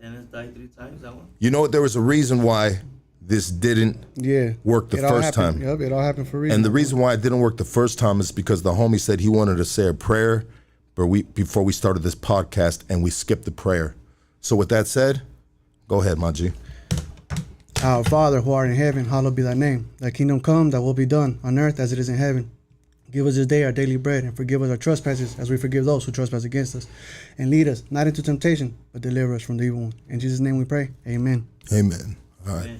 Dennis died 3 times, that one? You know what? There was a reason why this didn't work the first time. Yep, it all happened for a reason. And the reason why it didn't work the first time is because the homie said he wanted to say a prayer before we started this podcast, and we skipped the prayer. So with that said, go ahead, my G. Our Father, who art in heaven, hallowed be thy name. Thy kingdom come, thy will be done, on earth as it is in heaven. Give us this day our daily bread, and forgive us our trespasses, as we forgive those who trespass against us. And lead us not into temptation, but deliver us from the evil one. In Jesus' name we pray. Amen. Amen. All right.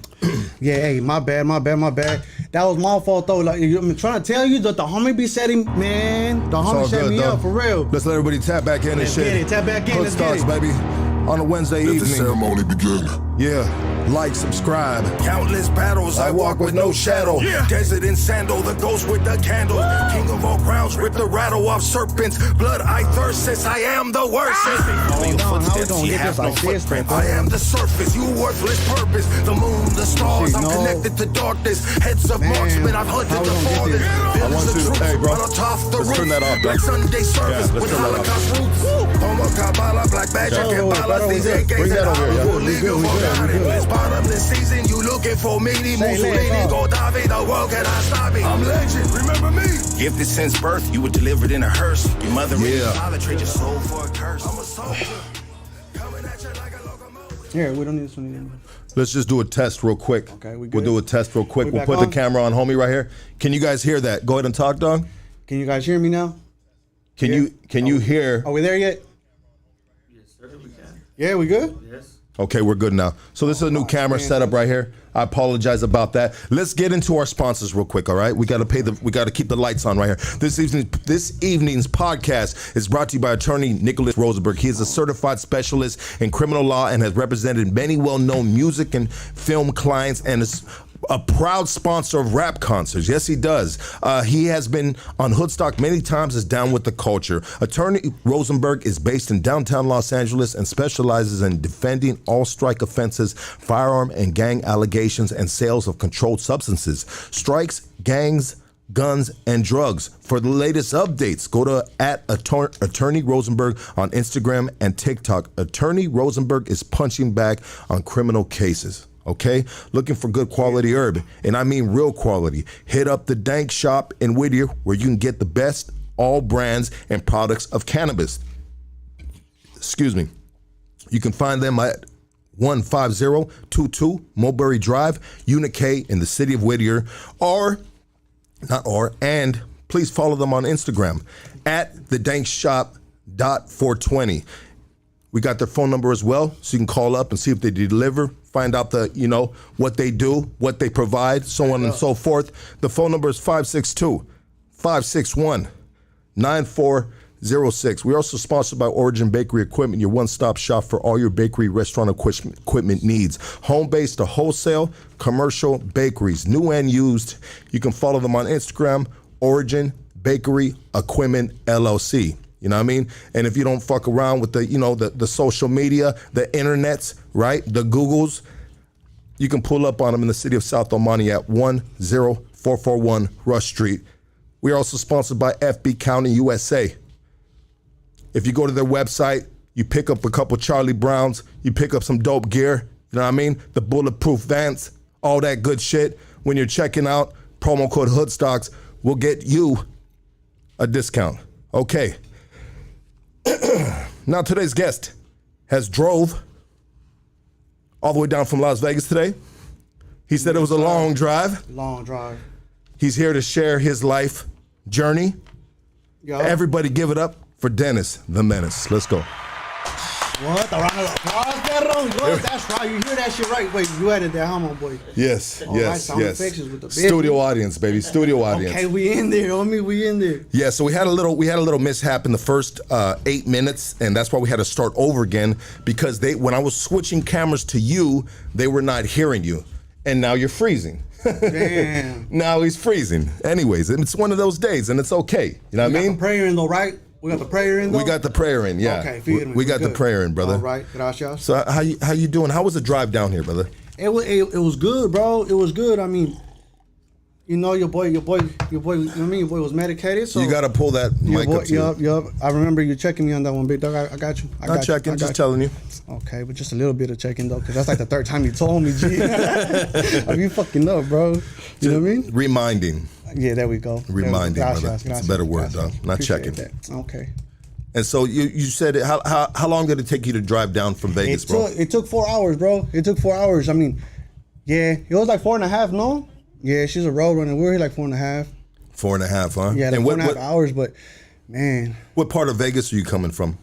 Yeah, hey, my bad. That was my fault, though. Like, I'm trying to tell you that the homie be setting, man. The homie set me up, for real. Let's let everybody tap back in and shit. Get it, tap back in, let's get it. Baby. On a Wednesday evening. Let the ceremony begin. Yeah. Like, subscribe. Countless battles, I walk with no shadow. Desert in sandal, the ghost with the candle. King of all crowns, rip the rattle off serpents. Blood I thirst, since I am the worst. You have no footprint. I am the surface, you worthless purpose. The moon, the stars, I'm connected to darkness. Heads of marksmen, I've hunted the farthest. I want you to, hey, bro, let's turn that off, bro. Black Sunday service with Holocaust roots. Homo Kabbalah, black magic, and balas. These AKs that I will leave you for bottomless season, you looking for me, Mussolini, go Davi, the world cannot stop me. I'm legend, remember me. Gifted since birth, you were delivered in a hearse. Your mother and father trade your soul for a curse. I'm a soldier, coming at you like a locomotive. Here, we don't need this one anymore. Let's just do a test real quick. Okay, we good? We'll do a test real quick. We'll put the camera on homie right here. Can you guys hear that? Go ahead and talk, dog. Can you guys hear me now? Can you hear? Are we there yet? Yes, sir, we can. Yeah, we good? Yes. Okay, we're good now. So this is a new camera setup right here. I apologize about that. Let's get into our sponsors real quick, all right? We got to keep the lights on right here. This evening's podcast is brought to you by attorney Nicholas Rosenberg. He is a certified specialist in criminal law and has represented many well-known music and film clients and is a proud sponsor of rap concerts. Yes, he does. He has been on Hoodstock many times as Down with the Culture. Attorney Rosenberg is based in downtown Los Angeles and specializes in defending all strike offenses, firearm and gang allegations, and sales of controlled substances, strikes, gangs, guns, and drugs. For the latest updates, go to Attorney Rosenberg on Instagram and TikTok. Attorney Rosenberg is punching back on criminal cases. Okay, looking for good quality herb, and I mean real quality. Hit up the DANK shop in Whittier, where you can get the best all brands and products of cannabis. Excuse me. You can find them at 15022 Mulberry Drive, Unit K in the city of Whittier, and please follow them on Instagram at thedankshop.420. We got their phone number as well, so you can call up and see if they deliver, find out what they do, what they provide, so on and so forth. The phone number is 562-561-9406. We're also sponsored by Origin Bakery Equipment, your one-stop shop for all your bakery restaurant equipment needs. Home-based to wholesale, commercial bakeries, new and used. You can follow them on Instagram, Origin Bakery Equipment LLC. You know what I mean? And if you don't fuck around with the social media, the internets, right? The Googles, you can pull up on them in the city of South El Monte at 10441 Rush Street. We are also sponsored by FB County USA. If you go to their website, you pick up a couple Charlie Browns, you pick up some dope gear, you know what I mean? The bulletproof Vans, all that good shit. When you're checking out, promo code Hoodstocks will get you a discount. Okay. Now today's guest has drove all the way down from Las Vegas today. He said it was a long drive. Long drive. He's here to share his life journey. Yo. Everybody give it up for Dennis the Menace. Let's go. What? A round of applause, perro. What? That's right. You hear that shit right. Wait, you had it there, huh, my boy? Yes, all yes, right, yes. With the Studio audience, baby. Studio audience. Okay, we in there, homie. We in there. Yeah, so we had a little mishap in the first 8 minutes, and that's why we had to start over again, because when I was switching cameras to you, they were not hearing you, and now you're freezing. Damn. Now he's freezing. Anyways, it's one of those days, and it's okay. You know what I mean? The prayer in though, right? We got the prayer in though? We got the prayer in, yeah. Okay, we got the prayer in, brother. All right, gracias. So how you doing? How was the drive down here, brother? It was good, bro. It was good. I mean, You know your boy. You know what I mean? Your boy was medicated. So You got to pull that mic up to you. Yup. I remember you checking me on that one, big dog. I got you. Not checking, just telling you. Okay, but just a little bit of checking though, because that's like the third time you told me, G. Are you fucking up, bro? You know what I mean? Reminding. Yeah, there we go. Reminding, Gracias, brother. It's a better word, dog. Not Appreciate checking. that. Okay. And so you said it, how long did it take you to drive down from Vegas, bro? It took 4 hours, bro. It took 4 hours. I mean, yeah, it was like 4.5, no? Yeah, she's a road runner. We were here like 4.5. 4.5, huh? Yeah, like and 4.5 hours, but man. What part of Vegas are you coming from?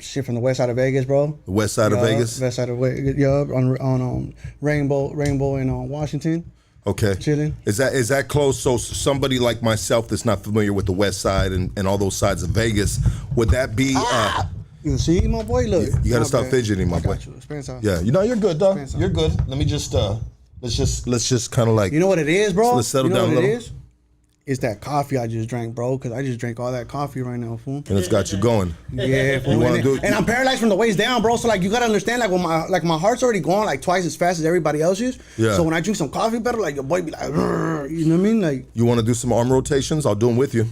Shit from the west side of Vegas, bro. The west side of Vegas? West side of Vegas, yeah, on Rainbow in Washington. Okay. Chilling. Is that close? So somebody like myself that's not familiar with the west side and all those sides of Vegas, would that be You see, my boy, look. you gotta My stop bad. fidgeting, my I boy. got you. Expense out. Yeah, you're good, dog. Expense out. You're good. Let me just let's just kind of like You know what it is, bro? Let's settle you know down what a it little. is? It's that coffee I just drank, bro, because I just drank all that coffee right now, fool. and it's got you going. Yeah, fool. wanna and, do it? and I'm paralyzed from the waist down, bro. So like you gotta understand, like when my heart's already going like twice as fast as everybody else's. Yeah. So when I drink some coffee, better like your boy be like, "Rrr," you know what I mean? Like You want to do some arm rotations? I'll do them with you.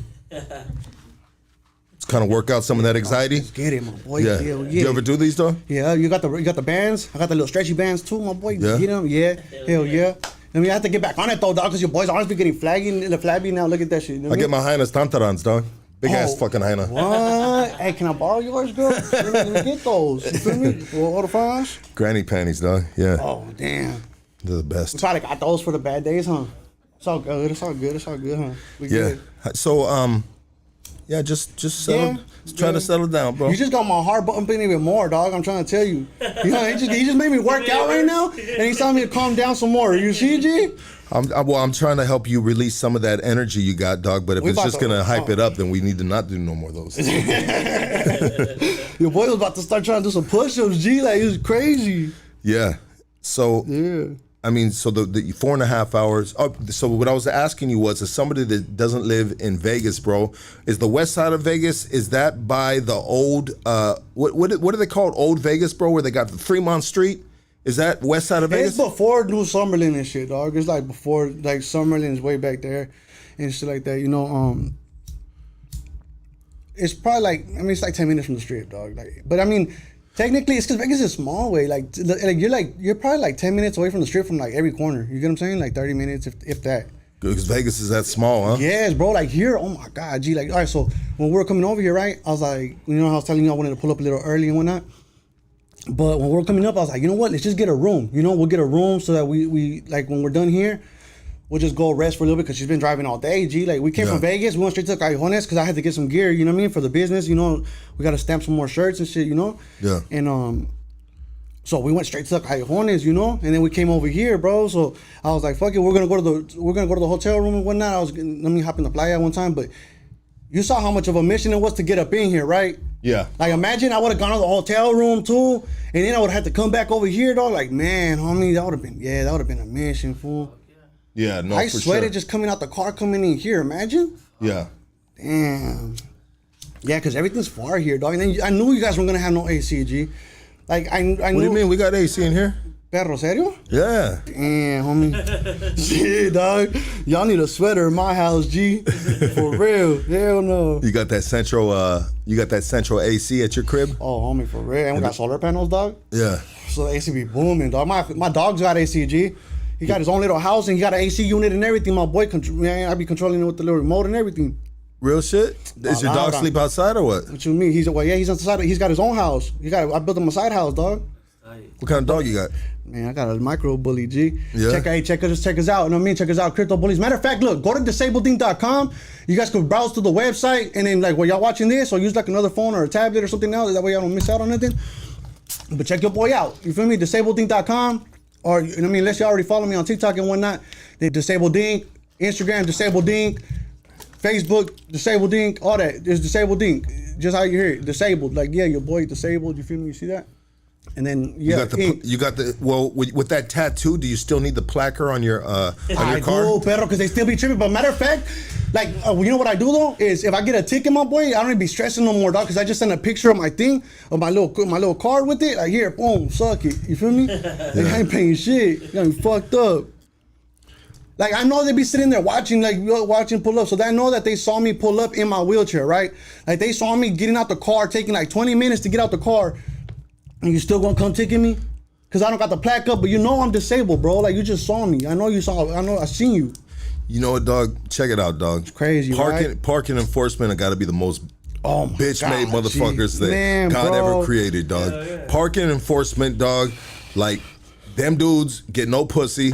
It's kind of work out some of that anxiety. let's get it, my boy. Yeah. Hell Do you ever do these though? Yeah, you got the bands. I got the little stretchy bands too, my boy. Yeah. Get them, yeah. Hell yeah. I mean, I have to get back on it though, dog, because your boys' arms be getting flabby now. Look at that shit. You know I what get my hyenas tantarans, dog. Big ass Oh, fucking hyena. What? Hey, can I borrow yours, girl? Let me get those. You feel me? Well, order fries? Granny panties, dog. Yeah, Oh, damn. they're the We best. probably got those for the bad days, huh? It's all good. It's all good. It's all good, huh? We Yeah. good. So yeah, just settle. Try to settle down, bro. You just got my heart bumping even more, dog. I'm trying to tell you. You know, he just made me work out right now, and he's telling me to calm down some more. You see, G? I'm trying to help you release some of that energy you got, dog. But if We it's about just to- gonna hype it up, then we need to not do no more of those. Your boy was about to start trying to do some push-ups, G. Like, it was crazy. Yeah. So Yeah. I mean, so the 4.5 hours. Oh, so what I was asking you was, as somebody that doesn't live in Vegas, bro, is the west side of Vegas, is that by the old what do they call it? Old Vegas, bro, where they got the Fremont Street? Is that west side of It's Vegas? before New Summerlin and shit, dog. It's like before, like Summerlin's way back there and shit like that. You know, it's probably like, I mean, it's like 10 minutes from the strip, dog. Like, but I mean, technically, it's because Vegas is a small way. Like you're probably like 10 minutes away from the strip from like every corner. You get what I'm saying? Like 30 minutes, if that. Because Vegas is that small, huh? Yes, bro. Like here, oh my God, G. Like, all right, so when we were coming over here, right? I was like, you know, I was telling you I wanted to pull up a little early and whatnot. But when we were coming up, I was like, you know what? Let's just get a room. You know, we'll get a room so that we like when we're done here, we'll just go rest for a little bit because she's been driving all day, G. Like we came from Vegas, we went straight to Callejones because I had to get some gear. You know what I mean, for the business. You know, we got to stamp some more shirts and shit. You know. Yeah. And so we went straight to Callejones, you know, and then we came over here, bro. So I was like, fuck it, we're gonna go to the hotel room and whatnot. Let me hop in the playa one time, but you saw how much of a mission it was to get up in here, right? Yeah. Like imagine I would have gone to the hotel room too, and then I would have had to come back over here, dog. Like, man, homie, that would have been a mission, fool. Yeah, no, I for sweated sure. just coming out the car, coming in here. Imagine. Yeah. Damn. Yeah, because everything's far here, dog. And then I knew you guys weren't gonna have no AC, G. Like I knew. What do you mean? We got AC in here? Perro, serio? Yeah. Damn, homie. Shit, dog. Y'all need a sweater in my house, G. For real. Hell no. You got that central AC at your crib? Oh, homie, for real. And we got solar panels, dog. Yeah. So the AC be booming, dog. My dog's got AC, G. He got his own little house and he got an AC unit and everything. My boy, man, I be controlling it with the little remote and everything. Real shit? Does your dog sleep outside or what? What you mean? He's inside. He's got his own house. I built him a side house, dog. What kind of dog you got? Man, I got a micro bully, G. Yeah. Check us out. You know what I mean? Check us out, Crypto Bullies. Matter of fact, look, go to disabledink.com. You guys can browse to the website, and then like while y'all watching this, or use like another phone or a tablet or something else. That way y'all don't miss out on anything. But check your boy out. You feel me? Disabledink.com. Or you know what I mean? Unless you already follow me on TikTok and whatnot, they Disabled Dink, Instagram Disabled Dink, Facebook Disabled Dink, all that. There's Disabled Dink. Just how you hear it, disabled. Like yeah, your boy disabled. You feel me? You see that? And then yeah, you got the well with that tattoo. Do you still need the placard on your car? I do, pero, because they still be tripping. But matter of fact, like you know what I do though is if I get a ticket, my boy, I don't even be stressing no more, dog. Because I just send a picture of my thing, of my little card with it. Like here, boom, suck it. You feel me? Like, I ain't paying shit. You got me fucked up. Like, I know they be sitting there watching pull up. So I know that they saw me pull up in my wheelchair, right? Like, they saw me getting out the car, taking like 20 minutes to get out the car. And you still gonna come ticket me? Because I don't got the plaque up, but you know I'm disabled, bro. Like, you just saw me. I know I seen you. You know what, dog? Check it out, dog. It's crazy, right? Parking enforcement have got to be the most bitch-made motherfuckers that God bro. ever created, dog. Yeah. Parking enforcement, dog. Like, them dudes get no pussy.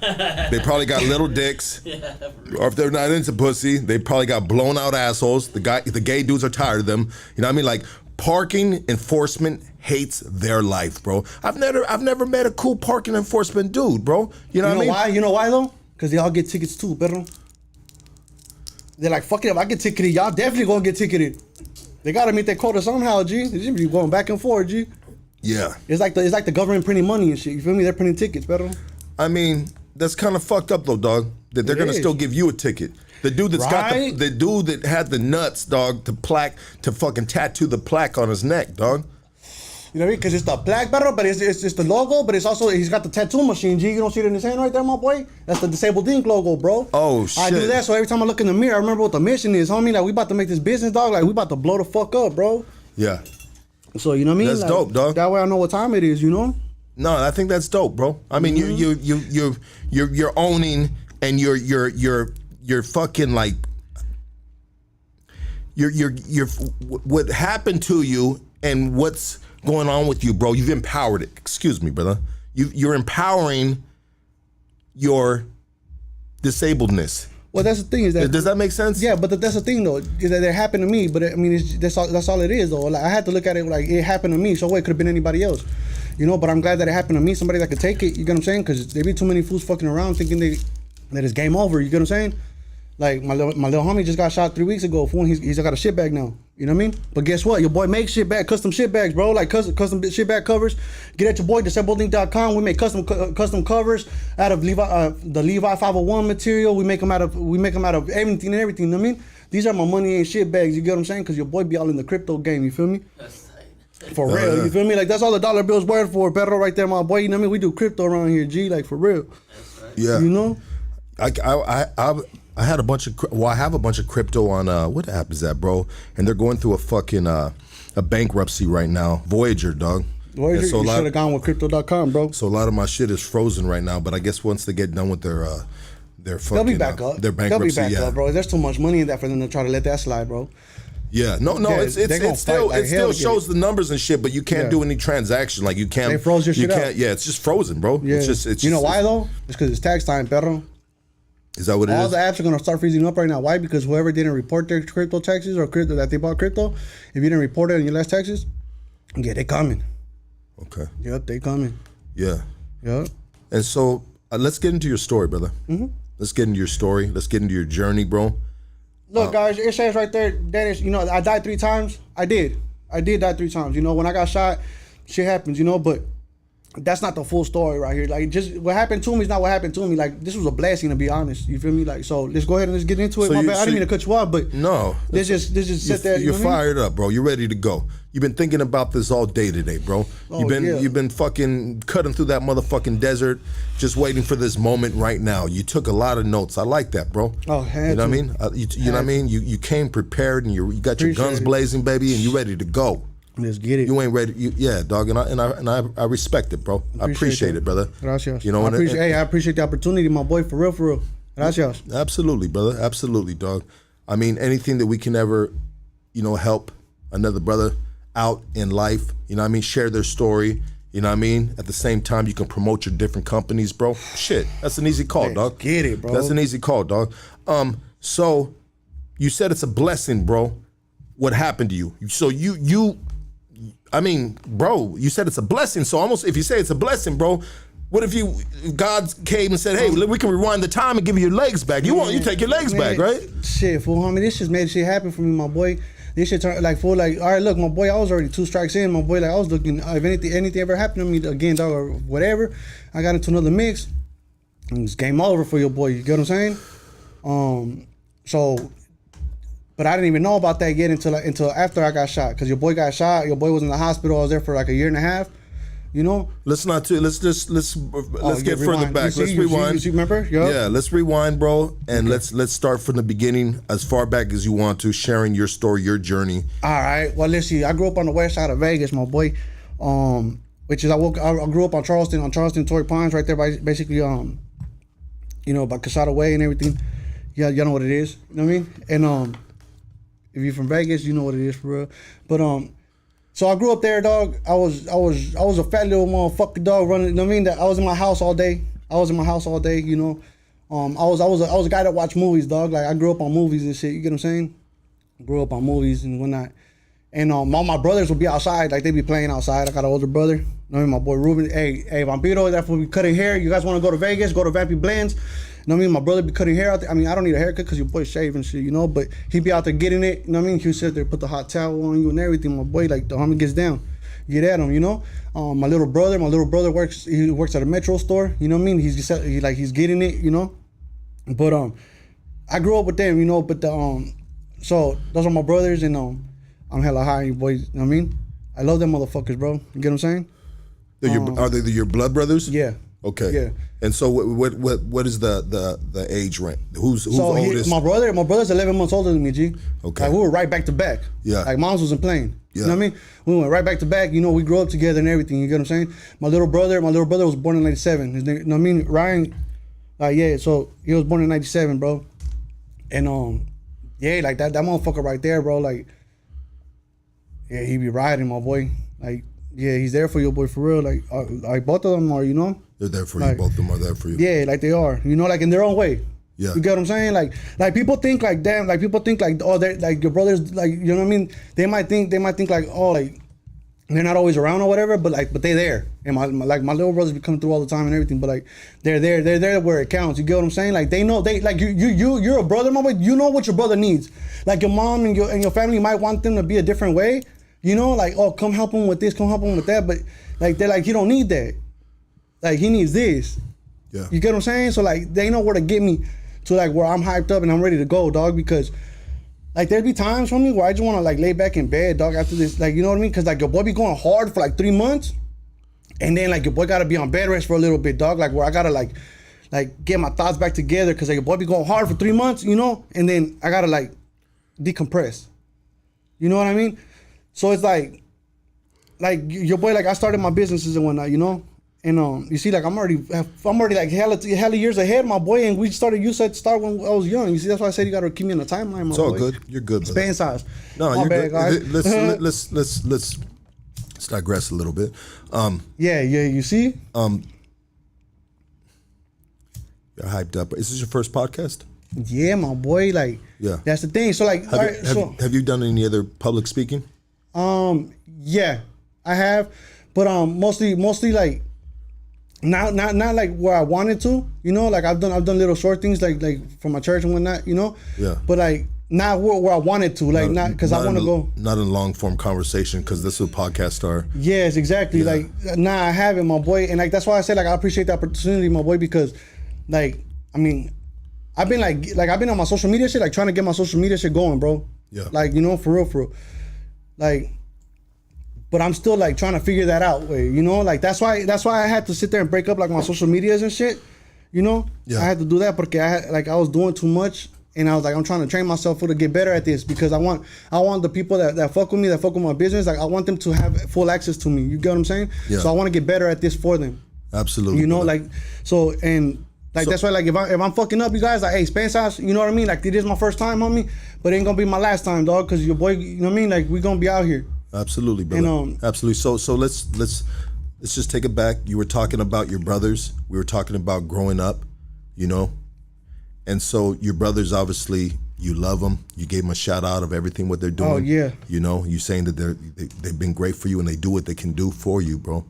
They probably got little dicks. Yeah, or if they're not into pussy, they probably got blown out assholes. The gay dudes are tired of them. You know what I mean? Like, parking enforcement hates their life, bro. I've never met a cool parking enforcement dude, bro. You know what I mean? Why? You know why though? Because they all get tickets too, pero. They're like, fuck it, if I get ticketed, y'all definitely gonna get ticketed. They gotta meet their quota somehow, G. They just be going back and forth, G. Yeah. It's like the government printing money and shit. You feel me? They're printing tickets, pero. I mean, that's kind of fucked up though, dog. That they're gonna still give you a ticket. The dude that's got the dude that had the nuts, dog, to fucking tattoo the plaque on his neck, dog. You know what I mean? Because it's the plaque, but it's just the logo, but it's also, he's got the tattoo machine, G. You don't see it in his hand right there, my boy? That's the Disabled DANK logo, bro. Oh, shit. I do that, so every time I look in the mirror, I remember what the mission is, homie. Like, we about to make this business, dog. Like, we about to blow the fuck up, bro. Yeah. So, you know what I mean? That's like, dope, dog. That way I know what time it is, you know? No, I think that's dope, bro. I mean, you're owning and you're fucking like, you're what happened to you and what's going on with you, bro. You've empowered it. Excuse me, brother. You're empowering your disabledness. Well, that's the thing is that. Does that make sense? Yeah, but that's the thing though, is that it happened to me. But I mean, that's all it is though. Like, I had to look at it like it happened to me. So it could have been anybody else, you know. But I'm glad that it happened to me. Somebody that could take it. You get what I'm saying? Because there be too many fools fucking around thinking that it's game over. You get what I'm saying? Like my little homie just got shot 3 weeks ago. Fool, he's got a shit bag now. You know what I mean? But guess what? Your boy makes shit bag, custom shit bags, bro. Like custom shit bag covers. Get at your boy disabledlink.com. We make custom covers out of the Levi 501 material. We make them out of everything and everything. You know what I mean? These are my money ain't shit bags. You get what I'm saying? Because your boy be all in the crypto game. You feel me? That's tight. For real. You feel me? Like, that's all the dollar bills worth for. Pedro right there, my boy. You know what I mean? We do crypto around here, G. Like, for real. That's right. Yeah. You know? I had a bunch of, I have a bunch of crypto on, what app is that, bro? And they're going through a fucking, a bankruptcy right now. Voyager, dog. Voyager, so you should have gone with crypto.com, bro. So a lot of my shit is frozen right now, but I guess once they get done with their fucking, they'll be back up. Their bankruptcy, they'll be back up, bro. There's too much money in that for them to try to let that slide, bro. Yeah, no, it still shows the numbers and shit, but you can't do any transaction. Like, you can't. They froze your shit out. Yeah, it's just frozen, bro. Yeah. It's you know why though? It's because it's tax time, perro. Is that what it is? All the apps are gonna start freezing up right now. Why? Because whoever didn't report their crypto taxes or crypto that they bought crypto, if you didn't report it in your last taxes, yeah, they coming. Okay. Yep, they coming. Yeah. Yep. And so let's get into your story, brother. Mm-hmm. Let's get into your story. Let's get into your journey, bro. Look, guys, it says right there, Dennis, you know, I died 3 times. I did die 3 times. You know, when I got shot, shit happens, you know, but that's not the full story right here. Like, just what happened to me is not what happened to me. Like, this was a blessing, to be honest. You feel me? Like, so let's go ahead and let's get into it. My bad. I didn't mean to cut you off, but no, let's just sit there. You're fired up, bro. You're ready to go. You've been thinking about this all day today, bro. You've been fucking cutting through that motherfucking desert, just waiting for this moment right now. You took a lot of notes. I like that, bro. Oh, you know what I mean? You know what I mean? You came prepared and you got your guns blazing, baby, and you ready to go. Let's get it. You ain't ready. Yeah, dog, and I respect it, bro. I appreciate it, brother. Gracias. You know, I appreciate the opportunity, my boy. For real. Gracias. Absolutely, brother. Absolutely, dog. I mean, anything that we can ever, help another brother out in life. You know what I mean? Share their story. You know what I mean? At the same time, you can promote your different companies, bro. Shit, that's an easy call, dog. Get it, bro. That's an easy call, dog. So you said it's a blessing, bro. What happened to you? So I mean, bro, you said it's a blessing. So almost, if you say it's a blessing, bro, what if God came and said, hey, we can rewind the time and give you your legs back? You take your legs back, right? Shit, fool, homie, this just made shit happen for me, my boy. This shit turned like, fool, like, all right, look, my boy, I was already 2 strikes in, my boy. Like, I was looking, if anything ever happened to me again, dog, or whatever, I got into another mix, and it's game over for your boy. You get what I'm saying? But I didn't even know about that yet until after I got shot. Because your boy got shot. Your boy was in the hospital. I was there for like a year and a half. You know. Let's get further rewind. back. Let's rewind. You remember? Yep. Yeah, let's rewind, bro, and let's start from the beginning, as far back as you want to, sharing your story, your journey. All right. Well, let's see. I grew up on the west side of Vegas, my boy. Which is I grew up on Charleston, Torrey Pines, right there by basically by Casada Way and everything. Yeah, you know what it is. You know what I mean? And if you're from Vegas, you know what it is for real. But so I grew up there, dog. I was a fat little motherfucker, dog, running. You know what I mean? That I was in my house all day. You know. I was a guy that watched movies, dog. Like I grew up on movies and shit. You get what I'm saying? Grew up on movies and whatnot. And all my brothers would be outside, like they be playing outside. I got an older brother. You know what I mean? My boy Ruben. Hey, Vampiro, that's when we cutting hair. You guys want to go to Vegas? Go to Vampy Blends. You know what I mean? My brother be cutting hair out there. I mean, I don't need a haircut because your boy shaving shit, you know? But he be out there getting it. You know what I mean? He sit there, put the hot towel on you and everything. My boy, like the homie gets down. Get at him, you know? My little brother works at a Metro store. You know what I mean? He's getting it, you know? But I grew up with them, you know? But so those are my brothers, and I'm hella high, you boys. You know what I mean? I love them motherfuckers, bro. You get what I'm saying? Are they your blood brothers? Yeah. Okay. Yeah. And so what is the age range? Who's oldest? My brother's 11 months older than me, G. Okay. Like we were right back to back. Yeah. Like moms wasn't playing. Yeah. You know what I mean? We went right back to back. You know, we grew up together and everything. You get what I'm saying? My little brother was born in '97. His name, you know what I mean? Ryan. So he was born in '97, bro. And yeah, like that motherfucker right there, bro. Like, yeah, he be riding, my boy. Like, yeah, he's there for you, boy, for real. Like both of them are, you know. They're there for like, you. Both of them are there for you. Yeah, like they are, you know, like in their own way. Yeah. You get what I'm saying? Like people think like, damn, like people think like, oh, they're like your brothers, like, you know what I mean? They might think like, oh, like they're not always around or whatever, but they're there. And my little brothers be coming through all the time and everything, but like they're there where it counts. You get what I'm saying? Like they know, like you're a brother, my boy. You know what your brother needs. Like your mom and your family might want them to be a different way. You know, like, oh, come help him with this, come help him with that, but like they're like, you don't need that. Like he needs this. Yeah. You get what I'm saying? So like they know where to get me to like where I'm hyped up and I'm ready to go, dog, because like there'd be times for me where I just want to like lay back in bed, dog, after this, like, you know what I mean? Because like your boy be going hard for like 3 months, and then like your boy gotta be on bed rest for a little bit, dog, like where I gotta like get my thoughts back together, because like your boy be going hard for 3 months, you know, and then I gotta like decompress. You know what I mean? So it's like your boy, like I started my businesses and whatnot, you know? And you see, like I'm already like hella years ahead, my boy. And we started. You said start when I was young. You see, that's why I said you gotta keep me in the timeline, my it's all boy. good. You're good. Span size. No, my you're bad, good. Guys. Let's digress a little bit. Yeah. You see. You're hyped up. Is this your first podcast? Yeah, my boy. Like, yeah, that's the thing. So like, have you done any other public speaking? Yeah, I have, but mostly like. Not like where I wanted to, you know, like I've done little short things like for my church and whatnot, you know. Yeah. But like not where I wanted to, like not because I want to go. Not in long form conversation, because this is a podcast star. Yes, exactly. Yeah. Like I haven't, my boy, and like that's why I said like I appreciate the opportunity, my boy, because like I mean, I've been I've been on my social media shit, like trying to get my social media shit going, bro. Yeah. Like, you know, for real, like. But I'm still like trying to figure that out, you know, like that's why I had to sit there and break up like my social medias and shit, you know. Yeah. I had to do that because I was doing too much, and I was like, I'm trying to train myself to get better at this, because I want the people that fuck with me, that fuck with my business, like I want them to have full access to me. You get what I'm saying? Yeah. So I want to get better at this for them. Absolutely. You know, like so and. Like, so, that's why, like, if I'm fucking up, you guys, like, hey, Spence House, you know what I mean? Like, it is my first time, homie, but it ain't gonna be my last time, dog, because your boy, you know what I mean? Like, we gonna be out here. Absolutely, brother. And, absolutely. So let's just take it back. You were talking about your brothers. We were talking about growing up, you know? And so your brothers, obviously, you love them. You gave them a shout out of everything what they're doing. Oh, yeah. You know, you saying that they've been great for you, and they do what they can do for you, bro.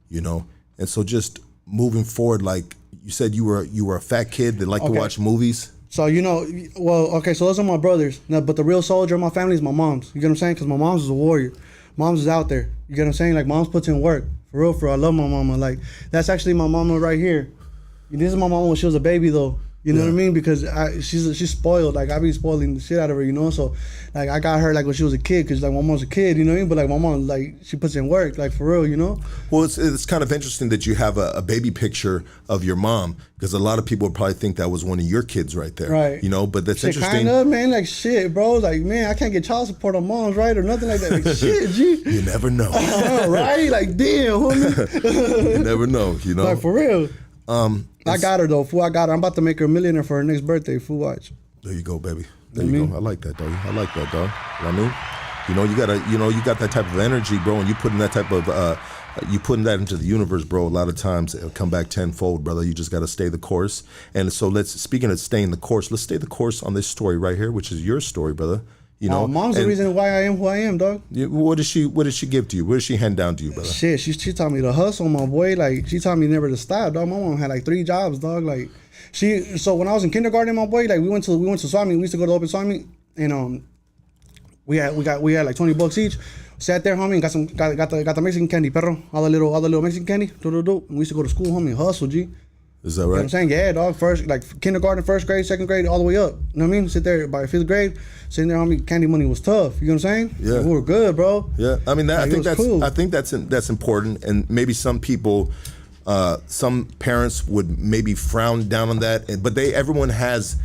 You know? And so just moving forward, like, you said you were a fat kid that liked to watch movies. So, you know, well, okay, so those are my brothers. Now, but the real soldier of my family is my mom's. You get what I'm saying? Because my mom's is a warrior. Mom's is out there. You get what I'm saying? Like, mom's puts in work. For real, I love my mama. Like, that's actually my mama right here. This is my mama when she was a baby, though. You know what I mean? Because she's spoiled. Like, I be spoiling the shit out of her, you know? So, like, I got her, like, when she was a kid, because, like, my mom was a kid, you know what I mean? But, like, my mom, like, she puts in work, like, for real, you know? Well, it's kind of interesting that you have a baby picture of your mom, because a lot of people would probably think that was one of your kids right there. Right. You know, but that's Shit, interesting. kind of, man. Like, shit, bro. Like, man, I can't get child support on moms, right? Or nothing like that. Like, shit, G. You never know. Right? Like, damn, homie. You never know, you know? Like, for real. I got her, though, fool. I got her. I'm about to make her a millionaire for her next birthday, fool. Watch. There you go, baby. There you go. I like that, dog. I like that, dog. You know what I mean? You got that type of energy, bro, and you putting that type of you putting that into the universe, bro. A lot of times it'll come back tenfold, brother. You just got to stay the course. And so speaking of staying the course, let's stay the course on this story right here, which is your story, brother. You know, mom's the reason why I am who I am, dog. What did she give to you? What did she hand down to you, brother? Shit, she taught me to hustle, my boy. Like, she taught me never to stop, dog. My mom had like 3 jobs, dog. Like, so when I was in kindergarten, my boy, like, we went to swap meet. We used to go to open swap meet, and we had like $20 each. Sat there, homie, and got the Mexican candy, perro. All the little Mexican candy. And we used to go to school, homie, and hustle, G. Is that right? You know what I'm saying? Yeah, dog. First, like, kindergarten, first grade, second grade, all the way up. You know what I mean? Sit there by 5th grade, sitting there, homie, candy money was tough. You know what I'm saying? Yeah. Like, we were good, bro. Yeah. I mean, Like, I think that's important, and maybe some people, some parents would maybe frown down on that, but everyone has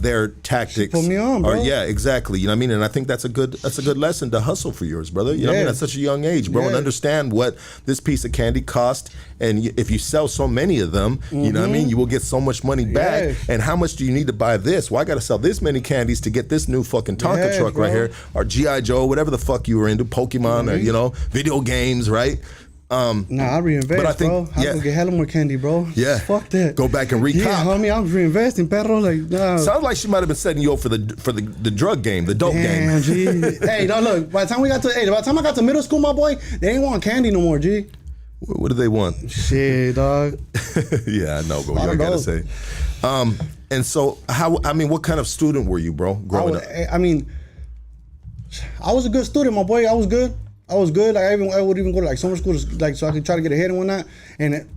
their tactics. Put me on, bro. Or, yeah, exactly. You know what I mean? And I think that's a good lesson to hustle for yours, brother. You know what I mean? At such a young age, bro, and understand what this piece of candy cost. And if you sell so many of them, you know what I mean? You will get so much money back. Yes. And how much do you need to buy this? Well, I got to sell this many candies to get this new fucking Tonka truck bro. right here, or G.I. Joe, whatever the fuck you were into, Pokemon, or, you know, video games, right? Nah, I reinvest, but I think, bro. I'm gonna get hella more candy, bro. Yeah. Fuck that. Go back and recop. Yeah, homie, I was reinvesting, perro. Like, nah. Sounds like she might have been setting you up for the drug game, the dope game. G. Hey, no, look. By the time I got to middle school, my boy, they ain't want candy no more, G. What do they want? Shit, dog. Yeah, I know, bro. You gotta say. And so, what kind of student were you, bro, growing up? I was a good student, my boy. I was good. Like, I would even go to like summer school, like, so I could try to get ahead and whatnot. And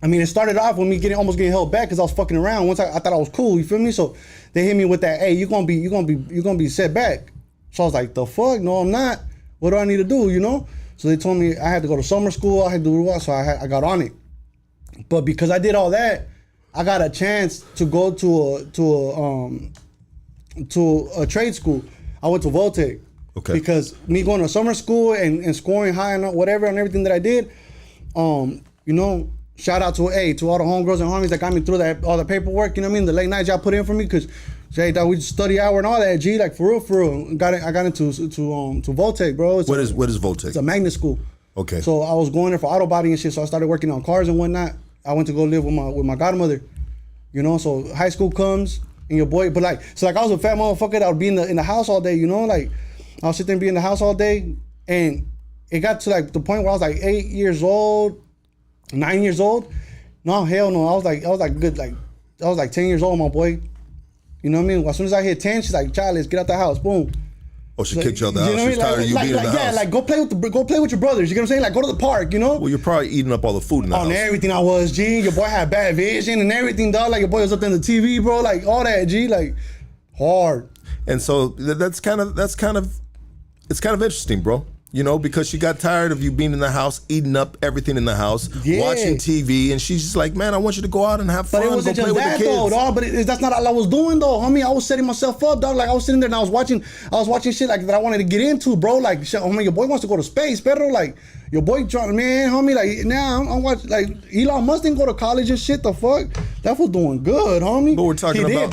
it started off with me almost getting held back because I was fucking around. Once I thought I was cool, you feel me? So they hit me with that, hey, you're gonna be set back. So I was like, the fuck? No, I'm not. What do I need to do? You know? So they told me I had to go to summer school. I had to do what? So I got on it. But because I did all that, I got a chance to go to a trade school. I went to Voltec. Okay. Because me going to summer school and scoring high and whatever and everything that I did, you know, shout out to all the homegirls and homies that got me through all the paperwork. You know what I mean? The late nights y'all put in for me, because we study hour and all that. G, like, for real. I got into Voltec, bro. What is Voltec? It's a magnet school. Okay. So I was going there for auto body and shit. So I started working on cars and whatnot. I went to go live with my godmother. You know, so high school comes and your boy, but like, so like I was a fat motherfucker that would be in the house all day. You know, like, I was sitting there and be in the house all day, and it got to like the point where I was like 8 years old, 9 years old. No, hell no. I was like good, like, I was like 10 years old, my boy. You know what I mean? As soon as I hit 10, she's like, child, let's get out the house. Boom. Oh, she kicked you out the house. You know what She's I mean? tired of you being in the house. Yeah, like, go play with your brothers. You know what I'm saying? Like, go to the park, you know? Well, you're probably eating up all the food in the house. On everything I was, G. Your boy had bad vision and everything, dog. Like, your boy was up there on the TV, bro. Like, all that, G. Like, hard. And so it's kind of interesting, bro. You know, because she got tired of you being in the house, eating up everything in the house, watching TV, and she's just like, man, I want you to go out and have fun. But it wasn't go play just with that, the kids. though, dog. But that's not all I was doing, though, homie. I was setting myself up, dog. Like, I was sitting there and I was watching shit like that I wanted to get into, bro. Like, shit, homie, your boy wants to go to space, pero like, your boy trying, man, homie, like, now I'm watching, like, Elon Musk didn't go to college and shit. The fuck, that was doing good, homie. But we're talking about,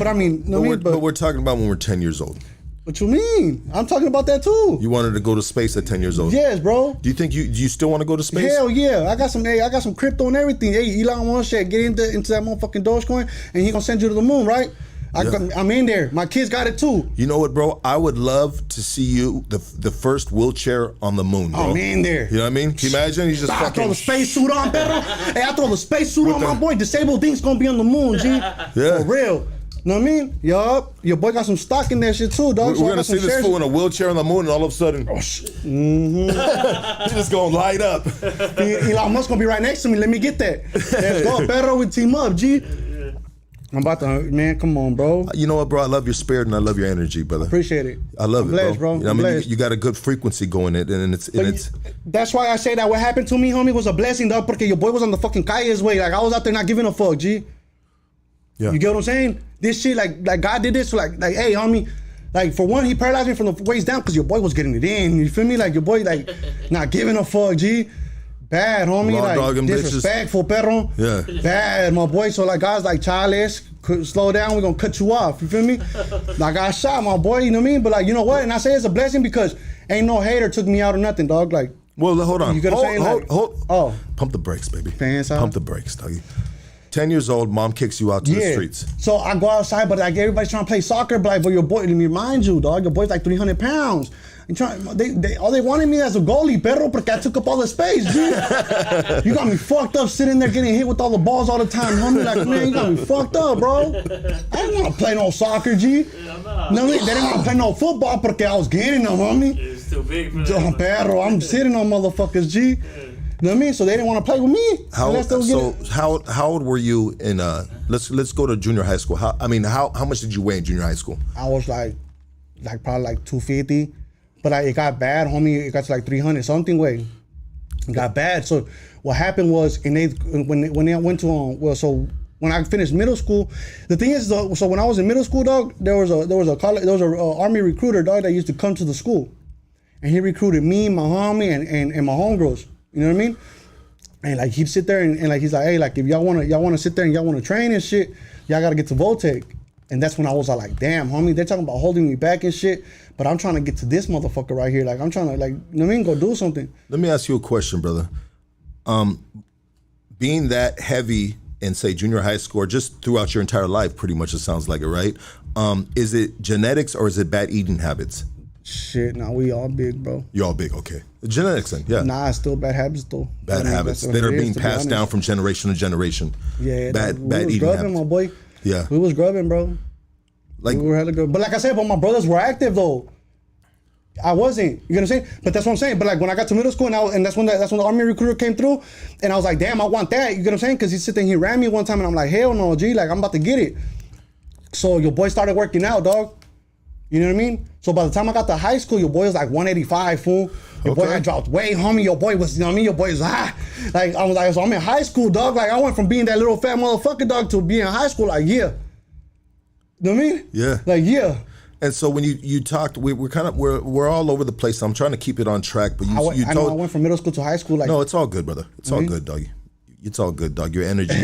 but we're talking about when we're 10 years old. What you mean? I'm talking about that too. You wanted to go to space at 10 years old. Yes, bro. Do you think do you still want to go to space? Hell yeah. I got some crypto and everything. Hey, Elon Musk shit, get into that motherfucking Dogecoin and he gonna send you to the moon, right? I'm in there. My kids got it too. You know what, bro? I would love to see you the first wheelchair on the moon, bro. I'm in there. You know what I mean? Can you imagine? He's just I fucking throw the space suit on, Pedro. Hey, I throw the space suit on, my boy. Disabled thing's gonna be on the moon, G. Yeah. For real. Know what I mean? Yup. Your boy got some stock in that shit too, dog. We're gonna see this fool in a wheelchair on the moon, and all of a sudden, he's just gonna light up. Elon Musk gonna be right next to me. Let me get that. Let's go, Pedro. We team up, G. I'm about to, man, come on, bro. You know what, bro? I love your spirit and I love your energy, brother. Appreciate it. I love I'm it, blessed, bro. You know I'm what I mean, blessed. you got a good frequency going in, and it's. That's why I say that what happened to me, homie, was a blessing, dog, porque your boy was on the fucking calles way. Like, I was out there not giving a fuck, G. Yeah. You get what I'm saying? This shit, like God did this, like, hey, homie. Like, for one, he paralyzed me from the waist down because your boy was getting it in. You feel me? Like, your boy, like, not giving a fuck, G. Bad, homie. Raw like, dog and disrespectful, perro. Yeah. Bad, my boy. So, like, guys like, Charles, slow down. We're going to cut you off. You feel me? Like, I got shot, my boy. You know what I mean? But, like, you know what? And I say it's a blessing because ain't no hater took me out or nothing, dog. Like, well, hold on. You get what I'm saying? Hold. Oh. Pump the brakes, baby. Fans out. Pump the brakes, doggy. 10 years old, mom kicks you out to the streets. So I go outside, but like everybody's trying to play soccer, but like, but your boy, let me remind you, dog, your boy's like 300 pounds. They wanted me as a goalie, perro, porque I took up all the space, G. You got me fucked up sitting there getting hit with all the balls all the time, homie. Like, man, you got me fucked up, bro. I didn't want to play no soccer, G. No, they didn't want to play no football porque I was getting them, homie. It's too big for that. Perro, I'm sitting on motherfuckers, G. You know what I mean? So they didn't want to play with me. How old were you in let's go to junior high school. How much did you weigh in junior high school? I was like probably like 250. But it got bad, homie. It got to like 300 something weight. It got bad. So what happened was when they went to so when I finished middle school, the thing is though, so when I was in middle school, dog, there was a army recruiter, dog, that used to come to the school. And he recruited me, my homie, and my homegirls. You know what I mean? And like he'd sit there and like he's like, hey, like if y'all wanna sit there and y'all wanna train and shit, y'all gotta get to Voltec. And that's when I was like, damn, homie, they're talking about holding me back and shit, but I'm trying to get to this motherfucker right here. Like I'm trying to, like, you know what I mean, go do something. Let me ask you a question, brother. Being that heavy in say junior high school, or just throughout your entire life, pretty much it sounds like it, right? Is it genetics or is it bad eating habits? Shit, nah, we all big, bro. You all big, okay. Genetics then, yeah. Nah, it's still bad habits though. Bad habits that are being passed down from generation to generation. Yeah, bad eating grubbing, habits. my boy. Yeah. We was grubbing, bro. Like, we were hella good. But like I said, but my brothers were active though. I wasn't. You know what I'm saying? But that's what I'm saying. But like when I got to middle school and that's when the army recruiter came through, and I was like, damn, I want that. You know what I'm saying? Because he sit there and he ran me one time, and I'm like, hell no, G, like I'm about to get it. So your boy started working out, dog. You know what I mean? So by the time I got to high school, your boy was like 185, fool. Your boy had dropped weight, homie. Your boy was, you know what I mean? Your boy was like I was like, so I'm in high school, dog. Like I went from being that little fat motherfucker, dog, to being in high school, like yeah. You know what I mean? Yeah. Like yeah. And so when you talked, we're all over the place. I'm trying to keep it on track, but I went from middle school to high school. Like no, it's all good, brother. It's all good, dog. It's all good, dog. Your energy.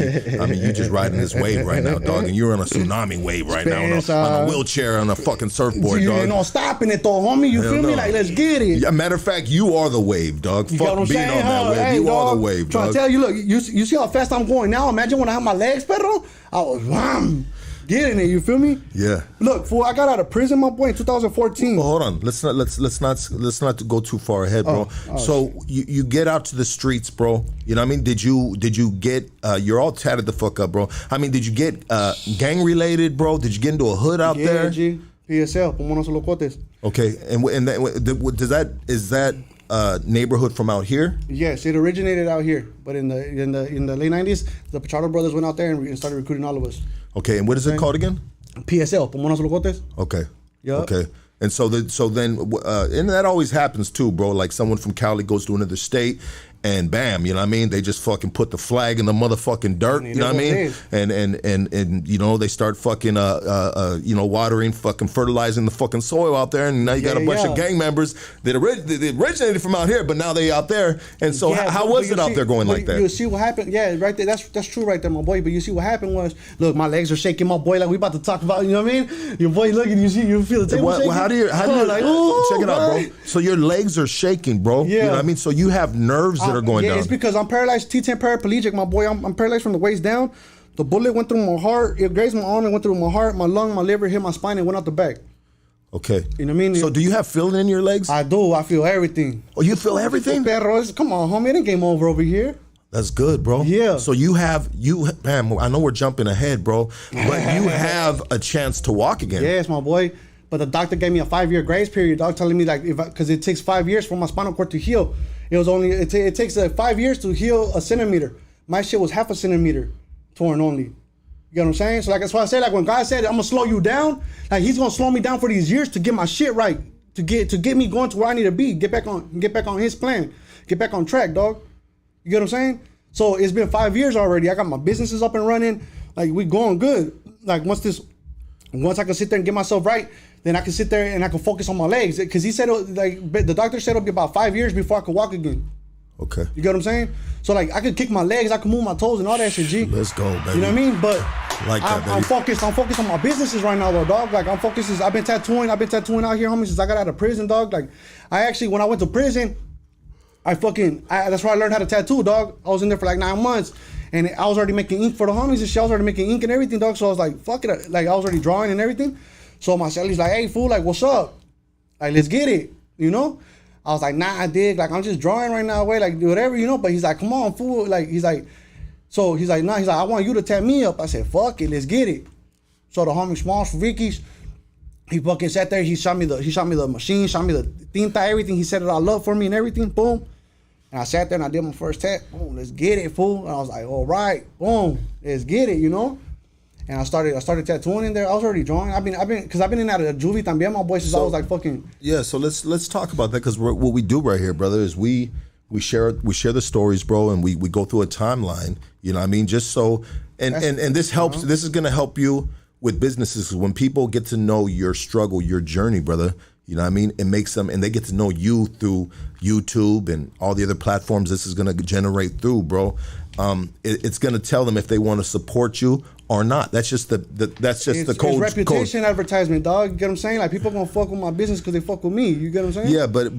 I mean, you're just riding this wave right now, dog, and you're on a tsunami wave right now on a wheelchair on a fucking surfboard, you dog. ain't no stopping it though, homie. You feel me? Like let's get it. Yeah, matter of fact, you are the wave, dog. You Fuck being on that wave. Hey, you dog, are the wave, trying dog. to tell you, look, you see how fast I'm going now. Imagine when I have my legs, perro. I was getting it. You feel me? Yeah. Look, fool, I got out of prison, my boy, in 2014. Well, hold on. Let's not go too far ahead, bro. So you get out to the streets, bro. You know what I mean? Did you get? You're all tatted the fuck up, bro. I mean, did you get gang related, bro? Did you get into a hood out there? G. PSL, Pomonos Locotes. Okay, is that neighborhood from out here? Yes, it originated out here, but in the late 90s, the Pacharo brothers went out there and started recruiting all of us. Okay, and what is it called again? PSL, Pomonos Locotes. Okay. Yeah. Okay. And so then, and that always happens too, bro. Like someone from Cali goes to another state, and bam, you know what I mean? They just fucking put the flag in the motherfucking dirt, you know what I mean? And you know, they start fucking watering, fucking fertilizing the fucking soil out there, and now you got a bunch of gang members that originated from out here, but now they out there. And so how was it out there going like that? You see what happened? Yeah, right there. That's true right there, my boy. But you see what happened was, look, my legs are shaking, my boy. Like we about to talk about, you know what I mean? Your boy looking, you feel the table shaking. How do you like, oh, check it out, bro? So your legs are shaking, bro. Yeah. You know what I mean? So you have nerves that are going down. It's because I'm paralyzed, T10 paraplegic, my boy. I'm paralyzed from the waist down. The bullet went through my heart. It grazed my arm and went through my heart, my lung, my liver, hit my spine, and went out the back. Okay. You know what I mean? So do you have feeling in your legs? I do. I feel everything. Oh, you feel everything? Come on, homie. It ain't game over here. That's good, bro. Yeah. So man, I know we're jumping ahead, bro, but you have a chance to walk again. Yes, my boy. But the doctor gave me a 5-year grace period, dog, telling me like because it takes 5 years for my spinal cord to heal. It takes 5 years to heal a centimeter. My shit was half a centimeter torn only. You get what I'm saying? So like that's why I say like when God said I'm gonna slow you down, like He's gonna slow me down for these years to get my shit right, to get me going to where I need to be, get back on His plan, get back on track, dog. You get what I'm saying? So it's been 5 years already. I got my businesses up and running. Like we going good. Like once I can sit there and get myself right, then I can sit there and I can focus on my legs. Because he said the doctor said it'll be about 5 years before I could walk again. Okay. You get what I'm saying? So like I could kick my legs, I could move my toes and all that shit, G. Let's go, baby. You know what I mean? But like that, I'm focused on my businesses right now though, dog. Like I've been tattooing out here, homie, since I got out of prison, dog. Like I actually, when I went to prison, that's where I learned how to tattoo, dog. I was in there for like 9 months. And I was already making ink for the homies and shit. I was already making ink and everything, dog. So I was like, fuck it. Like I was already drawing and everything. So my celly's like, hey, fool, like, what's up? Like, let's get it, you know? I was like, nah, I dig. Like, I'm just drawing right now, way, like, whatever, you know? But he's like, come on, fool. Like, he's like, nah, he's like, I want you to tat me up. I said, fuck it, let's get it. So the homie Smalls for Ricky's, he fucking sat there. He shot me the machine, shot me the tinta, everything. He set it all up for me and everything. Boom. And I sat there and I did my first tat. Boom, let's get it, fool. And I was like, all right, boom, let's get it, you know? And I started tattooing in there. I was already drawing. I've been in and out of juvie también, my boy, since I was like fucking. Yeah, so let's talk about that, because what we do right here, brother, is we share the stories, bro, and we go through a timeline. You know what I mean? Just so and this helps. Uh-huh. This is gonna help you with businesses when people get to know your struggle, your journey, brother. You know what I mean? It makes them, and they get to know you through YouTube and all the other platforms this is gonna generate through, bro. It's gonna tell them if they want to support you or not. That's just the code. It's reputation advertisement, dog. You get what I'm saying? Like people gonna fuck with my business because they fuck with me. You get what I'm saying? Yeah, but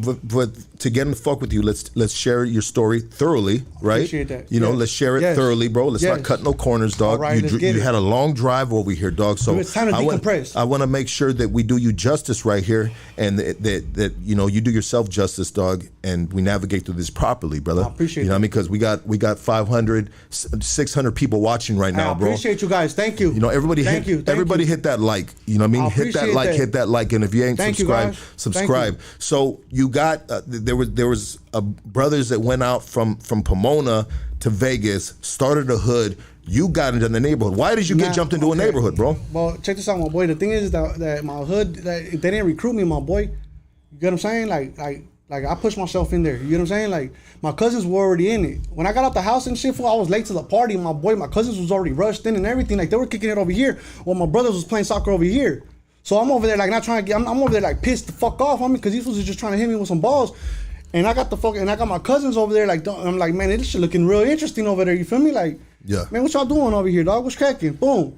to get them to fuck with you, let's share your story thoroughly, right? Appreciate that. You know, let's share it thoroughly, bro. Let's not cut no corners, dog. All right, you had a long drive over here, dog. So it's time to decompress. I want to make sure that we do you justice right here, and that you know you do yourself justice, dog, and we navigate through this properly, brother. I appreciate you know that. What I mean? Because we got 500, 600 people watching right now, bro. I appreciate you guys. Thank you. You know, everybody hit that like. You know what I mean? Hit that like, and if you ain't subscribed, subscribe. So you got there was brothers that went out from Pomona to Vegas, started a hood. You got into the neighborhood. Why did you get jumped into a neighborhood, bro? Well, check this out, my boy. The thing is that my hood, they didn't recruit me, my boy. You get what I'm saying? Like I pushed myself in there. You get what I'm saying? Like my cousins were already in it. When I got out the house and shit, I was late to the party. My boy, my cousins was already rushed in and everything. Like they were kicking it over here, while my brothers was playing soccer over here. So I'm over there like not trying to get. I'm over there like pissed the fuck off on me because these fools are just trying to hit me with some balls. And I got my cousins over there like I'm like, man, this shit looking real interesting over there. You feel me? Like, yeah, man, what y'all doing over here, dog? What's cracking? Boom.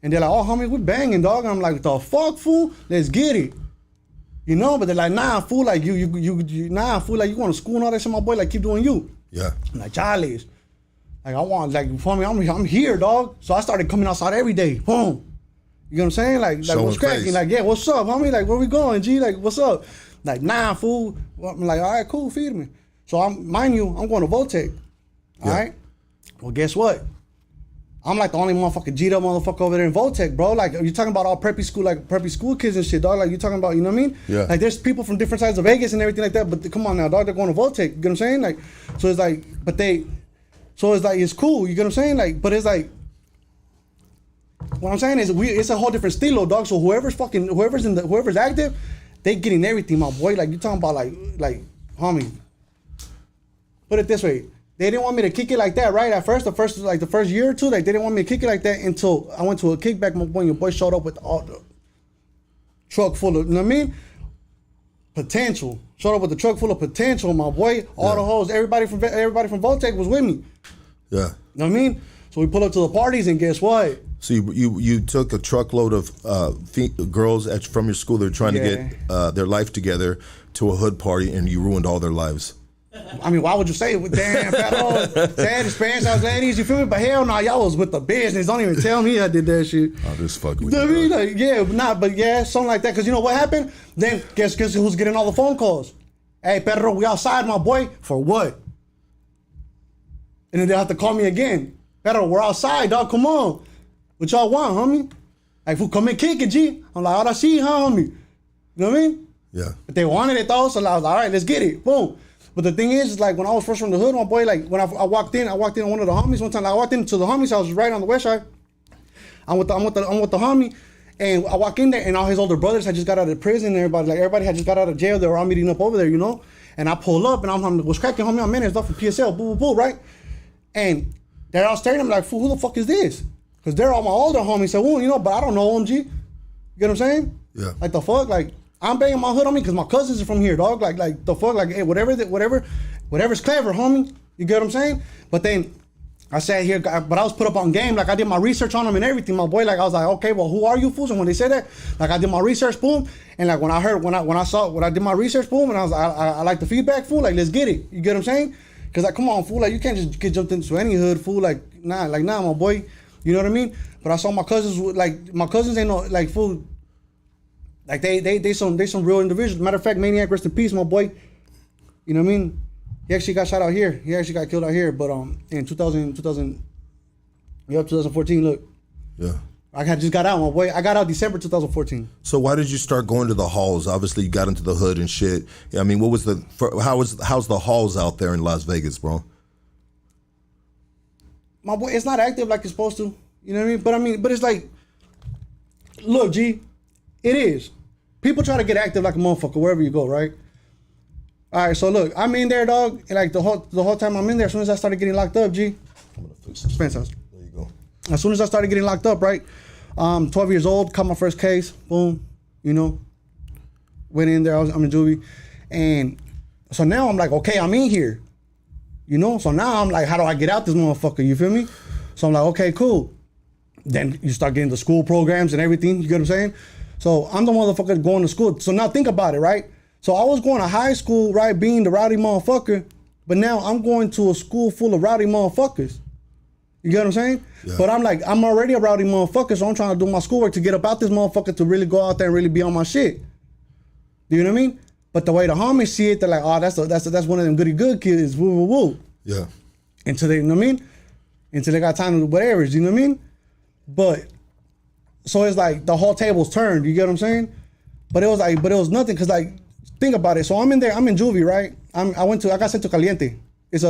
And they're like, oh, homie, we banging, dog. And I'm like, the fuck, fool? Let's get it. You know, but they're like, nah, fool, like nah, fool, like you going to school and all that shit, my boy, like keep doing you. Yeah. I'm like, Charlie's. Like I want, like, for me, I'm here, dog. So I started coming outside every day. Boom. You know what I'm saying? Like what's cracking? Like, yeah, what's up, homie? Like, where we going, G? Like, what's up? Like, nah, fool. I'm like, all right, cool, feed me. So mind you, I'm going to Voltec. All right. Well, guess what? I'm like the only motherfucking G'd up motherfucker over there in Voltec, bro. Like, you're talking about all preppy school kids and shit, dog. Like, you're talking about, you know what I mean? Yeah. Like, there's people from different sides of Vegas and everything like that, but come on now, dog, they're going to Voltec. You get what I'm saying? Like, so it's like, it's cool, you get what I'm saying? Like, but it's like, what I'm saying is, it's a whole different stilo, dog. So whoever's active, they getting everything, my boy. Like, you're talking about, like, homie. Put it this way. They didn't want me to kick it like that, right? At first, the first year or two, like they didn't want me to kick it like that until I went to a kickback. My boy, your boy showed up with all the truck full of, you know what I mean? Potential. Showed up with the truck full of potential, my boy. All the hoes, everybody from Voltec was with me. Yeah. You know what I mean? So we pull up to the parties, and guess what? So you took a truckload of girls from your school that were trying to get their life together to a hood party, and you ruined all their lives. I mean, why would you say it with damn sad Spanish house ladies? You feel me? But hell no, y'all was with the business. Don't even tell me I did that shit. I'll just fuck with you. You mean? Like, yeah, something like that. Because you know what happened? Then guess who's getting all the phone calls? Hey, Pedro, we outside, my boy. For what? And then they'll have to call me again. Pedro, we're outside, dog. Come on. What y'all want, homie? Like, who come and kick it, G? I'm like, all I see, huh, homie? You know what I mean? Yeah. But they wanted it, though, so I was like, all right, let's get it. Boom. But the thing is like when I was first from the hood, my boy, like when I walked in on one of the homies one time. Like, I walked into the homies house right on the west side. I'm with the homie, and I walk in there, and all his older brothers had just got out of prison. And everybody had just got out of jail. They were all meeting up over there, you know. And I pull up, and I'm what's cracking, homie? I'm Menace, from PSL, boo, boo, boo, right? And they're all staring at me like, fool, who the fuck is this? Because they're all my older homies. So, well, you know, but I don't know them, G. You get what I'm saying? Yeah. Like, the fuck? Like, I'm banging my hood on me because my cousins are from here, dog. Like the fuck? Like, hey, whatever's clever, homie. You get what I'm saying? But then I sat here, but I was put up on game. Like, I did my research on them and everything, my boy. Like, I was like, okay, well, who are you, fools? And when they said that, like, I did my research, boom. And like, when I did my research, boom, and I was like, I like the feedback, fool. Like, let's get it. You get what I'm saying? Because, like, come on, fool. Like, you can't just get jumped into any hood, fool. Like, nah, my boy. You know what I mean? But I saw my cousins, like, my cousins ain't no, like, fool. Like, they some real individuals. Matter of fact, Maniac, rest in peace, my boy. You know what I mean? He actually got shot out here. He actually got killed out here. But in 2014, look. Yeah. I just got out, my boy. I got out December 2014. So why did you start going to the halls? Obviously, you got into the hood and shit. I mean, how's the halls out there in Las Vegas, bro? My boy, it's not active like it's supposed to. You know what I mean? But it's like, look, G, it is. People try to get active like a motherfucker wherever you go, right? All right, so look, I'm in there, dog, and like the whole time I'm in there, as soon as I started getting locked up, G. I'm gonna fix this. Spence House. There you go. As soon as I started getting locked up, right? 12 years old, caught my first case, boom, you know. Went in there, I'm in juvie. And so now I'm like, okay, I'm in here. You know? So now I'm like, how do I get out this motherfucker? You feel me? So I'm like, okay, cool. Then you start getting the school programs and everything, you get what I'm saying? So I'm the motherfucker going to school. So now think about it, right? So I was going to high school, right, being the rowdy motherfucker, but now I'm going to a school full of rowdy motherfuckers. You get what I'm saying? Yeah. But I'm like, I'm already a rowdy motherfucker, so I'm trying to do my schoolwork to get about this motherfucker to really go out there and really be on my shit. Do you know what I mean? But the way the homies see it, they're like, oh, that's one of them goody good kids, woo, woo, woo. Yeah. Until they, you know what I mean? Until they got time to do whatever, you know what I mean? But, so it's like the whole table's turned, you get what I'm saying? But it was nothing, because like, think about it. So I'm in there, I'm in juvie, right? I got sent to Caliente. It's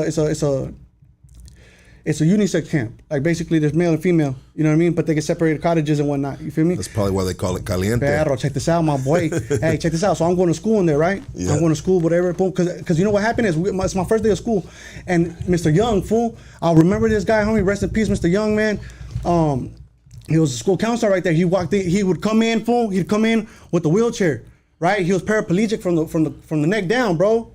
a unisex camp. Like, basically there's male and female, you know what I mean? But they get separated cottages and whatnot, you feel me? That's probably why they call it Caliente. Pero, check this out, my boy. Hey, check this out. So I'm going to school in there, right? Yeah. I'm going to school, whatever, boom. Cause you know what happened is, it's my first day of school, and Mr. Young, fool, I'll remember this guy, homie, rest in peace, Mr. Young, man. He was a school counselor right there. He walked in, he would come in, fool, he'd come in with the wheelchair, right? He was paraplegic from the neck down, bro.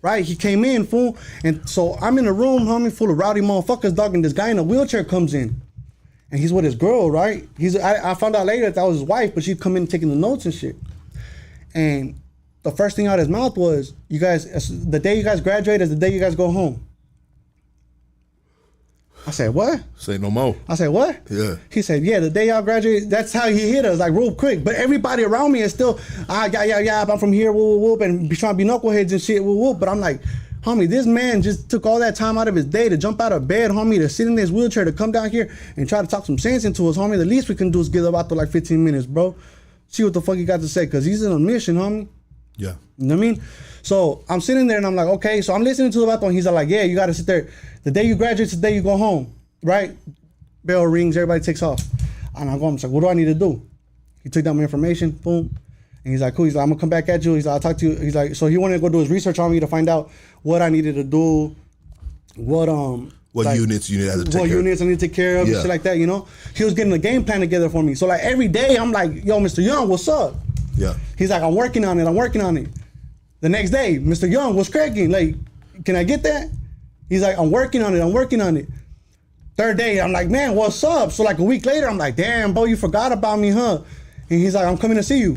Right? He came in, fool. And so I'm in a room, homie, full of rowdy motherfuckers, dog, and this guy in a wheelchair comes in. And he's with his girl, right? I found out later that was his wife, but she'd come in taking the notes and shit. And the first thing out of his mouth was, you guys, the day you guys graduate is the day you guys go home. I said, what? Say no more. I said, what? Yeah. He said, yeah, the day y'all graduate, that's how he hit us, like real quick. But everybody around me is still, yeah, I'm from here, whoop, whoop, and be trying to be knuckleheads and shit, whoop, whoop. But I'm like, homie, this man just took all that time out of his day to jump out of bed, homie, to sit in his wheelchair, to come down here and try to talk some sense into us, homie. The least we can do is give about to like 15 minutes, bro. See what the fuck he got to say, because he's on a mission, homie. Yeah. You know what I mean? So I'm sitting there and I'm like, okay, so I'm listening to the baton. He's like, yeah, you got to sit there. The day you graduate, the day you go home, right? Bell rings, everybody takes off. And I'm like, what do I need to do? He took down my information, boom. And he's like, cool. He's like, I'm going to come back at you. He's like, I'll talk to you. He's like, so he wanted to go do his research on me to find out what I needed to do, what units you need to take care of. What units I need to take care of and shit like that, you know? He was getting a game plan together for me. So like every day I'm like, yo, Mr. Young, what's up? Yeah. He's like, I'm working on it. The next day, Mr. Young, what's cracking? Like, can I get that? He's like, I'm working on it. Third day, I'm like, man, what's up? So like a week later, I'm like, damn, bro, you forgot about me, huh? And he's like, I'm coming to see you.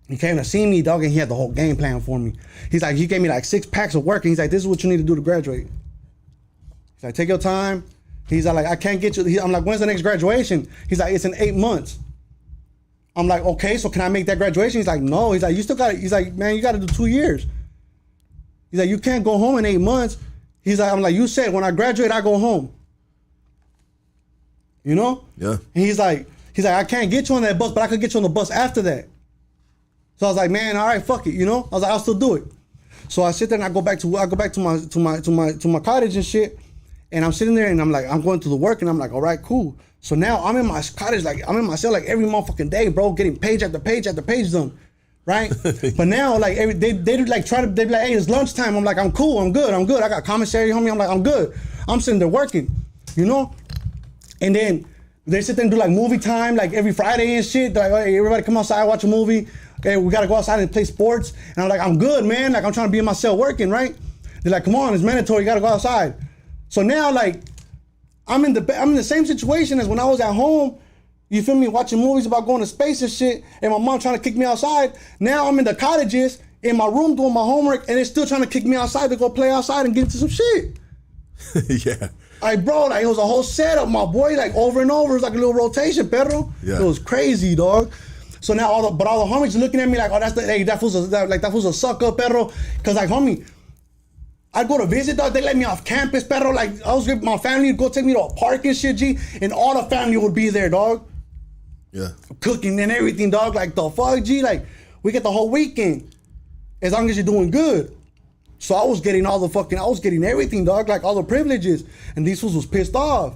He came to see me, dog, and he had the whole game plan for me. He's like, he gave me like 6 packs of work, and he's like, this is what you need to do to graduate. He's like, take your time. He's like, I can't get you. I'm like, when's the next graduation? He's like, it's in 8 months. I'm like, okay, so can I make that graduation? He's like, no. He's like, you still got it. He's like, man, you got to do 2 years. He's like, you can't go home in 8 months. He's like, I'm like, you said when I graduate, I go home. You know? Yeah. And he's like, I can't get you on that bus, but I could get you on the bus after that. So I was like, man, all right, fuck it, you know? I was like, I'll still do it. So I sit there and I go back to my cottage and shit. And I'm sitting there and I'm like, I'm going to the work and I'm like, all right, cool. So now I'm in my cottage, like I'm in my cell like every motherfucking day, bro, getting page after page after page done. Right? But now like they like try to, they be like, hey, it's lunchtime. I'm like, I'm cool, I'm good. I got commissary, homie. I'm like, I'm good. I'm sitting there working, you know? And then they sit there and do like movie time, like every Friday and shit. They're like, hey, everybody come outside, watch a movie. Okay, we gotta go outside and play sports. And I'm like, I'm good, man. Like I'm trying to be in my cell working, right? They're like, come on, it's mandatory, you gotta go outside. So now like, I'm in the same situation as when I was at home, you feel me, watching movies about going to space and shit, and my mom trying to kick me outside. Now I'm in the cottages, in my room doing my homework, and they're still trying to kick me outside to go play outside and get into some shit. Yeah. Like, bro, like, it was a whole setup, my boy, like, over and over. It was like a little rotation, perro. Yeah. It was crazy, dog. So now all the homies looking at me like, oh, that fool's a sucker, perro. Cause like, homie, I'd go to visit, dog, they let me off campus, perro. Like, I was with my family, go take me to a park and shit, G, and all the family would be there, dog. Yeah. Cooking and everything, dog. Like, the fuck, G, like, we get the whole weekend. As long as you're doing good. So I was getting everything, dog, like all the privileges. And these fools was pissed off.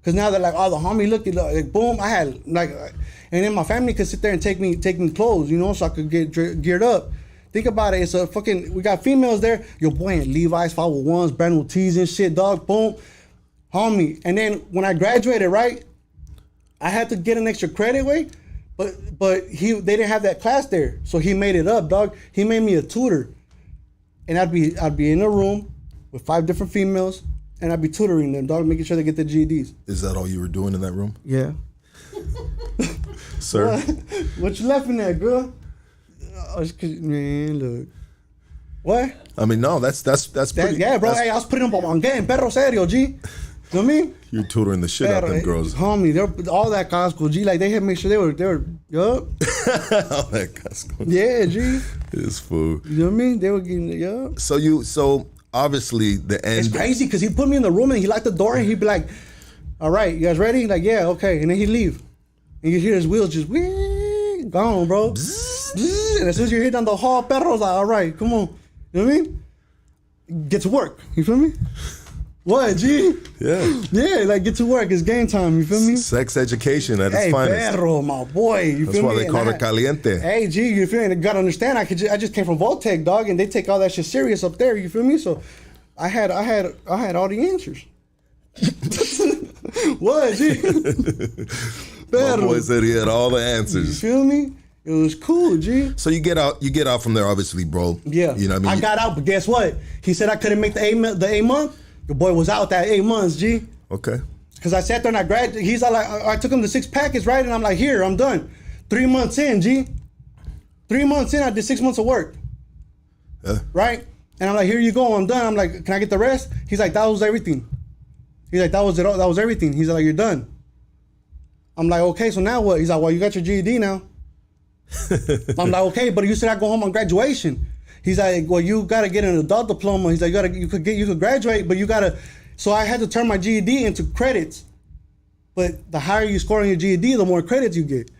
Cause now they're like, oh, the homie looking, like, boom, I had, like, and then my family could sit there and take me clothes, you know, so I could get geared up. Think about it, it's a fucking, we got females there, your boy in Levi's, 501s, brand new tees and shit, dog, boom, homie. And then when I graduated, right, I had to get an extra credit, way, but they didn't have that class there, so he made it up, dog. He made me a tutor. And I'd be in a room with 5 different females, and I'd be tutoring them, dog, making sure they get their GEDs. Is that all you were doing in that room? Yeah. Sir? What you laughing at, girl? Oh, man, look. What? I mean, no, that's pretty. Yeah, bro. Hey, I was putting them on game, perro serio, G. You know what I mean? You're tutoring the shit out of them girls. Homie, they're all that Costco, G. Like, they had to make sure they were, yup. All that Costco. Yeah, G. It's food. You know what I mean? They were getting, yup. So obviously the end. It's crazy because he put me in the room and he locked the door and he'd be like, all right, you guys ready? Like, yeah, okay. And then he'd leave. And you hear his wheels just, gone, bro. And as soon as you hit down the hall, perro, I was like, all right, come on. You know what I mean? Get to work. You feel me? What, G? Yeah. Yeah, like get to work. It's game time. You feel me? Sex education at its Hey, finest. perro, my boy. You That's feel why me? they call And it caliente. Hey, G, you feel me? You gotta understand. I just came from Voltec, dog, and they take all that shit serious up there. You feel me? So, I had all the answers. What, G? My boy said he had all the You answers. feel me? It was cool, G. So you get out from there, obviously, bro. Yeah. You know what I mean? I got out, but guess what? He said I couldn't make the A month. The boy was out that 8 months, G. Okay. Because I sat there and I graduated. He's like, I took him the 6 packets, right? And I'm like, here, I'm done. 3 months in, G. 3 months in, I did 6 months of work. Yeah. Right? And I'm like, here you go, I'm done. I'm like, can I get the rest? He's like, that was everything. He's like, that was it all. That was everything. He's like, you're done. I'm like, okay, so now what? He's like, well, you got your GED now. I'm like, okay, but you said I go home on graduation. He's like, well, you gotta get an adult diploma. He's like, you could graduate, but you gotta. So I had to turn my GED into credits. But the higher you score on your GED, the more credits you get.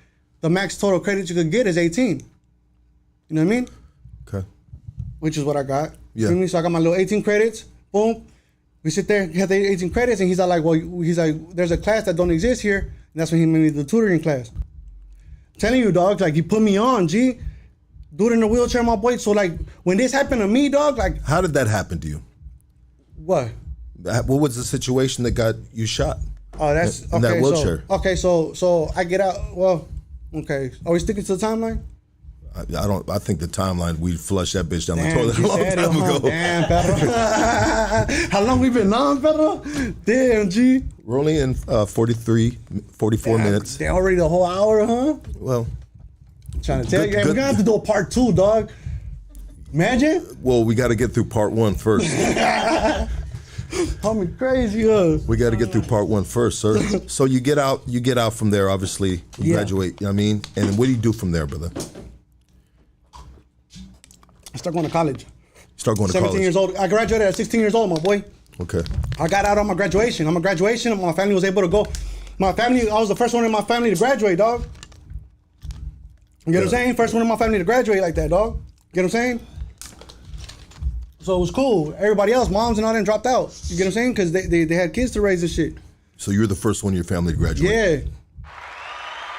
The max total credits you could get is 18. You know what I mean? Okay. Which is what I got. Yeah. You know what I mean? So I got my little 18 credits. Boom. We sit there, have the 18 credits, and he's like, well, there's a class that don't exist here, and that's when he made me the tutoring class. Telling you, dog, like, he put me on, G. Dude in the wheelchair, my boy. So, like, when this happened to me, dog, like... How did that happen to you? What? What was the situation that got you shot? Oh, that's... In that wheelchair. So I get out... Well, okay. Are we sticking to the timeline? I think the timeline, we flushed that bitch down the Damn, toilet a you long said it, time huh? ago. Damn, perro. How long we been on, perro? Damn, G. We're only in 44 minutes. They already the whole hour, huh? Well, Trying to tell you. Hey, we're gonna have to do a part 2, dog. Imagine. well, we got to get through part 1 first. Homie, crazy, huh? We got to get through part 1 first, sir. So you get out from there, obviously. You Yeah. graduate, you know what I mean? And what do you do from there, brother? I started going to college. Start going to 17 college. years old. I graduated at 16 years old, my boy. Okay. I got out on my graduation. On my graduation, my family was able to go. My family, I was the first one in my family to graduate, dog. You get what I'm saying? First one in my family to graduate like that, dog. You get what I'm saying? So it was cool. Everybody else, moms and all them dropped out. You get what I'm saying? Because they had kids to raise and shit. So you're the first one in your family to graduate? Yeah.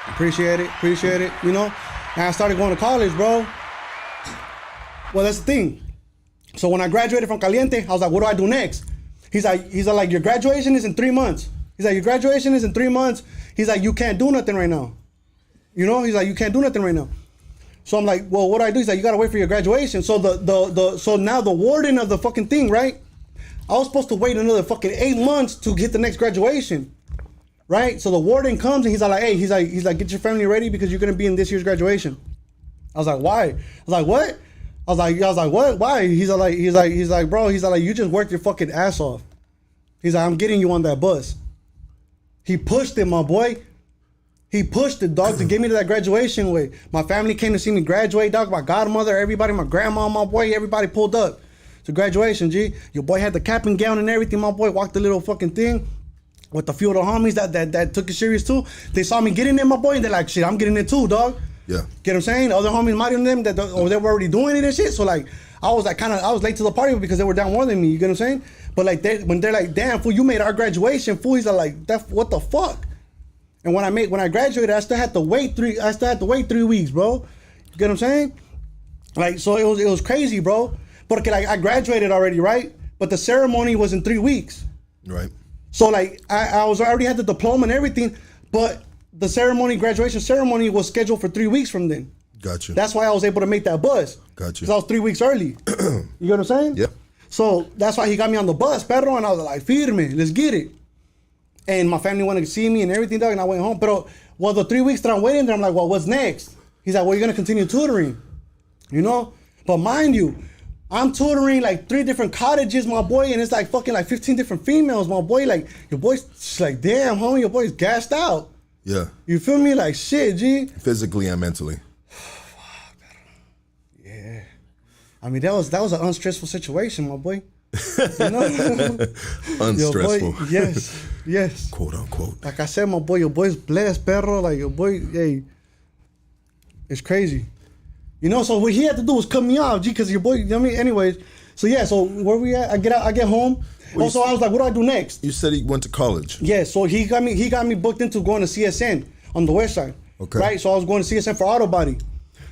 Appreciate it, you know? And I started going to college, bro. Well, that's the thing. So when I graduated from Caliente, I was like, what do I do next? He's like, your graduation is in 3 months. He's like, your graduation is in 3 months. He's like, you can't do nothing right now. You know? He's like, you can't do nothing right now. So I'm like, well, what do I do? He's like, you gotta wait for your graduation. So so now the warden of the fucking thing, right? I was supposed to wait another fucking 8 months to get the next graduation. Right? So the warden comes and he's like, hey, he's like, get your family ready because you're gonna be in this year's graduation. I was like, why? I was like, what? I was like, what? Why? He's like, bro, you just worked your fucking ass off. He's like, I'm getting you on that bus. He pushed it, my boy. He pushed it, dog, to get me to that graduation way. My family came to see me graduate, dog. My godmother, everybody, my grandma, my boy, everybody pulled up to graduation, G. Your boy had the cap and gown and everything. My boy walked the little fucking thing with a few of the homies that took it serious too. They saw me getting there, my boy, and they're like, shit, I'm getting it too, dog. Yeah. Get what I'm saying? Other homies might have them they were already doing it and shit. So like, I was late to the party because they were down more than me. You get what I'm saying? But like, when they're like, damn, fool, you made our graduation, fool. He's like, what the fuck? And when I graduated, I still had to wait 3 weeks, bro. You get what I'm saying? Like, so it was crazy, bro. But like, I graduated already, right? But the ceremony was in 3 weeks. Right. So like, I already had the diploma and everything, but the graduation ceremony was scheduled for 3 weeks from then. Gotcha. That's why I was able to make that bus. Gotcha. Because I was 3 weeks early. You get what I'm saying? Yeah. So that's why he got me on the bus, perro, and I was like, firme, let's get it. And my family wanted to see me and everything, dog, and I went home. But the 3 weeks that I'm waiting there, I'm like, well, what's next? He's like, well, you're going to continue tutoring, you know? But mind you, I'm tutoring like 3 different cottages, my boy, and it's like fucking like 15 different females, my boy. Like, your boy's just like, damn, homie, your boy's gassed out. Yeah. You feel me? Like, shit, G. Physically and mentally. Yeah. I mean, that was an unstressful situation, my boy. You know? Unstressful. Boy, yes. Quote unquote. Like I said, my boy, your boy's blessed, perro. Like, your boy, hey, it's crazy. You know, so what he had to do was cut me off, G, because your boy, you know what I mean? Anyways, so yeah, so where we at? I get home. Well, Also, I was like, what do I do next? You said he went to college. Yeah, so he got me booked into going to CSN on the west side. Okay. Right? So I was going to CSN for auto body.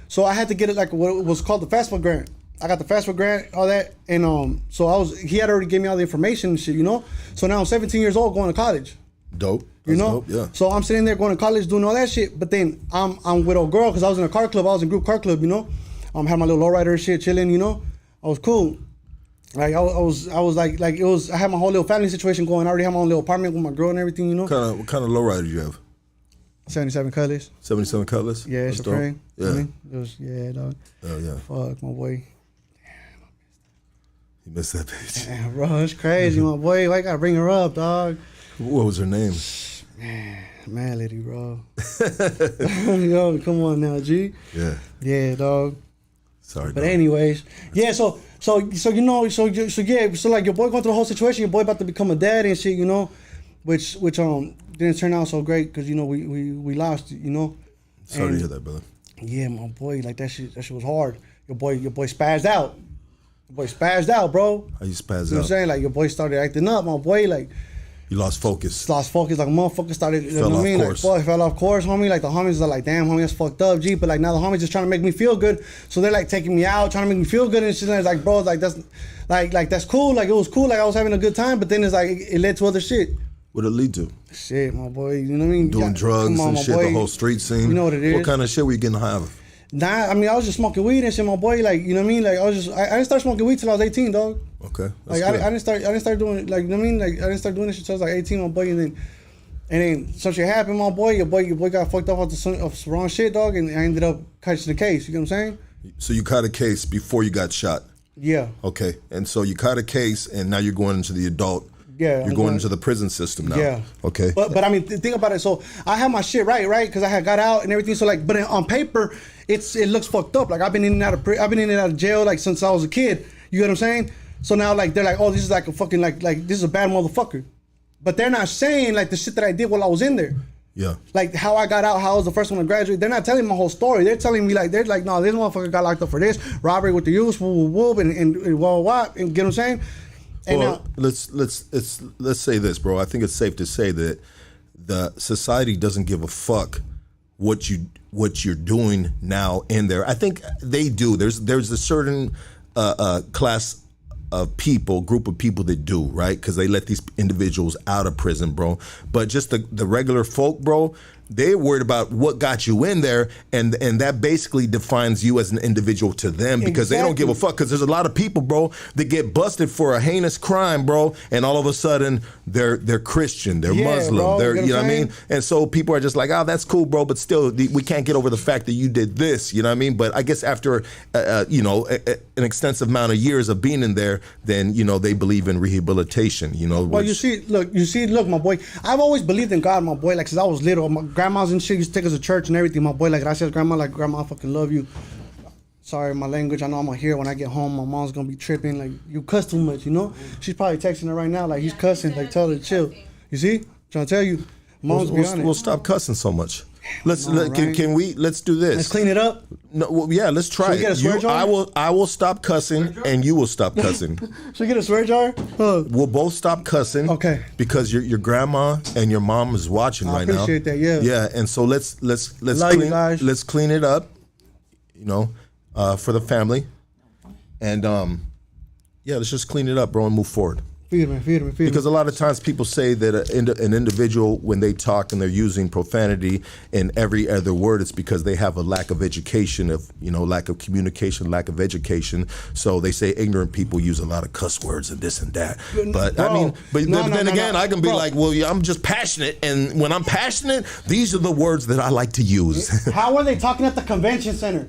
So I had to get it like what was called the FAFSA grant. I got the FAFSA grant, all that, and so he had already gave me all the information and shit, you know? So now I'm 17 years old going to college. Dope. You know? Dope, yeah. So I'm sitting there going to college doing all that shit, but then I'm with a girl because I was in a car club. I was in group car club, you know? Had my little lowrider and shit chilling, you know? I was cool. Like I was like it was. I had my whole little family situation going. I already had my own little apartment with my girl and everything, you know? What kind of lowrider do you have? 77 Cutlass. 77 Cutlass? Yeah, it's a frame. Yeah. I mean, it was, yeah, dog. Oh yeah. Fuck, my boy. You missed that bitch. Damn, bro, it's crazy, my boy. Why I gotta bring her up, dog? What was her name? Man, lady, bro. Yo, come on now, G. Yeah. Yeah, dog. Sorry. But dog. anyways, yeah. So you know, so like your boy going through the whole situation. Your boy about to become a dad and shit, you know, which didn't turn out so great because you know we lost, you know. Sorry to hear that, brother. Yeah, my boy, like that shit was hard. Your boy spazzed out. Your boy spazzed out, bro. How you spaz You know what I'm out? saying? Like your boy started acting up, my boy. Like You lost focus. lost focus, like a motherfucker started. You know Fell what I off mean? course. Like, fell off course, homie. Like the homies are like, damn, homie, that's fucked up, G. But like now the homies just trying to make me feel good, so they're like taking me out, trying to make me feel good and shit. And it's like, bro, like that's that's cool. Like it was cool. Like I was having a good time, but then it's like it led to other shit. What did it lead to? Shit, my boy. You know what I mean? Doing drugs come on, and my shit, boy. the whole street scene. You know what it is. What kind of shit were you getting high of? Nah, I mean, I was just smoking weed and shit, my boy. Like, you know what I mean? Like, I didn't start smoking weed till I was 18, dog. Okay. Like, I didn't start doing, like, you know what I mean? Like, I didn't start doing this shit till I was like 18, my boy. And then some shit happened, my boy. Your boy got fucked up off the wrong shit, dog. And I ended up catching the case. You know what I'm saying? So you caught a case before you got shot. Yeah. Okay. And so you caught a case, and now you're going into the adult. Yeah. You're going into the prison system now. Yeah. Okay. But I mean, think about it. So I have my shit right? Because I had got out and everything. So like, but on paper, it looks fucked up. Like I've been in and out of jail like since I was a kid. You get what I'm saying? So now like they're like, oh, this is like a fucking like this is a bad motherfucker. But they're not saying like the shit that I did while I was in there. Yeah. Like how I got out, how I was the first one to graduate. They're not telling my whole story. They're telling me like, they're like, no, this motherfucker got locked up for this, robbery with the youth, whoop, whoop, and what, and get what I'm saying? And Well, let's say this, bro. I think it's safe to say that the society doesn't give a fuck what you're doing now in there. I think they do. There's a certain class of people, group of people that do, right? Because they let these individuals out of prison, bro. But just the regular folk, bro, they're worried about what got you in there, and that basically defines you as an individual to them, because they don't give a fuck. Because there's a lot of people, bro, that get busted for a heinous crime, bro, and all of a sudden they're Christian, they're Muslim, bro, they're you know what I mean? And so people are just like, oh, that's cool, bro, but still we can't get over the fact that you did this, you know what I mean? But I guess after an extensive amount of years of being in there, then they believe in rehabilitation, Well, you see, look, my boy, I've always believed in God, my boy, like since I was little. My grandmas and shit used to take us to church and everything, my boy, like, gracias, grandma, like, grandma, I fucking love you. Sorry, my language, I know I'm gonna hear when I get home, my mom's gonna be tripping, like, you cuss too much, She's probably texting her right now, like, he's cussing, like, tell her to chill. You see? Trying to tell you, mom's be on it. We'll stop cussing so much. Let's do this. Let's clean it up. No, well, yeah, let's try Should we get a swear it. jar? I will stop cussing, and you will stop cussing. Should we get a swear jar? We'll both stop cussing. Okay. Because your grandma and your mom is watching right now. I appreciate that. Yeah. Yeah, and so let's clean it up. For the family, and let's just clean it up, bro, and move forward. Feed me. Because a lot of times people say that an individual, when they talk and they're using profanity in every other word, it's because they have a lack of education, lack of communication, lack of education. So they say ignorant people use a lot of cuss words and this and that. But bro, then again, I can be like, well, yeah, I'm just passionate, and when I'm passionate, these are the words that I like to use. How are they talking at the convention center?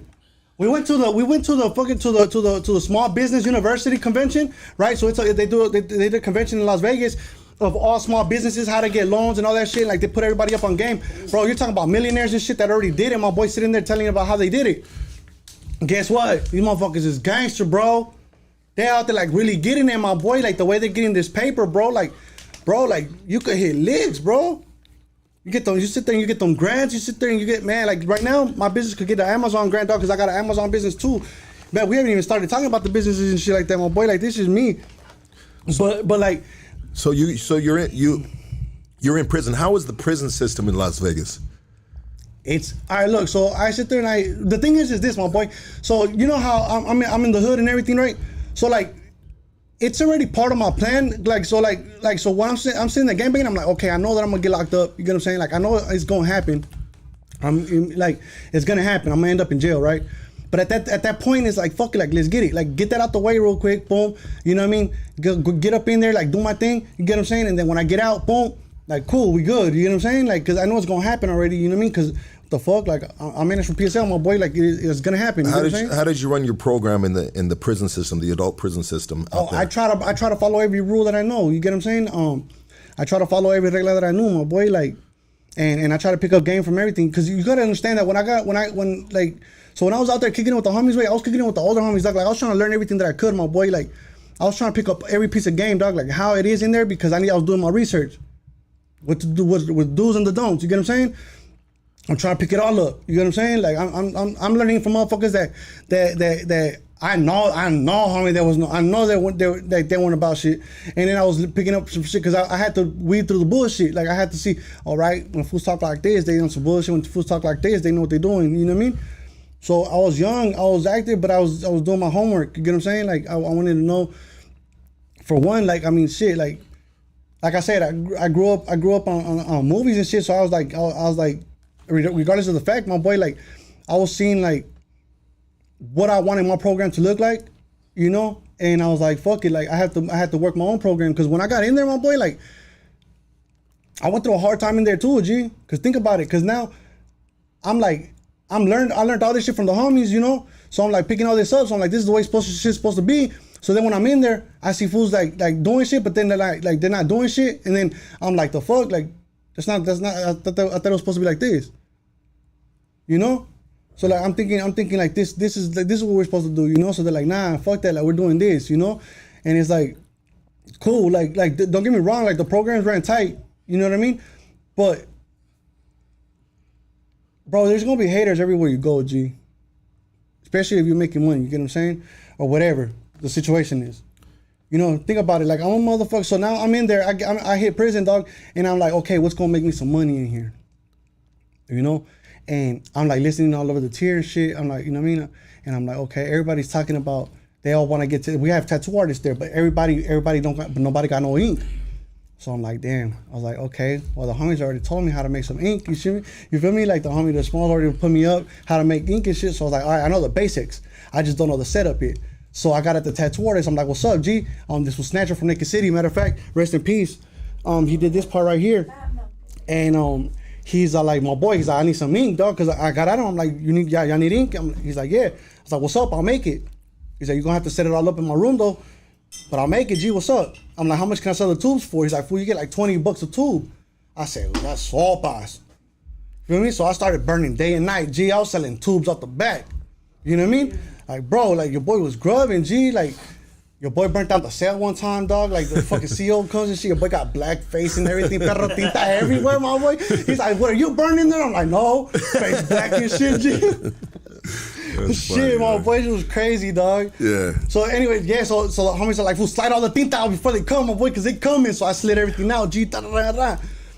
We went to the small business university convention, right? So they did a convention in Las Vegas of all small businesses, how to get loans and all that shit. Like, they put everybody up on game, bro. You're talking about millionaires and shit that already did it. My boy sitting there telling you about how they did it. And guess what? These motherfuckers is gangster, bro. They out there like really getting it, my boy. Like the way they're getting this paper, bro. Like you could hit legs, bro. You sit there and you get them grants. You sit there and you get, man, like right now, my business could get the Amazon grant, dog, because I got an Amazon business too. Man, we haven't even started talking about the businesses and shit like that, my boy. Like, this is me. But like, so you're in prison. How is the prison system in Las Vegas? It's all right. Look, so I sit there and the thing is this, my boy. So you know how I'm in the hood and everything, right? So like, it's already part of my plan. So when I'm sitting there gangbanging, I'm like, okay, I know that I'm gonna get locked up. You get what I'm saying? Like, I know it's gonna happen. It's gonna happen. I'm gonna end up in jail, right? But at that point, it's like, fuck it, like, let's get it. Like, get that out the way real quick, boom. You know what I mean? Get up in there, like, do my thing. You get what I'm saying? And then when I get out, boom, like, cool, we good. You know what I'm saying? Like, because I know it's gonna happen already. You know what I mean? Because the fuck, like, I'm Menace from PSL, my boy. Like, it's gonna happen. You know what I'm saying? How did you run your program in the prison system, the adult prison system? I try to follow every rule that I know. You get what I'm saying? I try to follow every regla that I knew, my boy. Like, and I try to pick up game from everything, because you gotta understand that when I was out there kicking it with the homies, I was kicking it with the older homies, dog. Like, I was trying to learn everything that I could, my boy. Like, I was trying to pick up every piece of game, dog. Like, how it is in there, because I was doing my research. What to do with do's and the don'ts. You get what I'm saying? I'm trying to pick it all up. You get what I'm saying? Like, I'm learning from motherfuckers that I know, homie. I know they weren't about shit. And then I was picking up some shit because I had to weed through the bullshit. Like, I had to see, all right, when fools talk like this, they on some bullshit. When fools talk like this, they know what they're doing. You know what I mean? So I was young, I was active, but I was doing my homework. You get what I'm saying? Like, I wanted to know, for one, like, I mean, shit, like I said, I grew up on movies and shit. So I was like, regardless of the fact, my boy, like, I was seeing like what I wanted my program to look like, you know, and I was like, fuck it, like, I had to work my own program, because when I got in there, my boy, like, I went through a hard time in there too, G. Because think about it, because now I learned all this shit from the homies, you know. So I'm like picking all this up. So I'm like, this is the way shit's supposed to be. So then when I'm in there, I see fools like doing shit, but then they're like they're not doing shit, and then I'm like, the fuck, like, that's not. I thought it was supposed to be like this. You know, so like I'm thinking like this is what we're supposed to do, you know. So they're like, nah, fuck that, like, we're doing this, you know. And it's like, cool, like don't get me wrong, like, the programs ran tight, you know what I mean. But bro, there's gonna be haters everywhere you go, G. Especially if you're making money, you get what I'm saying? Or whatever the situation is. You know, think about it. Like, I'm a motherfucker. So now I'm in there. I hit prison, dog. And I'm like, okay, what's gonna make me some money in here? You know? And I'm like listening all over the tier and shit. I'm like, you know what I mean? And I'm like, okay, everybody's talking about, they all want to get to, we have tattoo artists there, but everybody don't got, but nobody got no ink. So I'm like, damn. I was like, okay, well, the homies already told me how to make some ink. You see me? You feel me? Like the homie, the small already put me up how to make ink and shit. So I was like, all right, I know the basics. I just don't know the setup yet. So I got at the tattoo artist. I'm like, what's up, G? This was Snatcher from Naked City. Matter of fact, rest in peace. He did this part right here. And he's like, my boy, he's like, I need some ink, dog, because I got at him. I'm like, y'all need ink? He's like, yeah. I was like, what's up? I'll make it. He's like, you're going to have to set it all up in my room, though. But I'll make it, G, what's up? I'm like, how much can I sell the tubes for? He's like, fool, you get like $20 a tube. I said, well, that's all pass. You feel me? So I started burning day and night, G. I was selling tubes out the back. You know what I mean? Like, bro, like, your boy was grubbing, G. Like, your boy burnt down the sale one time, dog. Like, the fucking CEO comes and shit. Your boy got black face and everything. Perro tinta everywhere, my boy. He's like, what, are you burning there? I'm like, no. Face black and shit, G. Shit, my boy, it was crazy, dog. Yeah. So anyway, yeah, so the homies are like, fool, slide all the tinta out before they come, my boy, because they coming. So I slid everything out, G.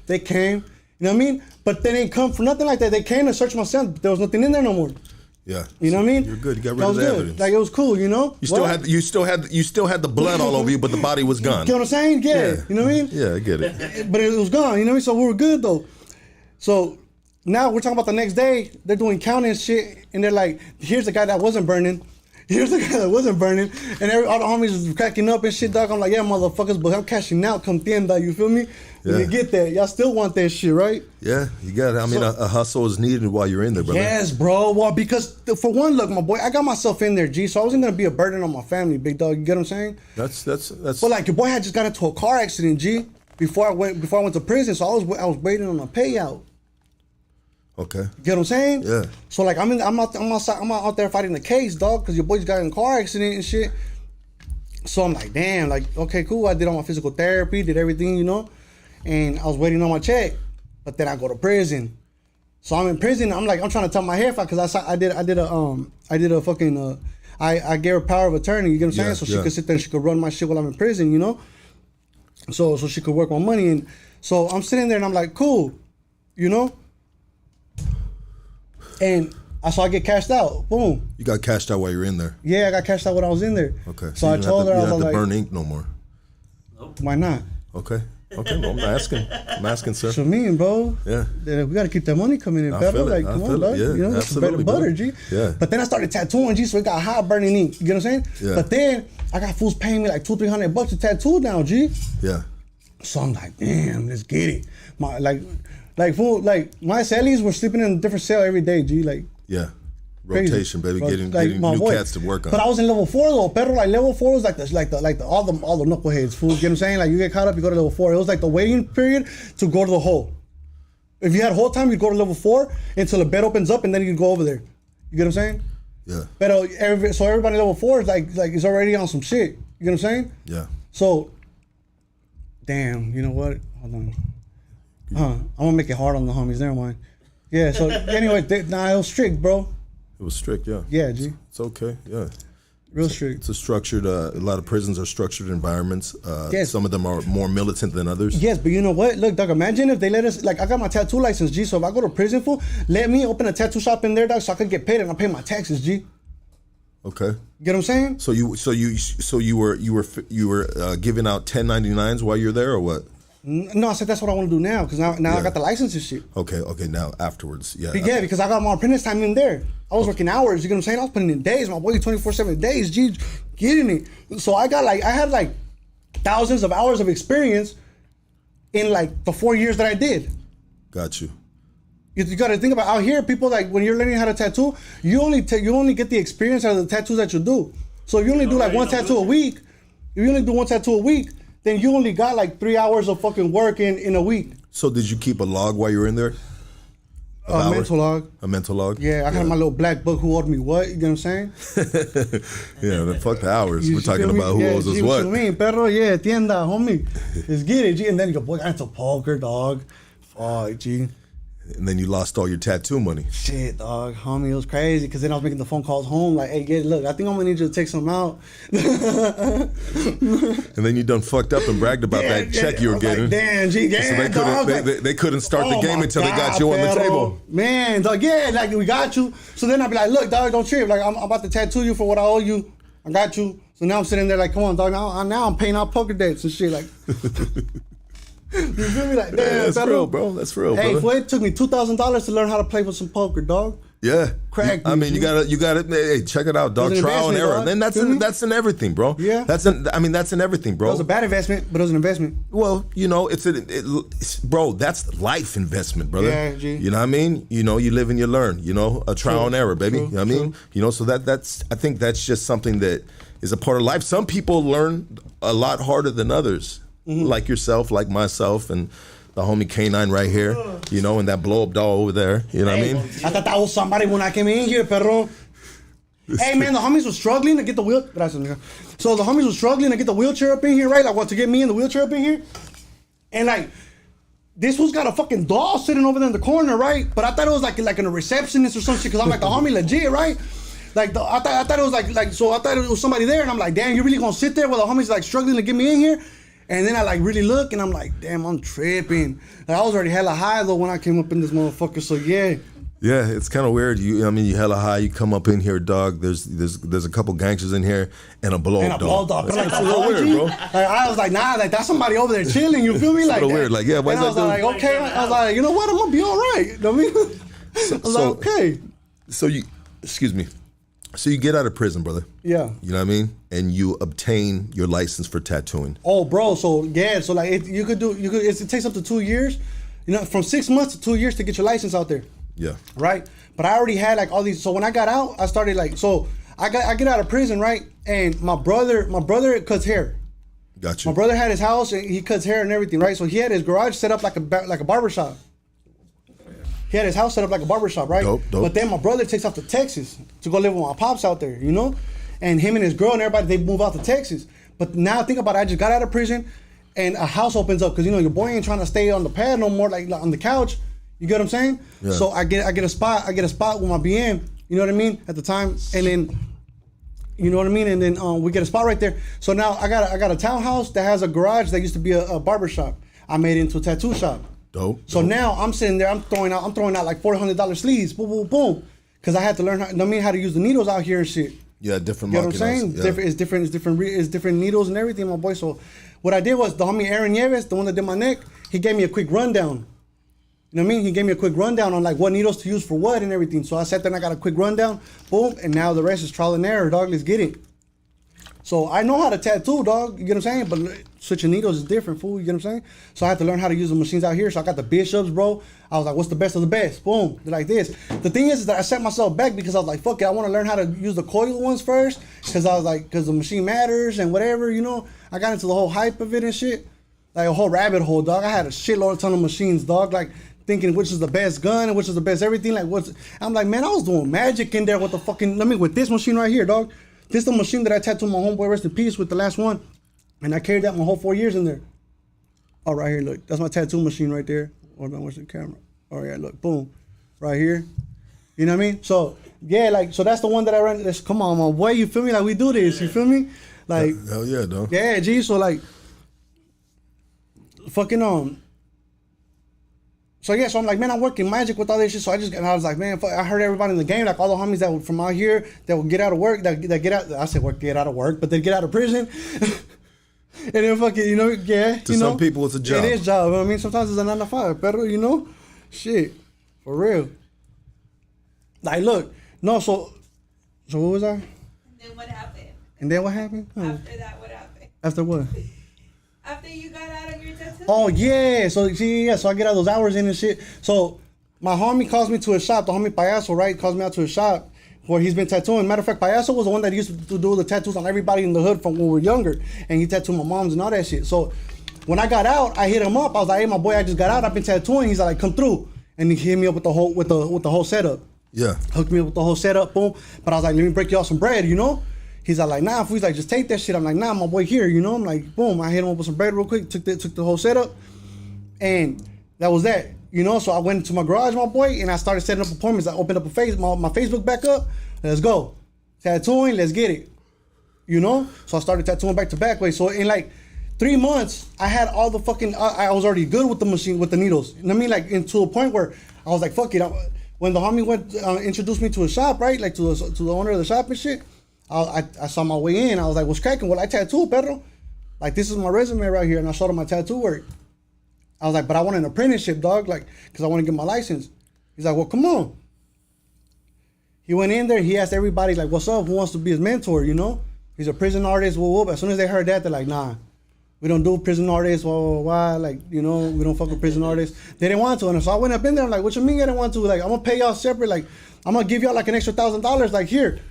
They came, you know what I mean? But they didn't come for nothing like that. They came to search my son, but there was nothing in there no more. Yeah. You know what I mean? You're good. You got rid of the evidence. Like, it was cool, you know? You still had the blood all over you, but the body was gone. You know what I'm saying? Yeah. You know what I mean? Yeah, I get it. But it was gone, you know what I mean? So we were good, though. So now we're talking about the next day. They're doing counting and shit, and they're like, here's the guy that wasn't burning. Here's the guy that wasn't burning. And all the homies was cracking up and shit, dog. I'm like, yeah, motherfuckers, but I'm cashing out come tienda, you feel me? When you get that, y'all still want that shit, right? Yeah, you got it. I mean, a hustle is needed while you're in there, brother. Yes, bro. Well, because for one, look, my boy, I got myself in there, G, so I wasn't gonna be a burden on my family, big dog. You get what I'm saying? That's. But like, your boy had just got into a car accident, G, before I went to prison, so I was waiting on a payout. Okay. You get what I'm saying? Yeah. So like, I'm out there fighting the case, dog, because your boy just got in a car accident and shit. So I'm like, damn, like, okay, cool. I did all my physical therapy, did everything, you know. And I was waiting on my check, but then I go to prison. So I'm in prison. I'm trying to tell my hair because I gave her power of attorney. You get what I'm saying? So she could sit there and she could run my shit while I'm in prison, you know. So she could work my money, and so I'm sitting there and I'm like, cool, you know. And so I get cashed out. Boom. You got cashed out while you're in there. Yeah, I got cashed out when I was in there. Okay. So I told her, I was like, burn ink no more. Nope. Why not? Okay. Well, I'm asking, sir. What you mean, bro? Yeah. We got to keep that money coming in, better. Like, come on, dog. Yeah, you know, it's bread and butter, G. Yeah. But then I started tattooing, G, so it got hot burning ink. You get what I'm saying? Yeah. But then I got fools paying me like $200-300 to tattoo now, G. Yeah. So I'm like, damn, let's get it. My my cellies were sleeping in a different cell every day, G. Like, yeah. Rotation, crazy. baby, getting new cats to work on. But I was in level 4 though, Pedro. Like level 4 was like all the knuckleheads, fool. You know what I'm saying? Like, you get caught up, you go to level 4. It was like the waiting period to go to the hole. If you had whole time, you go to level 4 until the bed opens up, and then you go over there. You get what I'm saying? Yeah. But so everybody level 4 is like is already on some shit. You get what I'm saying? Yeah. So, damn, you know what? Hold on. I'm gonna make it hard on the homies. Never mind. Yeah. So anyway, it was strict, bro. It was strict, yeah. Yeah, G. It's okay, yeah. Real strict. It's a structured, a lot of prisons are structured environments. Yes. Some of them are more militant than others. Yes, but you know what? Look, dog, imagine if they let us, like, I got my tattoo license, G, so if I go to prison, fool, let me open a tattoo shop in there, dog, so I can get paid and I pay my taxes, G. Okay. Get what I'm saying? So you were giving out 1099s while you're there, or what? No, I said that's what I want to do now, because now I got the license and shit. Okay, now afterwards, yeah. Yeah, because I got my apprentice time in there. I was working hours, you get what I'm saying? I was putting in days, my boy, 24/7 days, G, getting it. So I had thousands of hours of experience in like the 4 years that I did. Got you. You got to think about out here, people, like, when you're learning how to tattoo, you only get the experience out of the tattoos that you do. So if you only do like one tattoo a week, then you only got like 3 hours of fucking work in a week. So did you keep a log while you were in there? A mental log. A mental log? Yeah, I had my little black book, who owed me what, you know what I'm saying? Yeah, then fuck the hours. We're talking about who owes us what. What you mean, perro? Yeah, tienda, homie. Let's get it, G. And then your boy got into poker, dog. Fuck, G. And then you lost all your tattoo money. Shit, dog, homie, it was crazy. Cause then I was making the phone calls home, like, "Hey, look, I think I'm gonna need you to take some out." And then you done fucked up and bragged about that check you were getting. Like, damn, G, yeah, so they couldn't start the game until they got you on the table. Man, dog, yeah, like we got you. So then I'd be like, "Look, dog, don't trip. Like I'm about to tattoo you for what I owe you. I got you." So now I'm sitting there like, "Come on, dog. Now I'm paying out poker debts and shit." Like. You feel me? Like, damn, that's real, bro. That's real, hey, brother. it took me $2,000 to learn how to play with some poker, dog. Yeah, Crack. I mean, you gotta. Hey, check it out, dog. Trial and error. And then that's in everything, bro. Yeah. That's in everything, bro. It was a bad investment, but it was an investment. Well, it's bro. That's life investment, brother. Yeah, G. You know what I mean? You live and you learn. A trial and error, baby. True, You know what I mean? So that's. I think that's just something that is a part of life. Some people learn a lot harder than others, like yourself, like myself, and the homie K9 right here, and that blow up doll over there. You know what I mean? I thought that was somebody when I came in here, perro. Hey, man, the homies were struggling to get the wheel. So the homies were struggling to get the wheelchair up in here, right? Like, to get me in the wheelchair up in here. And, like, this one's got a fucking doll sitting over there in the corner, right? But I thought it was like a receptionist or some shit, because I'm like, the homie legit, right? Like, I thought it was so I thought it was somebody there, and I'm like, damn, you really gonna sit there while the homie's like struggling to get me in here? And then I like really look, and I'm like, damn, I'm tripping. Like, I was already hella high though when I came up in this motherfucker. So yeah. Yeah, it's kind of weird. You hella high. You come up in here, dog. There's a couple gangsters in here and a blow up dog. Like, it's a little weird, bro. Like, I was like, nah, like that's somebody over there chilling. You feel me? It's like a little weird. Like, yeah, why is that I was like, okay. I was like, you know what? I'm gonna be all right. You know what I mean? I was like, okay. So you get out of prison, brother. Yeah. You know what I mean? And you obtain your license for tattooing. Oh, bro. So yeah. So like, it takes up to 2 years. From 6 months to 2 years to get your license out there. Yeah. Right. But I already had like all these. So when I got out, I started like. So I get out of prison, right? And my brother cuts hair. Got you. My brother had his house and he cuts hair and everything, right? So he had his garage set up like a barber shop. He had his house set up like a barbershop, right? Dope. But then my brother takes off to Texas to go live with my pops out there, And him and his girl and everybody, they move out to Texas. But now think about it, I just got out of prison and a house opens up because, your boy ain't trying to stay on the pad no more, like on the couch. You get what I'm saying? Yeah. So I get a spot with my BM, you know what I mean, at the time. And then, you know what I mean? And then we get a spot right there. So now I got a townhouse that has a garage that used to be a barbershop. I made it into a tattoo shop. Dope. So now I'm sitting there, I'm throwing out like $400 sleeves, boom, boom, boom, because I had to learn how to use the needles out here and shit. Yeah, different. You know what I'm saying? Yeah. It's different needles and everything, my boy. So what I did was the homie Aaron Nieves, the one that did my neck, he gave me a quick rundown. You know what I mean? He gave me a quick rundown on like what needles to use for what and everything. So I sat there and I got a quick rundown, boom, and now the rest is trial and error, dog. Let's get it. So I know how to tattoo, dog. You get what I'm saying? But switching needles is different, fool. You get what I'm saying? So I had to learn how to use the machines out here. So I got the Bishops, bro. I was like, what's the best of the best? Boom. They're like this. The thing is that I set myself back because I was like, fuck it. I want to learn how to use the coil ones first. Because I was like, because the machine matters and whatever, I got into the whole hype of it and shit. Like a whole rabbit hole, dog. I had a shitload ton of machines, dog. Like thinking which is the best gun and which is the best everything. I'm like, man, I was doing magic in there with with this machine right here, dog. This is the machine that I tattooed my homeboy, rest in peace, with the last one. And I carried that my whole 4 years in there. Oh, right here, look. That's my tattoo machine right there. Hold on, where's the camera? Oh, yeah, look, boom. Right here. You know what I mean? So, yeah, so that's the one that I ran. Come on, my boy, you feel me? Like, we do this, you feel me? Like, hell yeah, dog. Yeah, G, so, So I'm like, man, I'm working magic with all this shit. So I was like, man, I heard everybody in the game, like all the homies that were from out here that would get out of work, that get out. I said get out of work, but they get out of prison. And then fucking, yeah. To some people, it's a job. It is a job. You know what I mean, sometimes it's a 9 to 5, pero shit, for real. Like, look, no, so what was that? And then what happened? After that, what happened? After what? After you got out of your tattoo? Oh, yeah. So I get all those hours in and shit. So my homie calls me to his shop. The homie Payaso, right, calls me out to his shop where he's been tattooing. Matter of fact, Payaso was the one that used to do the tattoos on everybody in the hood from when we were younger. And he tattooed my moms and all that shit. So when I got out, I hit him up. I was like, hey, my boy, I just got out. I've been tattooing. He's like, come through. And he hit me up with the whole setup. Yeah. Hooked me up with the whole setup, boom. But I was like, let me break y'all some bread, He's like, nah, he's like, just take that shit. I'm like, nah, my boy here, I'm like, boom. I hit him up with some bread real quick, took the whole setup. And that was that. You know, so I went to my garage, my boy, and I started setting up appointments. I opened up my Facebook back up. Let's go. Tattooing, let's get it. You know? So I started tattooing back to back way. So in like 3 months, I had all the fucking, I was already good with the machine, with the needles. You know what I mean? Like, into a point where I was like, fuck it. When the homie went, introduced me to a shop, right? Like to the owner of the shop and shit. I saw my way in. I was like, what's cracking? Well, I tattoo, perro. Like, this is my resume right here. And I showed him my tattoo work. I was like, but I want an apprenticeship, dog. Like, because I want to get my license. He's like, well, come on. He went in there. He asked everybody, like, what's up? Who wants to be his mentor, you know? He's a prison artist. Whoop, whoop. As soon as they heard that, they're like, nah. We don't do prison artists, why? Like, you know, we don't fuck with prison artists. They didn't want to. And so I went up in there, I'm like, what you mean you didn't want to? Like, I'm going to pay y'all separate. Like, I'm going to give y'all like an extra $1,000. Like, here.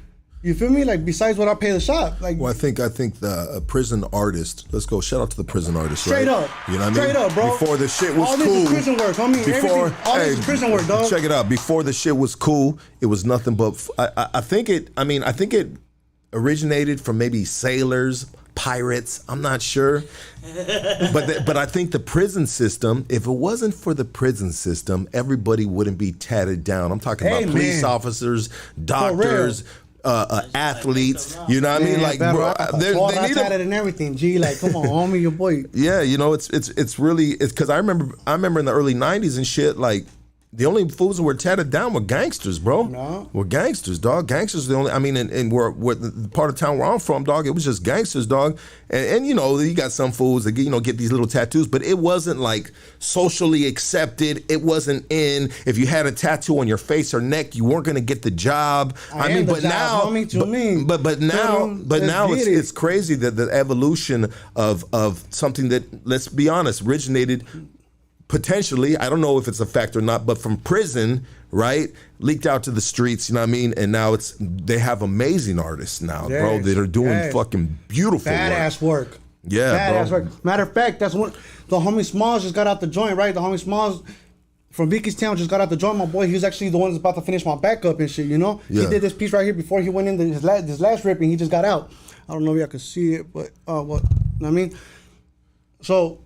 You feel me? Like, besides what I pay the shop. Like, well, I think the prison artist. Let's go. Shout out to the prison artist. Straight right? up. You know what I mean? Straight up, bro. Before the shit was all cool. All this is prison work, homie. Before, all this is prison work, dog. Check it out. Before the shit was cool, it was nothing but. I think it originated from maybe sailors, pirates. I'm not sure, but I think the prison system. If it wasn't for the prison system, everybody wouldn't be tatted down. I'm talking about police officers, doctors. Athletes, you know what I mean? Like, bro, they need tatted and everything. G, like, come on, homie, your boy. Yeah, you know, it's really because I remember in the early '90s and shit, like. The only fools who were tatted down were gangsters, bro. No. Were gangsters, dog. Gangsters the only. I mean, and where the part of town where I'm from, dog. It was just gangsters, dog. And you know, you got some fools that get these little tattoos, but it wasn't like socially accepted. It wasn't in. If you had a tattoo on your face or neck, you weren't gonna get the job. But now it's crazy that the evolution of something that, let's be honest, originated. Potentially, I don't know if it's a fact or not, but from prison, right, leaked out to the streets, you know what I mean? And now they have amazing artists now, bro, that are doing fucking beautiful badass work. Yeah, badass bro. work. Matter of fact, that's what the homie Smalls just got out the joint, right? The homie Smalls from Town just got out the joint, my boy. He was actually the one that's about to finish my backup and shit, you know? Yeah. He did this piece right here before he went into his last rip and he just got out. I don't know if y'all can see it, but what, you know what I mean? So,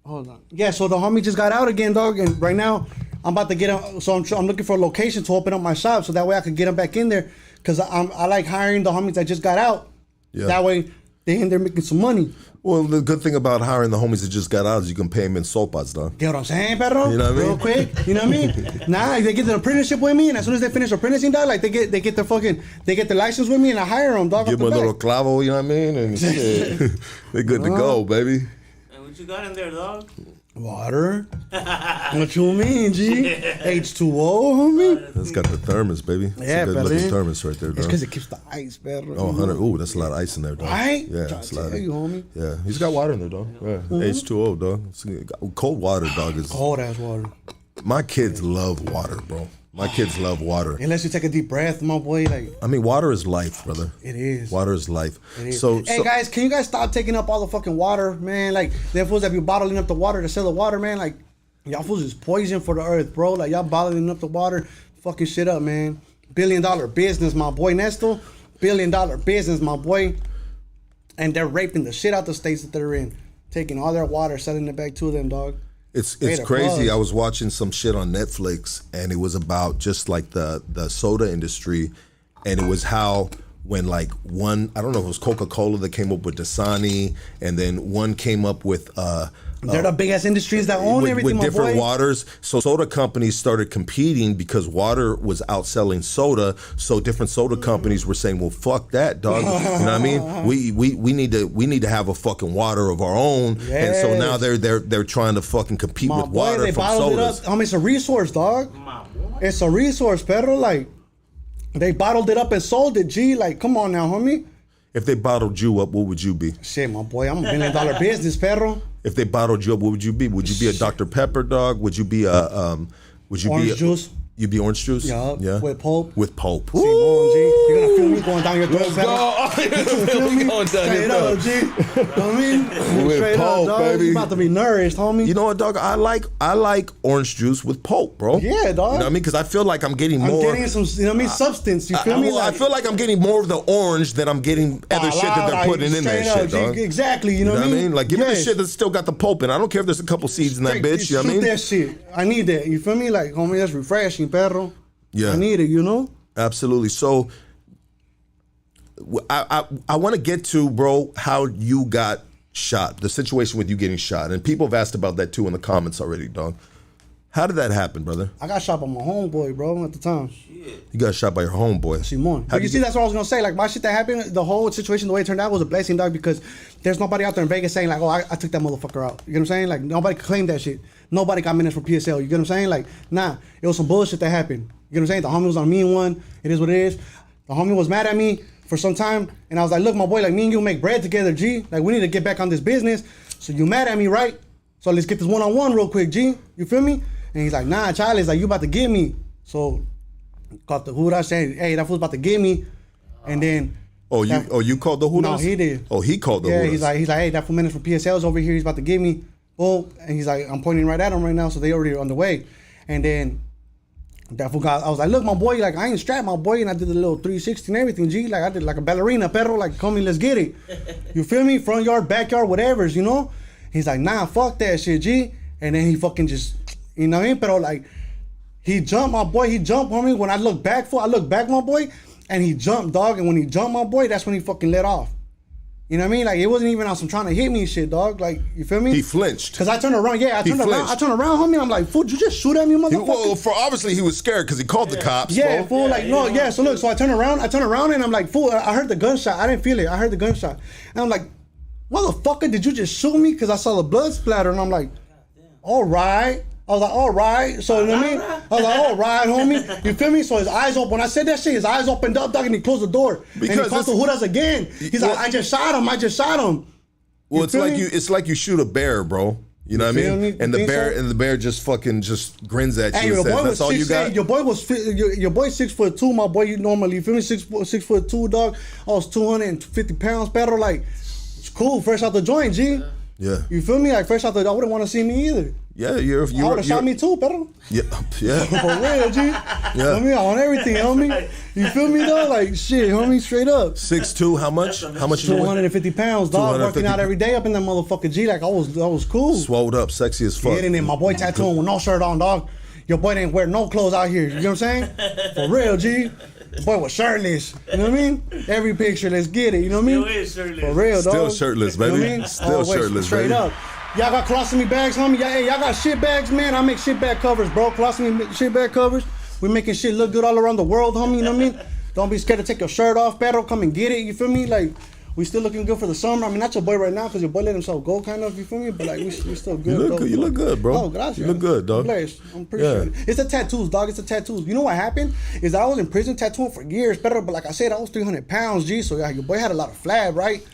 hold on. Yeah, so the homie just got out again, dog, and right now I'm about to get him. So I'm looking for a location to open up my shop, so that way I could get him back in there. Cause I like hiring the homies that just got out. Yeah. That way they in there making some money. Well, the good thing about hiring the homies that just got out is you can pay them in sopas, dog. Get what I'm saying, perro? You know what I mean? Real quick, you know what I mean? Nah, they get the apprenticeship with me, and as soon as they finish apprenticing, dog, like they get the license with me, and I hire them, dog. Give them a little clavo, you know what I mean? And shit, they're good to go, baby. What you got in there, dog? Water. What you mean, G? H2O, homie? That's got the thermos, baby. That's yeah, a good looking thermos right there, dog. It's because it keeps the ice better. Oh, 100. Ooh, that's a lot of ice in there, dog. Right? Yeah, that's a lot. You, homie. Yeah, he's got water in there, dog. Yeah. H2O, dog. Cold water, dog, is cold ass water. My kids love water, bro. My kids love water. Unless you take a deep breath, my boy. Like, I mean, water is life, brother. It is. Water is life. It is. So, hey, guys, can you guys stop taking up all the fucking water, man? Like, them fools that be bottling up the water to sell the water, man. Like, y'all fools is poison for the earth, bro. Like, y'all bottling up the water, fucking shit up, man. $1 billion business, my boy. Nesto, $1 billion business, my boy. And they're raping the shit out the states that they're in, taking all their water, selling it back to them, dog. It's crazy. I was watching some shit on Netflix, and it was about just like the soda industry, and it was how when like one, I don't know if it was Coca-Cola that came up with Dasani, and then one came up with they're the biggest industries that own everything, with different my boy. waters. So soda companies started competing because water was outselling soda. So different soda companies were saying, "Well, fuck that, dog." You know what I mean? We need to have a fucking water of our own. Yes. And so now they're trying to fucking compete with water they from bottled sodas. It up. It's a resource, dog. It's a resource, perro. Like, they bottled it up and sold it. G, like, come on now, homie. If they bottled you up, what would you be? Shit, my boy, I'm $1 billion business, perro. If they bottled you up, what would you be? Would you be a Dr. Pepper, dog? Would you be a Orange juice? You be orange juice? Yeah. With pulp. With pulp. Simon, G. You're gonna feel me going down your throat. Let's go. Feel me? Going down Straight your up, throat. G. You know what I mean? With Straight pulp, up, dog. baby. You about to be nourished, homie. You know what, dog? I like orange juice with pulp, bro. Yeah, dog. You know what I mean? Because I feel like I'm getting more. I'm getting some, you know what I mean, substance. You feel me? I feel like I'm getting more of the orange than I'm getting other shit that they're putting in that shit, dog. Exactly, you know what I mean? Like, give me the shit that's still got the pulp in. I don't care if there's a couple seeds in that bitch, you know what I mean? Shoot that shit. I need that. You feel me? Like, homie, that's refreshing, perro. Yeah. I need it, you know? Absolutely. So, I want to get to, bro, how you got shot, the situation with you getting shot. And people have asked about that too in the comments already, dog. How did that happen, brother? I got shot by my homeboy, bro, at the time. You got shot by your homeboy. Simon. But you see, that's what I was going to say. Like, my shit that happened, the whole situation, the way it turned out was a blessing, dog, because there's nobody out there in Vegas saying, like, oh, I took that motherfucker out. You get what I'm saying? Like, nobody could claim that shit. Nobody got Menace for PSL. You get what I'm saying? Like, nah, it was some bullshit that happened. You get what I'm saying? The homie was on me in one. It is what it is. The homie was mad at me for some time, and I was like, look, my boy, like, me and you make bread together, G. Like, we need to get back on this business. So you mad at me, right? So let's get this one-on-one real quick, G. You feel me? And he's like, nah, Charlie's like, you about to get me. So called the hood. I said, hey, that fool's about to get me. And then you called the hood? No, he did. Oh, he called the hood. hood. He's like, hey, that 4 minutes from PSL's over here. He's about to get me. Boom. And he's like, I'm pointing right at him right now. So they already on the way. And then that fool got, I was like, look, my boy, like, I ain't strapped, my boy. And I did the little 360 and everything, G. Like, I did like a ballerina, perro. Like, come me, let's get it. You feel me? Front yard, backyard, whatever's, you know? He's like, nah, fuck that shit, G. And then he fucking just, you know what I mean? Pero like, he jumped, my boy. He jumped on me. When I look back, my boy, and he jumped, dog. And when he jumped, my boy, that's when he fucking let off. You know what I mean? Like, it wasn't even on some trying to hit me shit, dog. Like, you feel me? He flinched. Cause I turned around. Yeah, I turned around, homie. I'm like, fool, did you just shoot at me, motherfucker? Well, obviously he was scared because he called the cops. Yeah, bro. fool. Like, no, yeah. So look, so I turn around, and I'm like, fool. I heard the gunshot. I didn't feel it. I heard the gunshot, and I'm like, motherfucker, did you just shoot me? Cause I saw the blood splatter, and I'm like, all right. I was like, all right. So, you know what I mean? I was like, all right, homie. You feel me? So his eyes open. When I said that shit, his eyes opened up, dog, and he closed the door. Because and he called the Hudas again. He's like, I just shot him. Well, it's like you shoot a bear, bro. You know what I mean? And the bear just fucking just grins at you and says, that's all you got? Your boy was, your boy's 6'2", my boy, you normally, you feel me? 6'2", dog. I was 250 pounds, better. Like, it's cool, fresh out the joint, G. Yeah. You feel me? Like, fresh out the, I wouldn't want to see me either. Yeah, you would have shot me too, better. Yeah. For real, G. Yeah. I mean, on everything, homie. You feel me, though? Like, shit, homie, straight up. 6'2", how much? How much? 250 pounds, dog. Working out every day up in that motherfucker, G. Like, I was cool. Swolled up, sexy as fuck. Getting in, my boy tattooing with no shirt on, dog. Your boy didn't wear no clothes out here. You know what I'm saying? For real, G. The boy was shirtless. You know what I mean? Every picture, let's get it. You know what I mean? Still is shirtless. For real, dog. Still shirtless, baby. You know what I mean? Still shirtless, straight baby. up. Y'all got colostomy bags, homie? Y'all got shit bags, man? I make shit bag covers, bro. Colostomy shit bag covers. We making shit look good all around the world, homie. You know what I mean? Don't be scared to take your shirt off, Pedro. Come and get it. You feel me? Like, we still looking good for the summer. I mean, not your boy right now, because your boy let himself go, kind of. You feel me? But like, we still good. You look good, bro. Oh, gracias. You look good, dog. I'm blessed. I'm appreciate it. It's the tattoos, dog. It's the tattoos. You know what happened? Is that I was in prison tattooing for years, Pedro. But like I said, I was 300 pounds, G. So yeah, your boy had a lot of flab, right?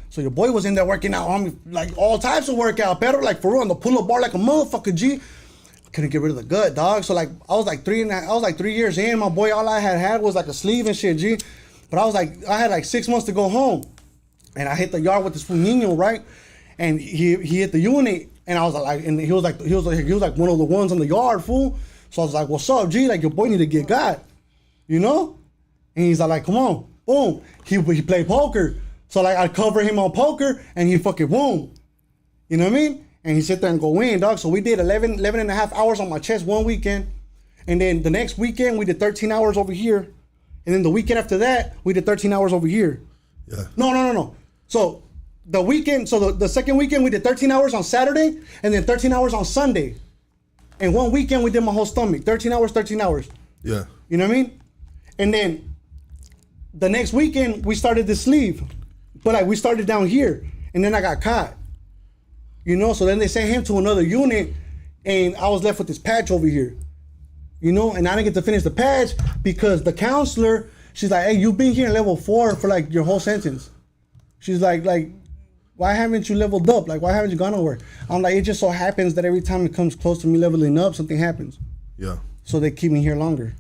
So your boy was in there working out, homie, like all types of workout, Pedro. Like for real, on the pull-up bar like a motherfucker, G. Couldn't get rid of the gut, dog. So like I was like 3 years in, my boy. All I had was like a sleeve and shit, G. But I had like 6 months to go home, and I hit the yard with this Funino, right? And he hit the unit, and I was like, and he was like one of the ones on the yard, fool. So I was like, what's up, G? Like your boy need to get got, you know? And he's like, come on, boom. He played poker. So like I cover him on poker and he fucking boom. You know what I mean? And he sit there and go in, dog. So we did 11 and a half hours on my chest one weekend. And then the next weekend we did 13 hours over here. And then the weekend after that, we did 13 hours over here. Yeah. No. So the weekend, so the second weekend we did 13 hours on Saturday and then 13 hours on Sunday. And one weekend we did my whole stomach. 13 hours. Yeah. You know what I mean? And then the next weekend we started the sleeve. But like we started down here, and then I got caught. You know, so then they sent him to another unit, and I was left with this patch over here. You know, and I didn't get to finish the patch because the counselor, she's like, hey, you've been here in level 4 for like your whole sentence. She's like, why haven't you leveled up? Like, why haven't you gone nowhere? I'm like, it just so happens that every time it comes close to me leveling up, something happens. Yeah. So they keep me here longer.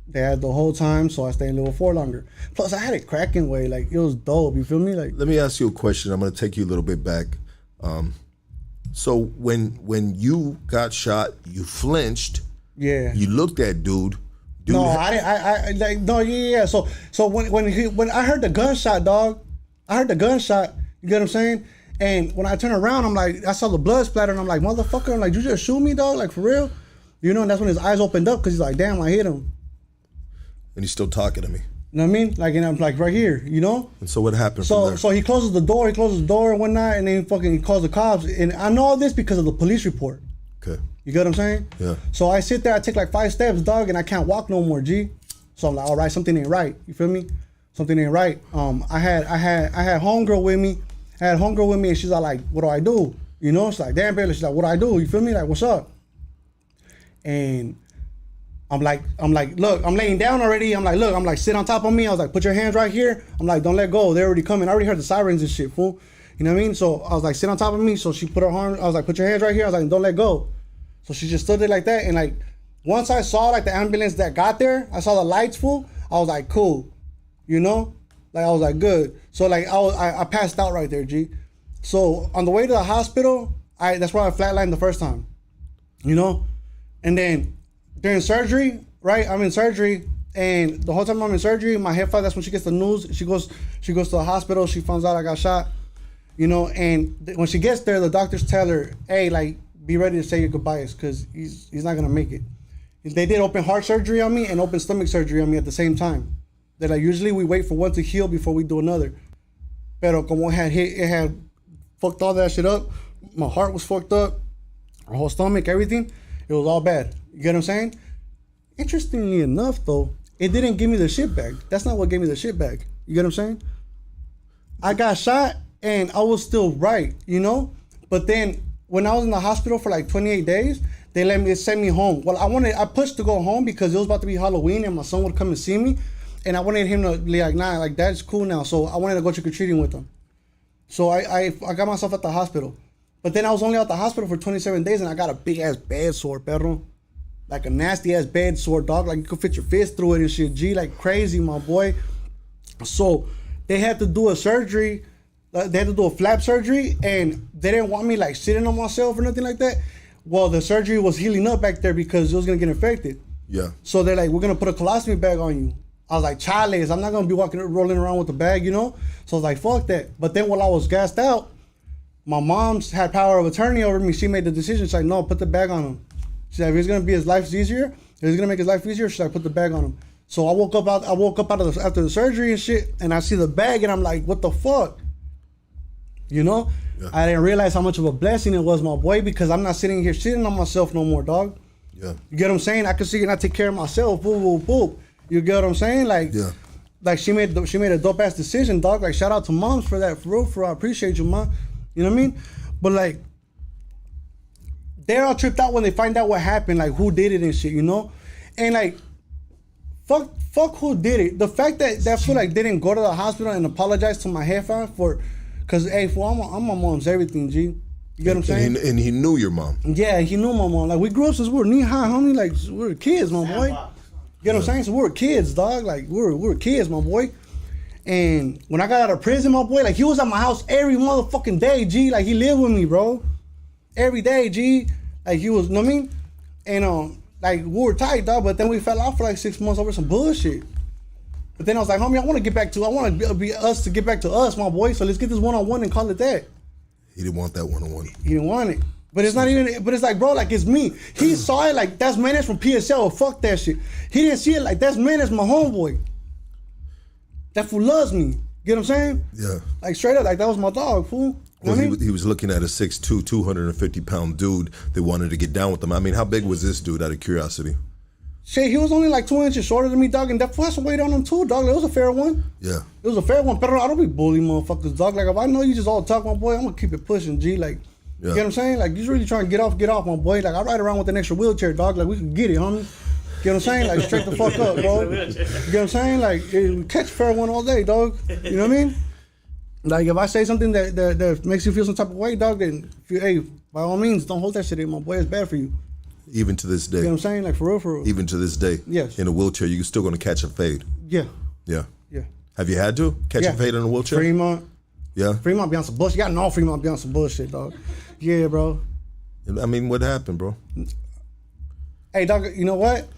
They had the whole time, so I stayed in level 4 longer. Plus, I had it cracking way, like it was dope. You feel me? Like, let me ask you a question. I'm gonna take you a little bit back. So when you got shot, you flinched. yeah. You looked at dude. No, I like no, yeah. So when I heard the gunshot, dog, I heard the gunshot. You get what I'm saying? And when I turned around, I'm like, I saw the blood splatter, and I'm like, motherfucker, I'm like, you just shoot me, dog, like for real, you know? And that's when his eyes opened up because he's like, damn, I hit him. And he's still talking to me. You know what I mean? Like, and I'm like right here, you know? And so what happened from there? So he closes the door and whatnot, and then he calls the cops. And I know all this because of the police report. Okay. You get what I'm saying? Yeah. So I sit there, I take like 5 steps, dog, and I can't walk no more, G. So I'm like, all right, something ain't right. You feel me? Something ain't right. I had homegirl with me. And she's all like, what do I do? You know, it's like, damn, Bailey. She's like, what do I do? You feel me? Like, what's up? And I'm like, look, I'm laying down already. I'm like, sit on top of me. I was like, put your hands right here. I'm like, don't let go. They're already coming. I already heard the sirens and shit, fool. You know what I mean? So I was like, sit on top of me. So she put her arm. I was like, put your hands right here. I was like, don't let go. So she just stood there like that. And like, once I saw like the ambulance that got there, I saw the lights, fool. I was like, cool. You know? Like, I was like, good. So like, I passed out right there, G. So on the way to the hospital, that's where I flatlined the first time. You know? And then during surgery, right? I'm in surgery, and the whole time I'm in surgery, my head that's when she gets the news. She goes to the hospital. She finds out I got shot, you know. And when she gets there, the doctors tell her, "Hey, like, be ready to say your goodbyes, because he's not gonna make it." They did open heart surgery on me and open stomach surgery on me at the same time. They're like, usually we wait for one to heal before we do another. Pero como it had fucked all that shit up. My heart was fucked up, my whole stomach, everything. It was all bad. You get what I'm saying? Interestingly enough, though, it didn't give me the shit back. That's not what gave me the shit back. You get what I'm saying? I got shot and I was still right, you know? But then when I was in the hospital for like 28 days, they sent me home. Well, I pushed to go home because it was about to be Halloween and my son would come and see me. And I wanted him to be like, nah, like that's cool now. So I wanted to go trick-or-treating with him. So I got myself at the hospital. But then I was only at the hospital for 27 days and I got a big ass bed sore, perro. Like a nasty ass bed sore, dog. Like you could fit your fist through it and shit. G, like crazy, my boy. So they had to do a surgery. They had to do a flap surgery, and they didn't want me like sitting on myself or nothing like that. Well, the surgery was healing up back there because it was gonna get infected. Yeah. So they're like, we're gonna put a colostomy bag on you. I was like, chales, I'm not gonna be rolling around with the bag, you know? So I was like, fuck that. But then while I was gassed out, my mom's had power of attorney over me. She made the decision. She's like, no, put the bag on him. She's like, if it's gonna be his life easier, if it's gonna make his life easier, she's like, put the bag on him. So I woke up after the surgery and shit, and I see the bag, and I'm like, what the fuck? You know? Yeah. I didn't realize how much of a blessing it was, my boy, because I'm not sitting here shitting on myself no more, dog. Yeah. You get what I'm saying? I can see and I take care of myself. Boop, boop, boop. You get what I'm saying? Like, yeah. Like she made a dope ass decision, dog. Like, shout out to moms for that, for real. I appreciate you, mom. You know what I mean? But like, they're all tripped out when they find out what happened, like who did it and shit, you know? And like, fuck who did it. The fact that fool like didn't go to the hospital and apologize to my jefa for, cause hey, fool, I'm my mom's everything, G. You get what I'm saying? And he knew your mom. Yeah, he knew my mom. Like, we grew up since we were knee high, homie. Like, we were kids, my boy. You get what I'm saying? So we were kids, dog. Like, we were kids, my boy. And when I got out of prison, my boy, like, he was at my house every motherfucking day, G. Like, he lived with me, bro. Every day, G. Like, he was, you know what I mean? And, like, we were tight, dog. But then we fell out for like 6 months over some bullshit. But then I was like, homie, I want to get back to us, my boy. So let's get this one-on-one and call it that. He didn't want that one-on-one. He didn't want it. But it's not even, but it's like, bro, like, it's me. He saw it like, that's Menace from PSL. Fuck that shit. He didn't see it like, that's Menace, my homeboy. That fool loves me. Get what I'm saying? Yeah. Like, straight up, like, that was my dog, fool. Well, he was looking at a 6'2", 250-pound dude that wanted to get down with him. I mean, how big was this dude, out of curiosity? Shit, he was only like 2 inches shorter than me, dog, and that fool has to weight on him too, dog. It was a fair one. Yeah. It was a fair one. But I don't be bullying motherfuckers, dog. Like, if I know you just all talk, my boy, I'm gonna keep it pushing, G. Like, you get what I'm saying? Like, you really trying to get off, my boy. Like, I ride around with an extra wheelchair, dog. Like, we can get it, homie. Get what I'm saying? Like, straight the fuck up, bro. You get what I'm saying? Like, catch a fair one all day, dog. You know what I mean? Like, if I say something that makes you feel some type of way, dog, then, hey, by all means, don't hold that shit in, my boy. It's bad for you. Even to this You know day. what I'm saying? Like, for real, for real. Even to this day. Yes. In a wheelchair, you're still going to catch a fade. Yeah. Yeah. Yeah. Have you had to catch a fade in a wheelchair? Fremont. Yeah. Fremont be on some bullshit. Y'all know Fremont be on some bullshit, dog. Yeah, bro. I mean, what happened, bro? Hey, dog, you know what?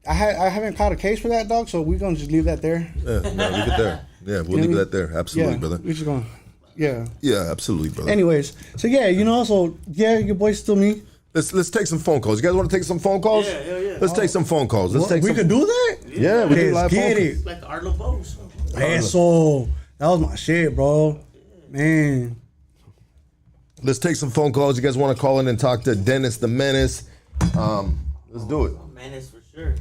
I haven't caught a case for that, dog, so we're going to just leave that there. Yeah, no, leave it there. Yeah, we'll leave that there. Absolutely, Yeah, brother. we're just going to, yeah. Yeah, absolutely, brother. Anyways, so yeah, you know, so yeah, your boy's still me. Let's take some phone calls. You guys want to take some phone calls? Yeah, hell yeah. Let's take some phone calls. Let's take We some. could do that? Yeah, we do Let's live phone get calls. it. Like the Art of Bows. Eso. That was my shit, bro. Man. Let's take some phone calls. You guys want to call in and talk to Dennis the Menace? Let's do it. Menace for sure.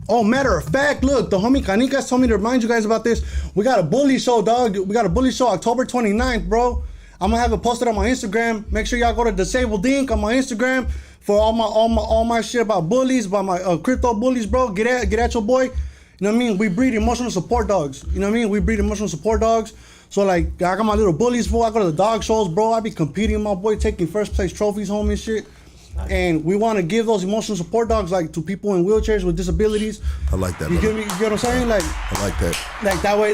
Oh, matter of fact, look, the homie Canicas told me to remind you guys about this. We got a bully show, dog. We got a bully show October 29th, bro. I'm gonna have it posted on my Instagram. Make sure y'all go to Disabled DANK on my Instagram for all my shit about bullies, about my crypto bullies, bro. Get at your boy. You know what I mean? We breed emotional support dogs. You know what I mean? We breed emotional support dogs. So like, I got my little bullies, bro. I go to the dog shows, bro. I be competing with my boy, taking first place trophies home and shit. And we want to give those emotional support dogs like to people in wheelchairs with disabilities. I like that. You brother. get me? You get what I'm saying? Like I like that. that way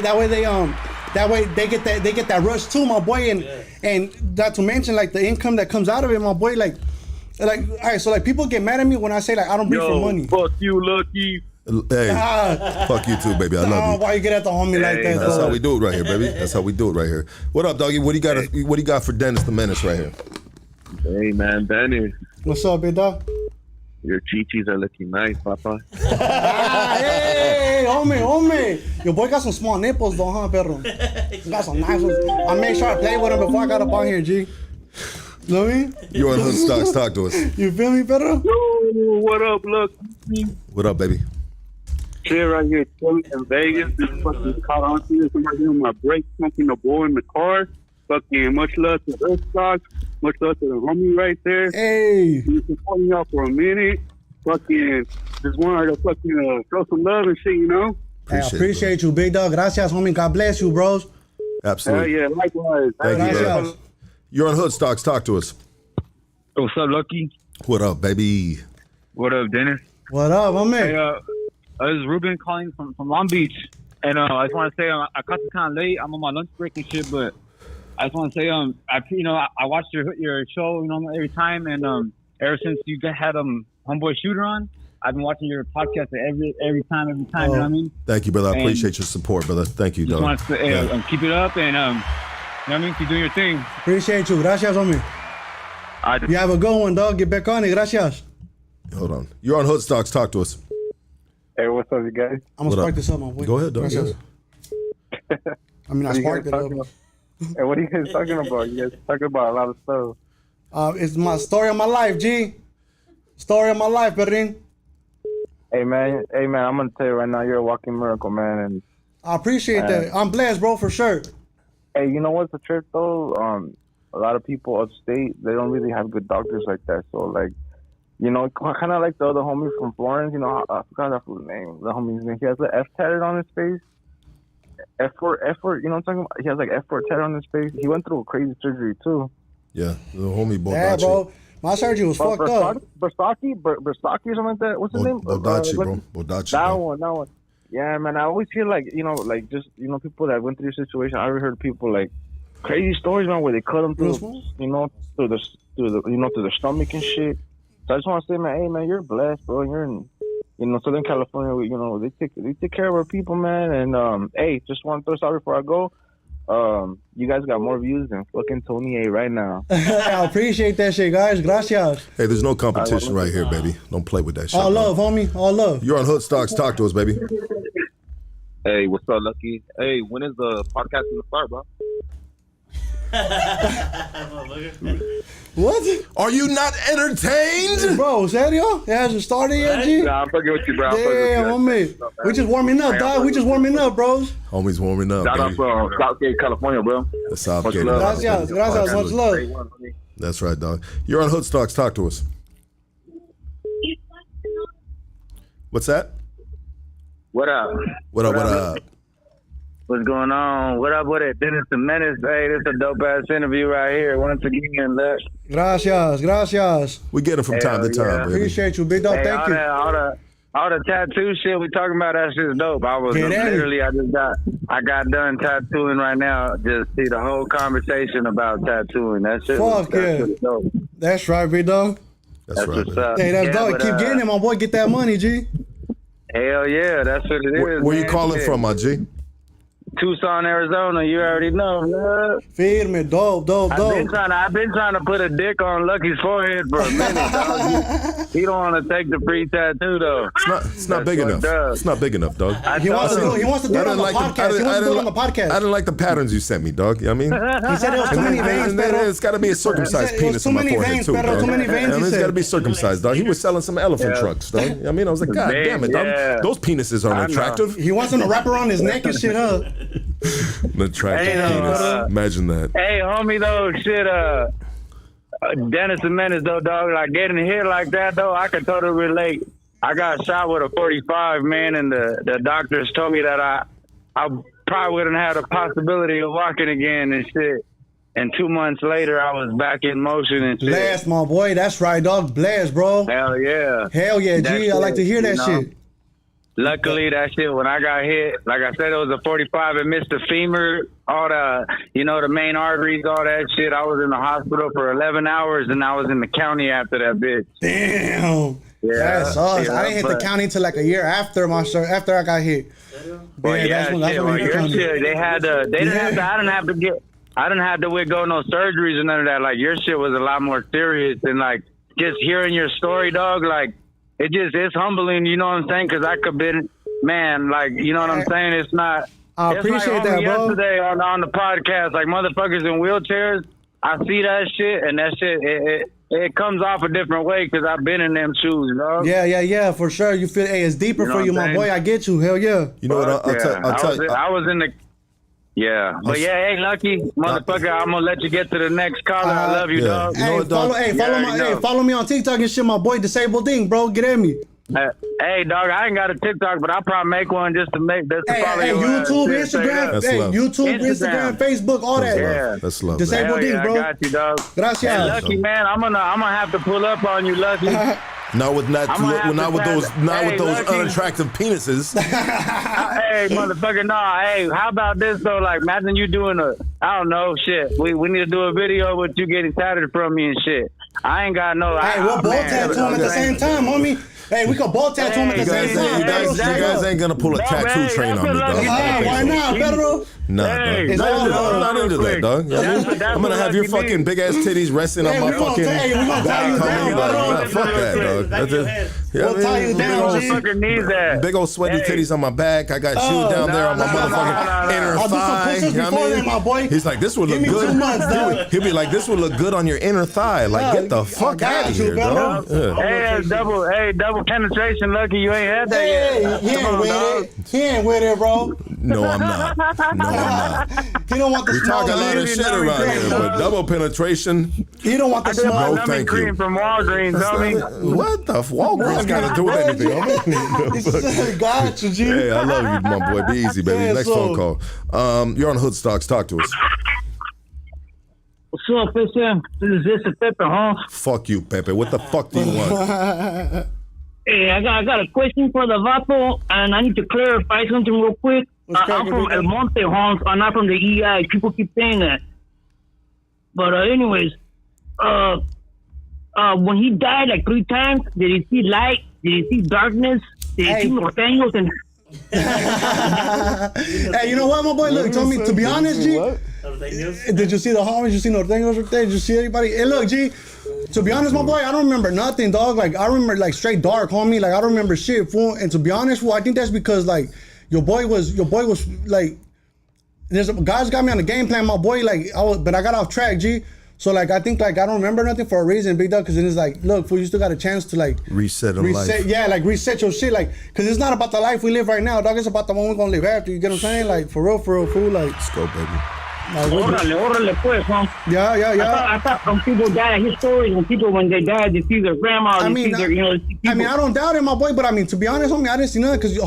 they get that rush too, my boy. And not to mention like the income that comes out of it, my boy. Like all right, so like people get mad at me when I say like I don't breed for money. Fuck you, Lucky. Hey, fuck you too, baby. I love you. Why you get at the homie like that? That's how dog? we do it right here, baby. That's how we do it right here. What up, doggy? What do you got for Dennis the Menace right here? Hey, man, Benny. What's up, big dog? Your chichis are looking nice, papa. Hey, homie. Your boy got some small nipples though, huh, perro? He got some nice ones. I made sure I played with him before I got up on here, G. You know what I mean? You're on Hood Stocks. Talk to us. You feel me, perro? Ooh, what up, Lucky? What up, baby? Shit right here, chilling in Vegas. Just fucking caught on to this. Somebody doing my brake, smoking the boy in the car. Fucking much love to Earth Stocks. Much love to the homie right there. Hey. Been supporting y'all for a minute. Fucking just wanted to fucking throw some love and shit, you know? I appreciate you, big dog. Gracias, homie. God bless you, bros. Hell Absolutely. yeah, likewise. Thank you, brother. Gracias. You're on Hood Stocks. Talk to us. What's up, Lucky? What up, baby? What up, Dennis? What up, my man? Hey, this is Ruben calling from Long Beach, and I just want to say I caught this kind of late. I'm on my lunch break and shit, but I just want to say I watched your show every time, and ever since you had Homeboy Shooter on, I've been watching your podcast every time. You know what I mean? Thank you, brother. I And appreciate your support, brother. Thank you, Just dog. want to say, keep it up, and you know what I mean? Keep doing your thing. Appreciate you. Gracias, homie. You have a good one, dog. Get back on it. Gracias. Hold on. You're on Hood Stocks. Talk to us. Hey, what's up, you guys? I'm going to spark this up, my boy. Go ahead, dog. Gracias. I mean, I sparked it up. Hey, what are you guys talking about? You guys talking about a lot of stuff. It's my story of my life, G. Story of my life, Perrin. Hey, man, I'm going to tell you right now, you're a walking miracle, man. And I appreciate that. I'm blessed, bro, for sure. hey, you know what's the truth, though? A lot of people upstate, they don't really have good doctors like that. So, like, you know, kind of like the other homie from Florence, you know, I forgot that fool's name. The homie's name, he has the F tatted on his face. F4, you know what I'm talking about? He has like F4 tatted on his face. He went through a crazy surgery, too. Yeah, the homie Bodachi. Yeah, bro. My surgery was fucked up. Bersaki or something like that. What's his name? Bodachi, bro. Bodachi. That bro. one. Yeah, man. I always feel like, just people that went through your situation. I heard people like crazy stories, man, where they cut them through, through the stomach and shit. So I just want to say, man, hey, man, you're blessed, bro. You're in, Southern California. They take care of our people, man. And hey, just want to throw this out before I go. You guys got more views than fucking Tony A right now. I appreciate that shit, guys. Gracias. Hey, there's no competition right here, baby. Don't play with that shit. All bro. love, homie. All love. You're on Hood Stocks. Talk to us, baby. Hey, what's up, Lucky? Hey, when is the podcast gonna start, bro? What? Are you not entertained? Bro, serio? It hasn't started yet, G? Nah, I'm fucking with you, bro. I'm fucking with Damn, you. homie. We just warming up, dog. We just warming up, bros. Homie's warming up, Shout out baby. from Southgate, California, bro. The South Much Gate. love. Gracias. Gracias. Much love. That's right, dog. You're on Hood Stocks. Talk to us. What's that? What up? What up? What's going on? What up with it? Dennis the Menace. Hey, this is a dope ass interview right here. Once again, look. Gracias. We get them from time to time, baby. Appreciate you, big dog. Hey, Thank you. All the tattoo shit we talking about, that shit's dope. I got done tattooing right now. Just see the whole conversation about tattooing. That shit. Fuck yeah. Dope. That's right, big dog. That's right, what's up. Hey, that's dope. But, Keep getting it, my boy. Get that money, G. Hell yeah, that's what it is. Where you man. calling Shit. from, my G? Tucson, Arizona. You already know. Firme, dope. I've been trying to put a dick on Lucky's forehead for a minute, dog. He don't want to take the free tattoo though. It's not big enough. It's not big enough, dog. He wants to do it on the podcast. I didn't like the patterns you sent me, dog. You know what I mean? He said it was too many veins, Pedro. It's got to be a circumcised penis on my forehead, too, dog. Too many veins, It's got to be circumcised, dog. He was selling some elephant trucks, dog. You know what I mean? I was like, God damn it, dog. Those penises aren't attractive. He wants him to wrap around his neck and shit, huh? An attractive penis. Imagine that. Hey, homie, though, shit, Dennis the Menace, though, dog, like getting hit like that, though, I can totally relate. I got shot with a 45, man, and the doctors told me that I probably wouldn't have the possibility of walking again and shit. And 2 months later, I was back in motion and shit. Blast, my boy. That's right, dog. Blast, bro. Hell yeah. Hell yeah, G. I like to hear that shit. Luckily, that shit, when I got hit, like I said, it was a 45. It missed the femur, all the, the main arteries, all that shit. I was in the hospital for 11 hours, and I was in the county after that bitch. Damn. Yeah. That sucks. I didn't hit the county until like a year after I got hit. Well, yeah, your shit, I didn't have to go no surgeries or none of that. Like, your shit was a lot more serious, and like, just hearing your story, dog, like, it's humbling, you know what I'm saying? Because I could been, man, like, you know what I'm saying? It's not. I appreciate that, bro. Yesterday on the podcast, like, motherfuckers in wheelchairs, I see that shit, and that shit, it comes off a different way because I've been in them shoes, dog. Yeah, for sure. You feel, it's deeper for you, my boy. I get you. Hell yeah. You know what? I'll tell you. I was in the. Yeah, but hey, Lucky, motherfucker, I'm gonna let you get to the next caller. I love you, dog. Follow me on TikTok and shit, my boy. Disabled Ding, bro. Get at me. Hey, dog, I ain't got a TikTok, but I'll probably make one just to follow you. YouTube, Instagram, Facebook, all that. Yeah, that's love. Disabled Ding, bro. I got you, dog. Gracias. Hey, Lucky, man, I'm gonna have to pull up on you, Lucky. Not with those unattractive penises. Hey, motherfucker, Hey, how about this though? Like, imagine you doing I don't know, shit. We need to do a video with you getting tatted from me and shit. I ain't got no. Hey, we'll both tattoo him at the same time, homie. Hey, we could both tattoo him at the same time. You guys ain't gonna pull a tattoo train on me, dog. Why not, Pedro? Nah, dog. I'm not into that, dog. I'm gonna have your fucking big ass titties resting on my fucking back. Fuck that, dog. We'll tie you down, big old sweaty titties on my back. I got you down there on my motherfucking inner thigh. You know what I mean? My boy. He's like, this would look good. He'll be like, this would look good on your inner thigh. Like, get the fuck out of here, dog. Hey, double penetration, Lucky. You ain't had that yet. He ain't with it, bro. No, I'm not. He don't want the we talk a lot of shit around here, but double penetration. He don't want the small. No, thank you. From Walgreens, homie. What the Walgreens got to do with anything? Got you, G. Hey, I love you, my boy. Be easy, baby. Next phone call. You're on Hoodstocks. Talk to us. What's up, Pepe? This is Pepe, huh? Fuck you, Pepe. What the fuck do you want? Hey, I got a question for the Vato, and I need to clarify something real quick. I'm from El Monte, Hans. I'm not from the EI. People keep saying that. But anyways, when he died like 3 times, did he see light? Did he see darkness? Did he see norteños? And hey, you know what, my boy? Look, tell me, to be honest, G, did you see the homies? You see norteños right there? Did you see anybody? Hey, look, G, to be honest, my boy, I don't remember nothing, dog. Like, I remember, like, straight dark, homie. Like, I don't remember shit, fool. And to be honest, fool, I think that's because, like, your boy was, like, there's guys got me on the game plan, my boy, like, but I got off track, G. So, like, I think, like, I don't remember nothing for a reason, big dog, because then it's like, look, fool, you still got a chance to, like, reset life. Yeah, like, reset your shit, like, because it's not about the life we live right now, dog. It's about the one we're going to live after, you get what I'm saying? Like, for real, fool, like. Let's go, baby. Órale, pues, huh? Yeah. I thought when people die, his stories, when they die, they see their grandma, they see their, I don't doubt it, my boy, but I mean, to be honest, homie, I didn't see nothing because,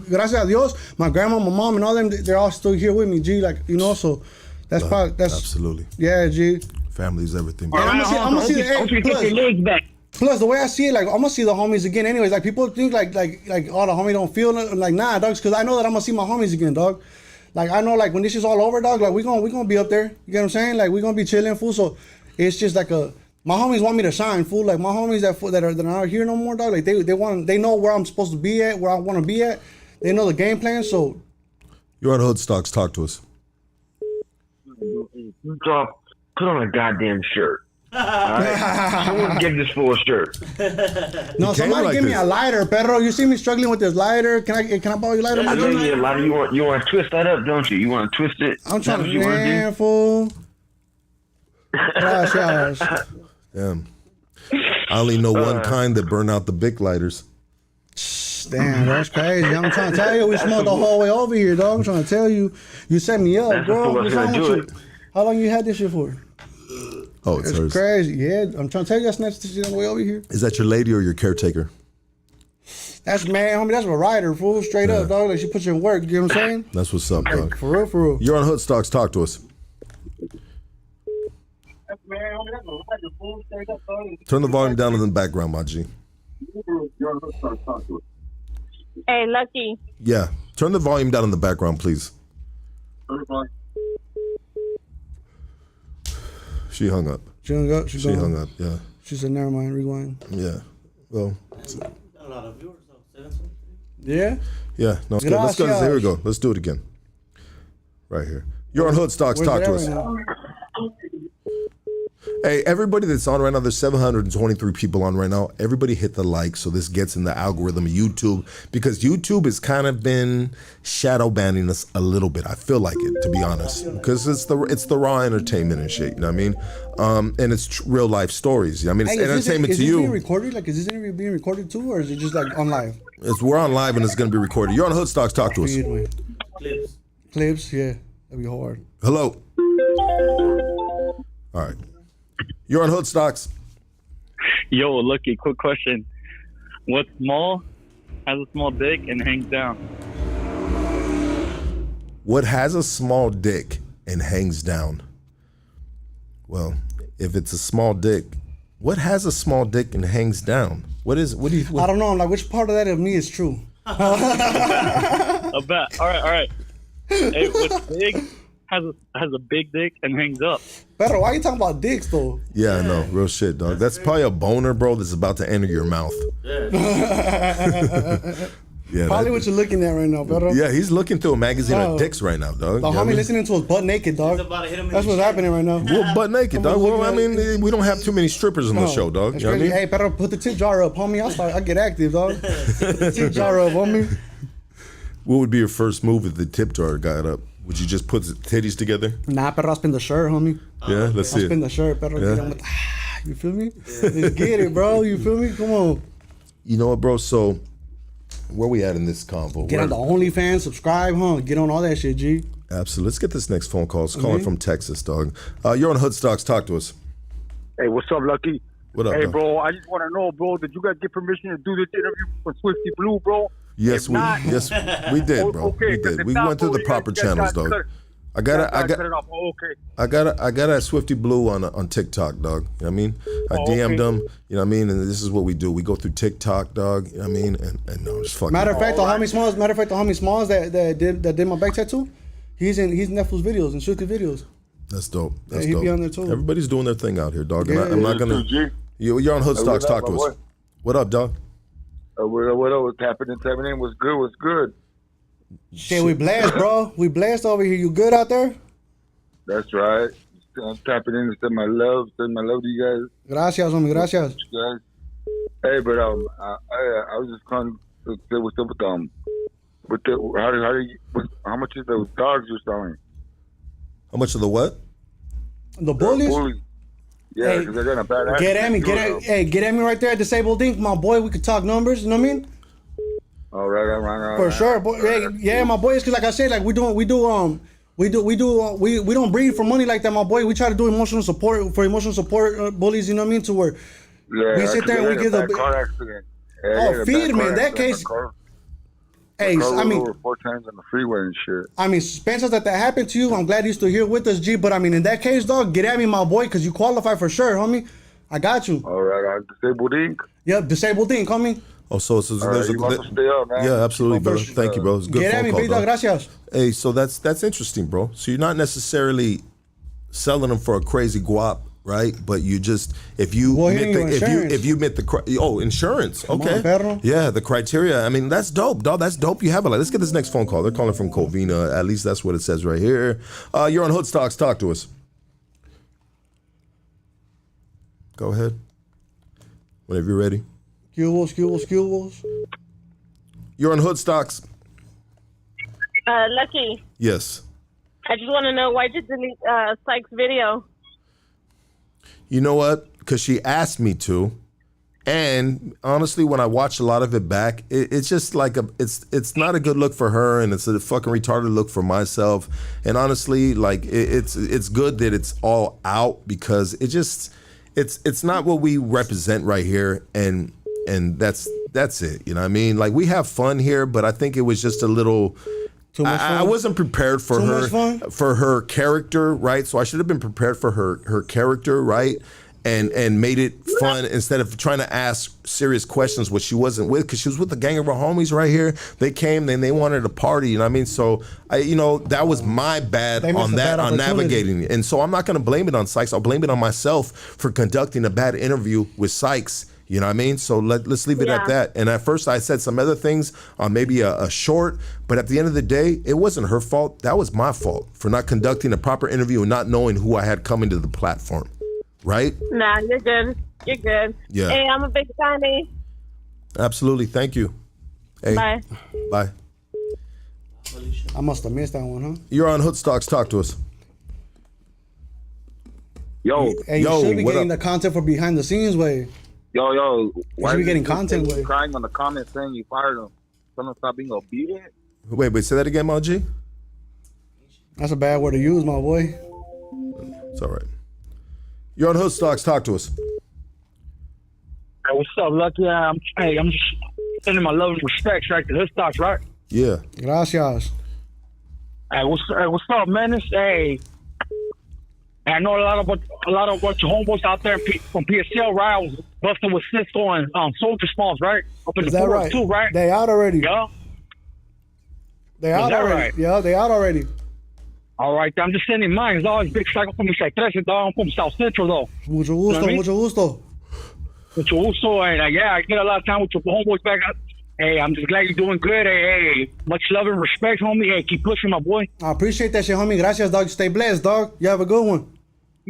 gracias a Dios, my grandma, my mom, and all them, they're all still here with me, G, like, so that's absolutely. Yeah, G. Family's everything. And I'm gonna see your legs back. Plus, the way I see it, like, I'm gonna see the homies again anyways. Like, people think, like, oh, the homie don't feel it. Like, nah, dogs, because I know that I'm gonna see my homies again, dog. Like, I know, like, when this is all over, dog, like, we gonna be up there. You get what I'm saying? Like, we gonna be chilling, fool. So, it's just like my homies want me to shine, fool. Like, my homies that are not here no more, dog, like, they know where I'm supposed to be at, where I want to be at. They know the game plan, so. You're on Hood Stocks. Talk to us. Put on a goddamn shirt. Right? Someone give this fool a shirt. No, somebody give me a lighter, Pedro. You see me struggling with this lighter. Can I borrow your lighter? I know you need a lighter. You want to twist that up, don't you? You want to twist it? I'm trying to man, fool. Gosh. Damn. I only know one kind that burn out the big lighters. Damn, that's crazy. I'm trying to tell you, we smoked the whole way over here, dog. I'm trying to tell you. You set me up, bro. What's wrong with you? How long you had this shit for? Oh, it's hers. Crazy. Yeah, I'm trying to tell you, I snatched this shit on the way over here. Is that your lady or your caretaker? That's, man, homie, that's a rider, fool. Straight up, dog. Like, she puts you in work, you know what I'm saying? That's what's up, dog. For real. You're on Hood Stocks. Talk to us. Turn the volume down in the background, my G. Hey, Lucky. Yeah. Turn the volume down in the background, please. She hung up. She hung up? Yeah. She said, never mind, rewind. Yeah. Well. A lot of viewers, though. 7. Yeah? Yeah. No, it's good. Let's go. Here we go. Let's do it again. Right here. You're on Hood Stocks. Talk to us. Hey, everybody that's on right now, there's 723 people on right now. Everybody hit the like so this gets in the algorithm of YouTube, because YouTube has kind of been shadow banning us a little bit. I feel like it, to be honest, because it's the raw entertainment and shit. You know what I mean? And it's real life stories. You know what I mean? It's entertainment to you. Is this being recorded? Like, is this interview being recorded too, or is it just like on live? We're on live and it's going to be recorded. You're on Hood Stocks. Talk to us. Clips, yeah, that'd be hard. Hello. All right. You're on Hood Stocks. Yo, Lucky, quick question. What's small, has a small dick, and hangs down? What has a small dick and hangs down? Well, if it's a small dick, what has a small dick and hangs down? What do you? I don't know. Like, which part of that of me is true? I bet. All right. Hey, what's big has a big dick and hangs up? Better. Why are you talking about dicks though? Yeah, I know. Real shit, dog. That's probably a boner, bro, that's about to enter your mouth. Yeah, probably what you're looking at right now, brother. Yeah, he's looking through a magazine of dicks right now, dog. The homie listening to us butt naked, dog. That's what's happening right now. Well, butt naked, dog. Well, I mean, we don't have too many strippers on the show, dog. You know what I mean? Hey, better put the tip jar up, homie. I get active, dog. Tip jar up, homie. What would be your first move if the tip jar got up? Would you just put the titties together? Nah, pero I'll spin the shirt, homie. Yeah, let's see it. I'll spin the shirt, pero. Yeah. You feel me? Let's get it, bro. You feel me? Come on. You know what, bro? So, where we at in this convo? Get on the OnlyFans, subscribe, huh? Get on all that shit, G. Absolutely. Let's get this next phone call. It's calling from Texas, dog. You're on Hood Stocks. Talk to us. Hey, what's up, Lucky? What up, Hey, dog? bro, I just want to know, bro, did you guys get permission to do this interview for Swifty Blue, bro? Yes, we did, bro. Okay, we did. We not, went through bro, the proper channels, dog. I got a Swifty Blue on TikTok, dog. You know what I mean? I DM'd them. You know what I mean? And this is what we do. We go through TikTok, dog. You know what I mean? And no, it's fucking. Matter of fact, the homie Smalls that did my back tattoo, he's in Netflix videos and Swifty videos. That's dope. That's he'd dope. be on there too. Everybody's doing their thing out here, dog. Yeah, I'm not gonna. You're on Hood Stocks. Talk to us. What up, dog? What up? What's happening? What's good? What's good? Shit, we blessed, bro. We blessed over here. You good out there? That's right. I'm tapping in to send my love to you guys. Gracias, homie. Gracias. Guys. Hey, but I was just calling to say what's up with how much is those dogs you're selling? How much of the what? The bullies. Yeah, because they're gonna bad. Get at me, get at me right there at Disabled Dink, my boy. We could talk numbers. You know what I mean? All right. For sure, boy. Yeah, my boys. Cause like I said, like we do We don't breed for money like that, my boy. We try to do emotional support bullies. You know what I mean? To where we sit there and we give the car accident. Oh, firme. In that case, hey, I mean, over 4 times on the freeway and shit. I mean, Spencer, that happened to you. I'm glad you're still here with us, G. But I mean, in that case, dog, get at me, my boy, because you qualify for sure, homie. I got you. All right, disabled ink. Yep, disabled ink, homie. Oh, so there's you want to stay up, man. Yeah, absolutely, brother. Thank you, bro. It's a good Get phone at me, call, big dog. Gracias. Hey, so that's interesting, bro. So you're not necessarily selling them for a crazy guap, right? But you just if you meet the insurance, okay, yeah, the criteria. I mean, that's dope, dog. That's dope. You have it. Like, let's get this next phone call. They're calling from Covina. At least that's what it says right here. You're on Hood Stocks. Talk to us. Go ahead. Whenever you're ready. Skewels. You're on Hood Stocks. Lucky, Yes. I just want to know why'd you delete Sykes' video? You know what? Because she asked me to, and honestly, when I watch a lot of it back, it's just like it's not a good look for her, and it's a fucking retarded look for myself. And honestly, like it's good that it's all out because it's not what we represent right here, and that's it. You know what I mean? Like, we have fun here, but I think it was just a little. Too much fun? I wasn't prepared for her character, right? So I should have been prepared for her character, right? And made it fun instead of trying to ask serious questions, which she wasn't with, because she was with a gang of her homies right here. They came, then they wanted to party, you know what I mean? So that was my bad on navigating. And so I'm not gonna blame it on Sykes. I'll blame it on myself for conducting a bad interview with Sykes. You know what I mean? So let's leave it at that. And at first I said some other things on maybe a short, but at the end of the day, it wasn't her fault. That was my fault for not conducting a proper interview and not knowing who I had coming to the platform. Right? Nah, you're good. You're good. Yeah. Hey, I'm a big fan. Absolutely. Thank you. Hey. Bye. Bye. I must have missed that one, huh? You're on Hood Stocks. Talk to us. You should be getting the content for behind the scenes way. Yo, why are you getting content with? Crying on the comments saying you fired him. Someone stop being obedient. Wait, say that again, Monte. That's a bad word to use, my boy. It's all right. You're on Hood Stocks. Talk to us. Hey, what's up, Lucky? I'm just sending my love and respects right to Hood Stocks, right? Yeah. Gracias. Hey, what's up, Menace? Hey, I know a lot of what your homeboys out there from PSL, right? I was busting with Cisco and Soldier Smalls, right? Up in Is the that 402, right? right? They out already. Yeah. They out already. Right? Yeah, they out already. All right, I'm just sending mine. It's always big cycle from East 13, dog. I'm from South Central, though. Mucho gusto, You know what I mean? mucho gusto. Mucho gusto. And I get a lot of time with your homeboys back. Hey, I'm just glad you're doing good. Hey, much love and respect, homie. Hey, keep pushing, my boy. I appreciate that shit, homie. Gracias, dog. Stay blessed, dog. You have a good one.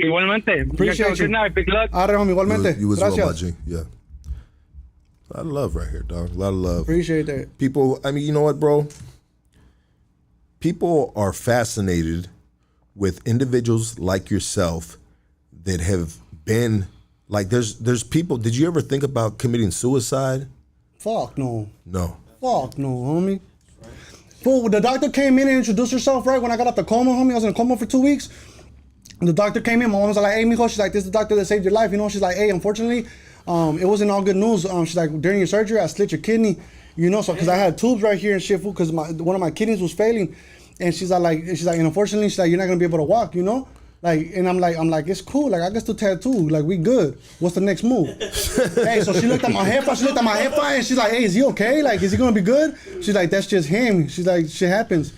Igualmente. Appreciate you. Good night. Big luck. Arre, homie. Igualmente. You as well, my Gracias. G. Yeah. A lot of love right here, dog. A lot of love. Appreciate that. People, I mean, you know what, bro? People are fascinated with individuals like yourself that have been, like, there's people, did you ever think about committing suicide? Fuck no. No. Fuck no, homie. Fool, the doctor came in and introduced herself, right? When I got out the coma, homie, I was in a coma for 2 weeks. The doctor came in, my mom was like, hey, mijo, she's like, this is the doctor that saved your life, you know? She's like, hey, unfortunately, it wasn't all good news. She's like, during your surgery, I slit your kidney, you know, so, because I had tubes right here and shit, fool, because one of my kidneys was failing. And she's like, and unfortunately, she's like, you're not gonna be able to walk, you know? Like, and I'm like, it's cool. Like, I can still tattoo. Like, we good. What's the next move? Hey, so she looked at my headphone. And she's like, hey, is he okay? Like, is he gonna be good? She's like, that's just him. She's like, shit happens.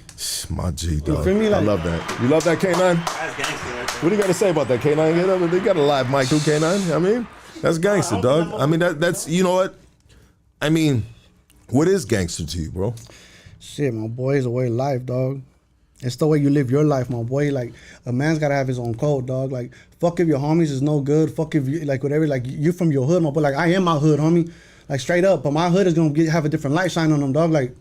My G, dog. You feel me? Like, I love that. You love that, K9? That's gangster right there. What do you got to say about that, K9? They got a live mic too, K9. I mean, that's gangster, dog. I mean, that's, you know what? I mean, what is gangster to you, bro? Shit, my boy, it's a way of life, dog. It's the way you live your life, my boy. Like, a man's gotta have his own code, dog. Like, fuck if your homies is no good. Fuck if you, like, whatever. Like, you from your hood, my boy. Like, I am my hood, homie. Like, straight up. But my hood is gonna have a different light shine on them, dog. Like,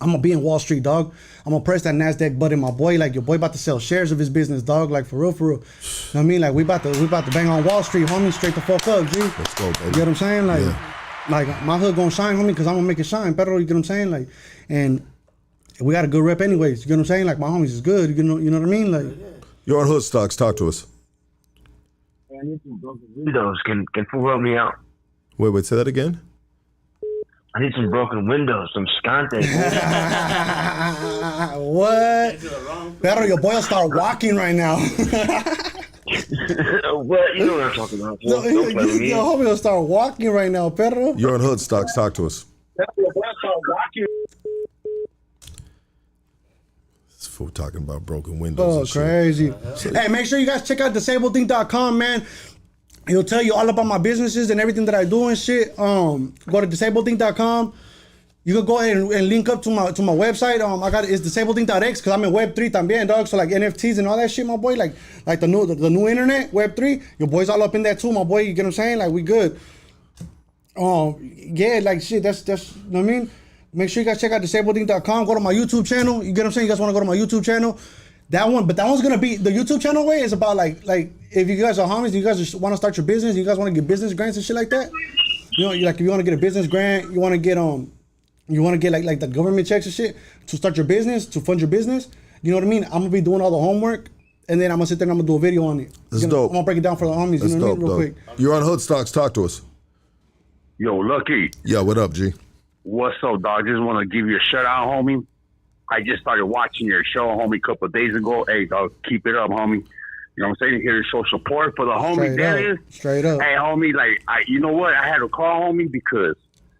I'm gonna be in Wall Street, dog. I'm gonna press that NASDAQ button, my boy. Like, your boy about to sell shares of his business, dog. Like, for real, for real. You know what I mean? Like, we about to bang on Wall Street, homie. Straight the fuck up, G. Let's go, baby. You get what I'm saying? Like, yeah. Like, my hood gonna shine, homie, because I'm gonna make it shine. Pero, you get what I'm saying? Like, and we got a good rep anyways. You know what I'm saying? Like my homies is good. You know what I mean? Like You're on Hood Stocks. Talk to us. I need some broken windows. Can fool help me out? Wait, say that again. I need some broken windows, some scante. What? Pero your boy will start walking right now. What? You know what I'm talking about. Don't play with me. Your homie will start walking right now, Pedro. You're on Hood Stocks. Talk to us. This fool talking about broken windows. Oh, and shit. crazy. Hey, make sure you guys check out disabledink.com, man. It'll tell you all about my businesses and everything that I do and shit. Go to disabledink.com. You can go ahead and link up to my website. I got it's disabledink.x because I'm in Web3 también, dog. So like NFTs and all that shit, my boy. Like the new internet, Web3. Your boy's all up in that too, my boy. You get what I'm saying? Like we good. Yeah, like shit. That's you know what I mean. Make sure you guys check out disabledink.com. Go to my YouTube channel. You get what I'm saying? You guys want to go to my YouTube channel? That one's gonna be the YouTube channel way is about like if you guys are homies, you guys just want to start your business, you guys want to get business grants and shit like that. You know, like if you want to get a business grant, you want to get like the government checks and shit to start your business, to fund your business. You know what I mean? I'm gonna be doing all the homework, and then I'm gonna sit there and I'm gonna do a video on it. That's dope. I'm gonna break it down for the homies. That's You know what I dope, mean? Real dope. quick. You're on Hood Stocks. Talk to us. Yo, Lucky. Yeah, what up, G? What's up, dog? Just want to give you a shout out, homie. I just started watching your show, homie, a couple of days ago. Hey, dog, keep it up, homie. You know what I'm saying? Here to show support for the homie. Straight up. Hey, homie, like, you know what? I had to call, homie, because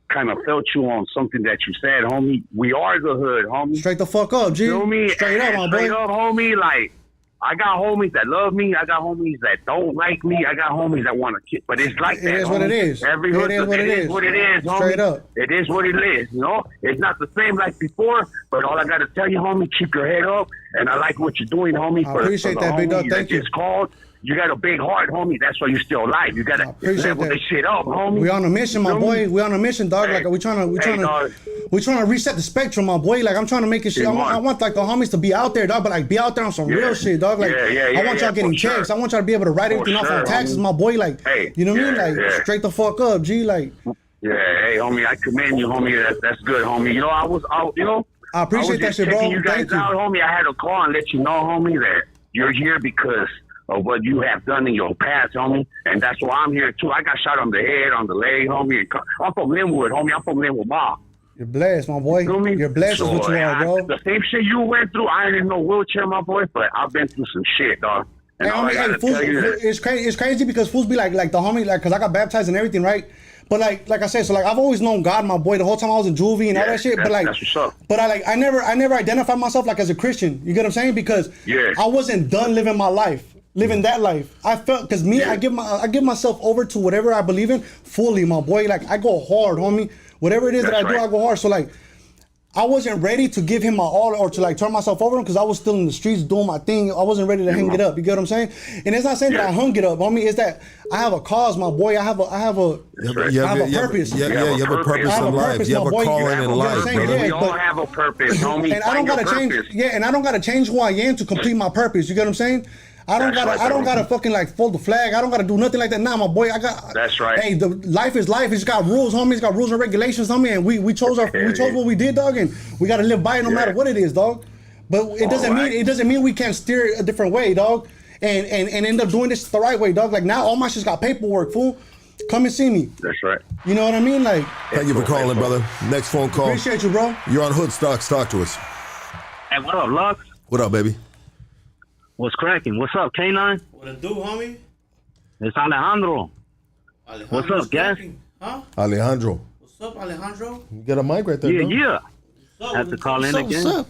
kind of felt you on something that you said, homie. We are the hood, homie. Straight the fuck up, G. Feel me? Straight up, my boy. Straight up, homie. Like, I got homies that love me. I got homies that don't like me. I got homies that want to kick. But it's like that. It is what it is. Every hood, it is what it is. What it is, homie. Straight up. It is what it is. You know, it's not the same like before. But all I got to tell you, homie, keep your head up. And I like what you're doing, homie. I appreciate that, big dog. Thank you. It's called. You got a big heart, homie. That's why you're still alive. You gotta level this shit up, homie. We on a mission, my boy. We on a mission, dog. Hey. Like we trying to reset the spectrum, my boy. Like I'm trying to make it shit. I want like the homies to be out there, dog. But like be out there on some real shit, dog. Like I want y'all getting checks. I want y'all to be able to write everything off on taxes, my boy. Like you know what I mean? Like straight the fuck up, G. Like yeah, hey, homie. I commend you, homie. That's good, homie. You know, I appreciate that shit, bro. Checking you guys Thank you. out, homie. I had to call and let you know, homie, that you're here because of what you have done in your past, homie. And that's why I'm here, too. I got shot on the head, on the leg, homie. I'm from Linwood, homie. I'm from Linwood, Mom. You're blessed, my boy. You're blessed with what you are, bro. The same shit you went through, I ain't in no wheelchair, my boy, but I've been through some shit, dog. And all I gotta tell you is, it's crazy because fools be like the homie, like, cause I got baptized and everything, right? But like I said, so like I've always known God, my boy, the whole time I was in juvie and all that shit. But like, that's what's up. But I never identified myself like as a Christian. You get what I'm saying? Because I wasn't done living my life, living that life. I felt because I give myself over to whatever I believe in fully, my boy. Like I go hard, homie. Whatever it is that I do, I go hard. So like, I wasn't ready to give him my all or to like turn myself over because I was still in the streets doing my thing. I wasn't ready to hang it up. You get what I'm saying? And it's not saying that I hung it up, homie. It's that I have a cause, my boy. I have a purpose. You have a purpose in life. You have a calling in life, brother. We all have a purpose, homie. And I don't gotta change. Yeah, and I don't gotta change who I am to complete my purpose. You get what I'm saying? I don't gotta fucking like fold the flag. I don't gotta do nothing like that. Nah, my boy, I got. That's right. Hey, the life is life. It's got rules, homie. It's got rules and regulations, homie. And we chose what we did, dog. And we gotta live by it no matter what it is, dog. But it doesn't mean we can't steer a different way, dog. And end up doing this the right way, dog. Like now, all my shit's got paperwork, fool. Come and see me. That's right. You know what I mean? Like. Thank you for calling, brother. Next phone call. Appreciate you, bro. You're on Hood Stocks. Talk to us. Hey, what up, Lux? What up, baby? What's cracking? What's up, K9? What it do, homie? It's Alejandro. What's up, Gas? Huh? Alejandro. What's up, Alejandro? You got a mic right there, bro. Yeah. Have to call in again. What's up?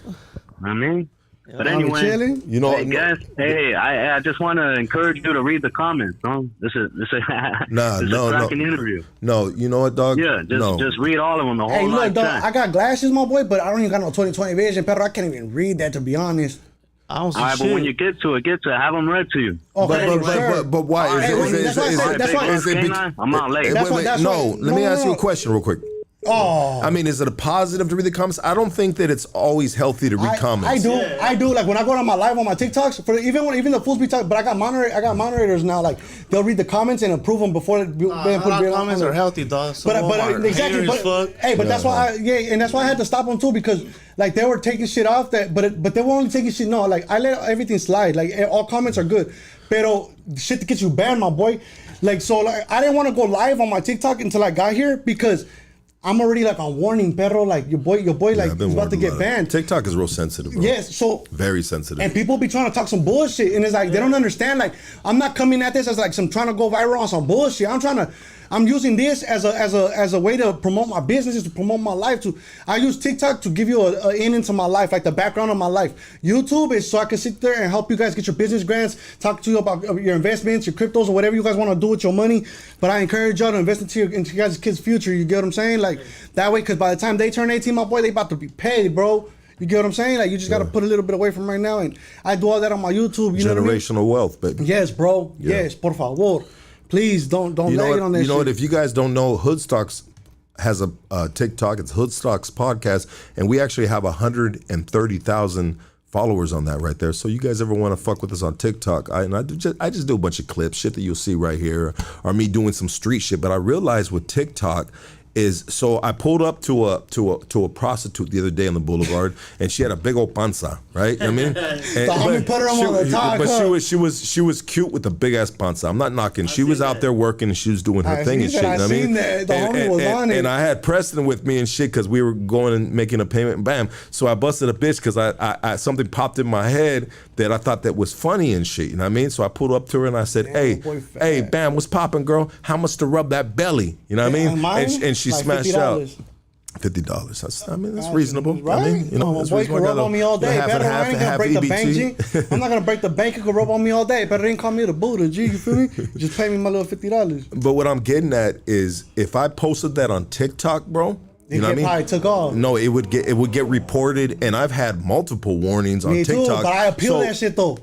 I mean, but anyway, you know, hey, guys, hey, I just want to encourage you to read the comments, huh? This is a cracking interview. No, you know what, dog? Yeah, just read all of them, the whole Hey, look, dog, time. I got glasses, my boy, but I don't even got no 20/20 vision, Pedro. I can't even read that, to be honest. I don't see all right, shit. but when you get to it, have them read to you. Okay, but why? That's why I'm not late. Let me ask you a question real quick. Oh. I mean, is it a positive to read the comments? I don't think that it's always healthy to read comments. I do. Like when I go on my live on my TikToks, even the fools be talking, but I got moderators now. Like they'll read the comments and approve them before they put comments are healthy, dog. But exactly. But that's why and that's why I had to stop them too, because like they were taking shit off but they were only taking shit. No, like I let everything slide. Like all comments are good, pero shit that gets you banned, my boy. Like so, like I didn't want to go live on my TikTok until I got here because I'm already like on warning, perro. Like your boy, like he's about to get banned. TikTok is real sensitive, bro. Yes, so very sensitive. And people be trying to talk some bullshit, and it's like they don't understand. Like I'm not coming at this as like some trying to go viral on some bullshit. I'm using this as a way to promote my businesses, to promote my life. I use TikTok to give you a in into my life, like the background of my life. YouTube is so I can sit there and help you guys get your business grants, talk to you about your investments, your cryptos, or whatever you guys want to do with your money. But I encourage y'all to invest into your guys' kids' future. You get what I'm saying? Like that way, because by the time they turn 18, my boy, they about to be paid, bro. You get what I'm saying? Like you just gotta put a little bit away from right now, and I do all that on my YouTube. You know what I mean? Generational wealth, baby. Yes, bro. Yeah. Yes, por favor. Please don't lag it on that shit. You know what? If you guys don't know, Hoodstocks has a TikTok. It's Hoodstocks Podcast, and we actually have 130,000 followers on that right there. So you guys ever want to fuck with us on TikTok? I just do a bunch of clips, shit that you'll see right here, or me doing some street shit. But I realized with TikTok is, so I pulled up to a prostitute the other day on the boulevard, and she had a big old panza, right? I mean, she was cute with a big ass panza. I'm not knocking. She was out there working and she was doing her thing and shit. I mean, and I had Preston with me and shit because we were going and making a payment. And bam! So I busted a bitch because I something popped in my head that I thought that was funny and shit. You know what I mean? So I pulled up to her and I said, "Hey, bam, what's popping, girl? How much to rub that belly?" You know what I mean? And she like smashed $50. Out $50. That's reasonable. Right? I mean, that's boy can rub on me all day. Better I ain't gonna break the bank, G. I'm not gonna break the bank. You can rub on me all day. Better ain't call me the Buddha, G. You feel me? Just pay me my little $50. But what I'm getting at is, if I posted that on TikTok, bro, you know what I mean? Probably took off. No, it would get reported, and I've had multiple warnings on TikTok. Me too, but I appeal that shit though.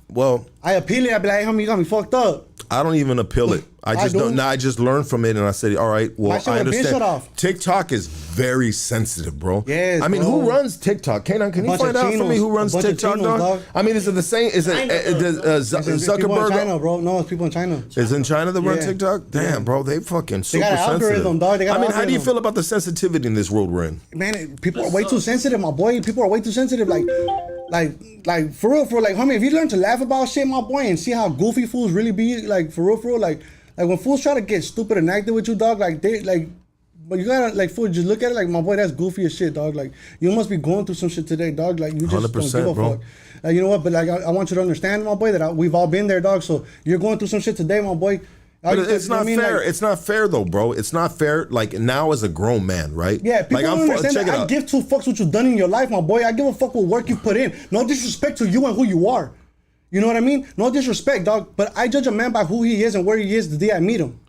Well, I appeal it. I be like, hey, homie, you got me fucked up. I don't even appeal it. I just don't. I just learned from it, and I said, all right, well, I understand. TikTok is very sensitive, bro. Yes, I mean, who runs TikTok? Can you find out for me who runs TikTok, dog? I mean, is it the same? Is it Zuckerberg? People in China, bro. No, it's people in China. Is in China that run TikTok? Damn, bro, they fucking super sensitive. Algorithm, dog. I mean, how do you feel about the sensitivity in this world we're in? Man, people are way too sensitive, my boy. People are way too sensitive. Like for real, like, homie, if you learn to laugh about shit, my boy, and see how goofy fools really be, like, for real, like when fools try to get stupid and active with you, dog, but you gotta, like, fool, just look at it like, my boy, that's goofy as shit, dog. Like, you must be going through some shit today, dog. Like, you just don't give a fuck. Like, you know what? But like, I want you to understand, my boy, that we've all been there, dog. So you're going through some shit today, my boy. But it's not fair. Like, it's not fair though, bro. It's not fair. Like, now as a grown man, right? Yeah, people don't understand that. I give two fucks what you've done in your life, my boy. I give a fuck what work you put in. No disrespect to you and who you are. You know what I mean? No disrespect, dog. But I judge a man by who he is and where he is the day I meet him.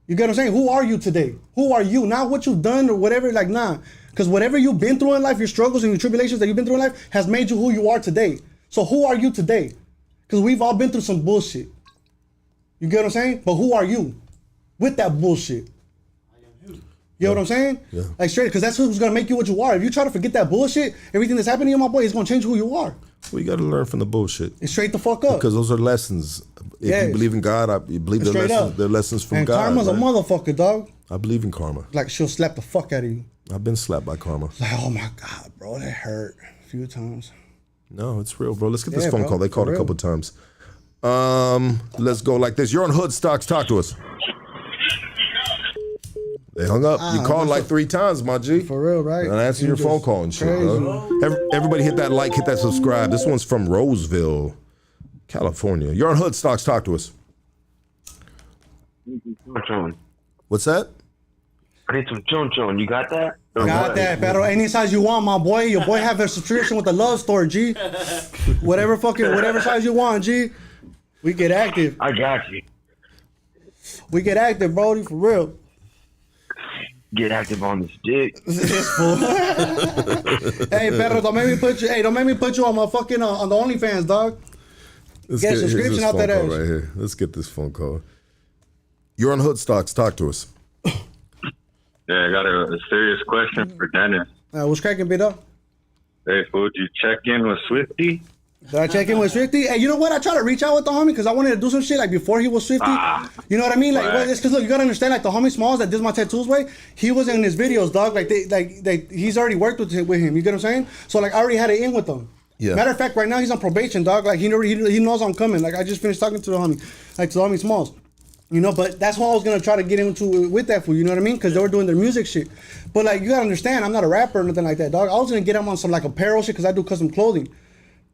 You get what I'm saying? Who are you today? Who are you? Not what you've done or whatever. Like, nah. Because whatever you've been through in life, your struggles and your tribulations that you've been through in life has made you who you are today. So who are you today? Because we've all been through some bullshit. You get what I'm saying? But who are you with that bullshit? You know what I'm saying? Yeah. Like, straight, because that's who's going to make you what you are. If you try to forget that bullshit, everything that's happening to you, my boy, it's going to change who you are. Well, you got to learn from the bullshit. It's straight the fuck up. Because those are lessons. If you believe in God, you believe they're lessons from God. And karma's a motherfucker, dog. I believe in karma. Like, she'll slap the fuck out of you. I've been slapped by karma. Like, oh my God, bro, that hurt a few times. No, it's real, bro. Let's get this phone call. They called a couple times. Let's go like this. You're on Hoodstocks. Talk to us. They hung up. You called like 3 times, my G. For real, right? And I answered your phone call and shit, bro. Everybody hit that like, hit that subscribe. This one's from Roseville, California. You're on Hoodstocks. Talk to us. What's that? I need some chon. You got that? Got that, pero any size you want, my boy. Your boy have a situation with the love story, G. whatever size you want, G. We get active. I got you. We get active, Brody, for real. Get active on this dick. Hey, pero don't make me put you on my fucking on the OnlyFans, dog. Get a subscription out that ass. Right here. Let's get this phone call. You're on Hoodstocks. Talk to us. Yeah, I got a serious question for Dennis. What's cracking, bit up? Hey, fool, did you check in with Swifty? Did I check in with Swifty? Hey, you know what? I tried to reach out with the homie because I wanted to do some shit like before he was Swifty. You know what I mean? Like, well, it's because look, you gotta understand, like the homie Smalls that does my tattoos way, he was in his videos, dog. Like he's already worked with him. You get what I'm saying? So like I already had it in with them. Yeah. Matter of fact, right now he's on probation, dog. Like he knows I'm coming. Like I just finished talking to the homie, like to the homie Smalls. You know, but that's what I was gonna try to get into with that fool. You know what I mean? Because they were doing their music shit. But like you gotta understand, I'm not a rapper or nothing like that, dog. I was gonna get him on some like apparel shit because I do custom clothing.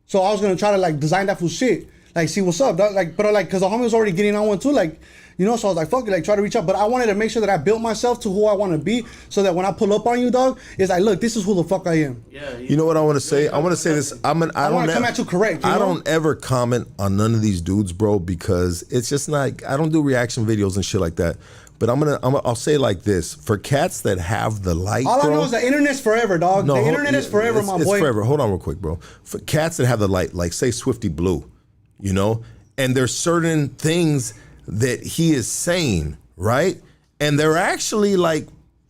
So I was gonna try to like design that fool shit, like see what's up, dog. Like, but like, cause the homie was already getting on one too, like, you know. So I was like, fuck it, like try to reach out. But I wanted to make sure that I built myself to who I want to be, so that when I pull up on you, dog, it's like, look, this is who the fuck I am. Yeah. You know what I want to say? I want to say this. I want to come at you correct. I don't ever comment on none of these dudes, bro, because it's just like I don't do reaction videos and shit like that. But I'll say it like this: for cats that have the light, all bro, I know is the internet's forever, dog. No, the internet is forever, my boy. It's forever. Hold on real quick, bro. For cats that have the light, like say Swifty Blue, you know, and there's certain things that he is saying, right? And they're actually like,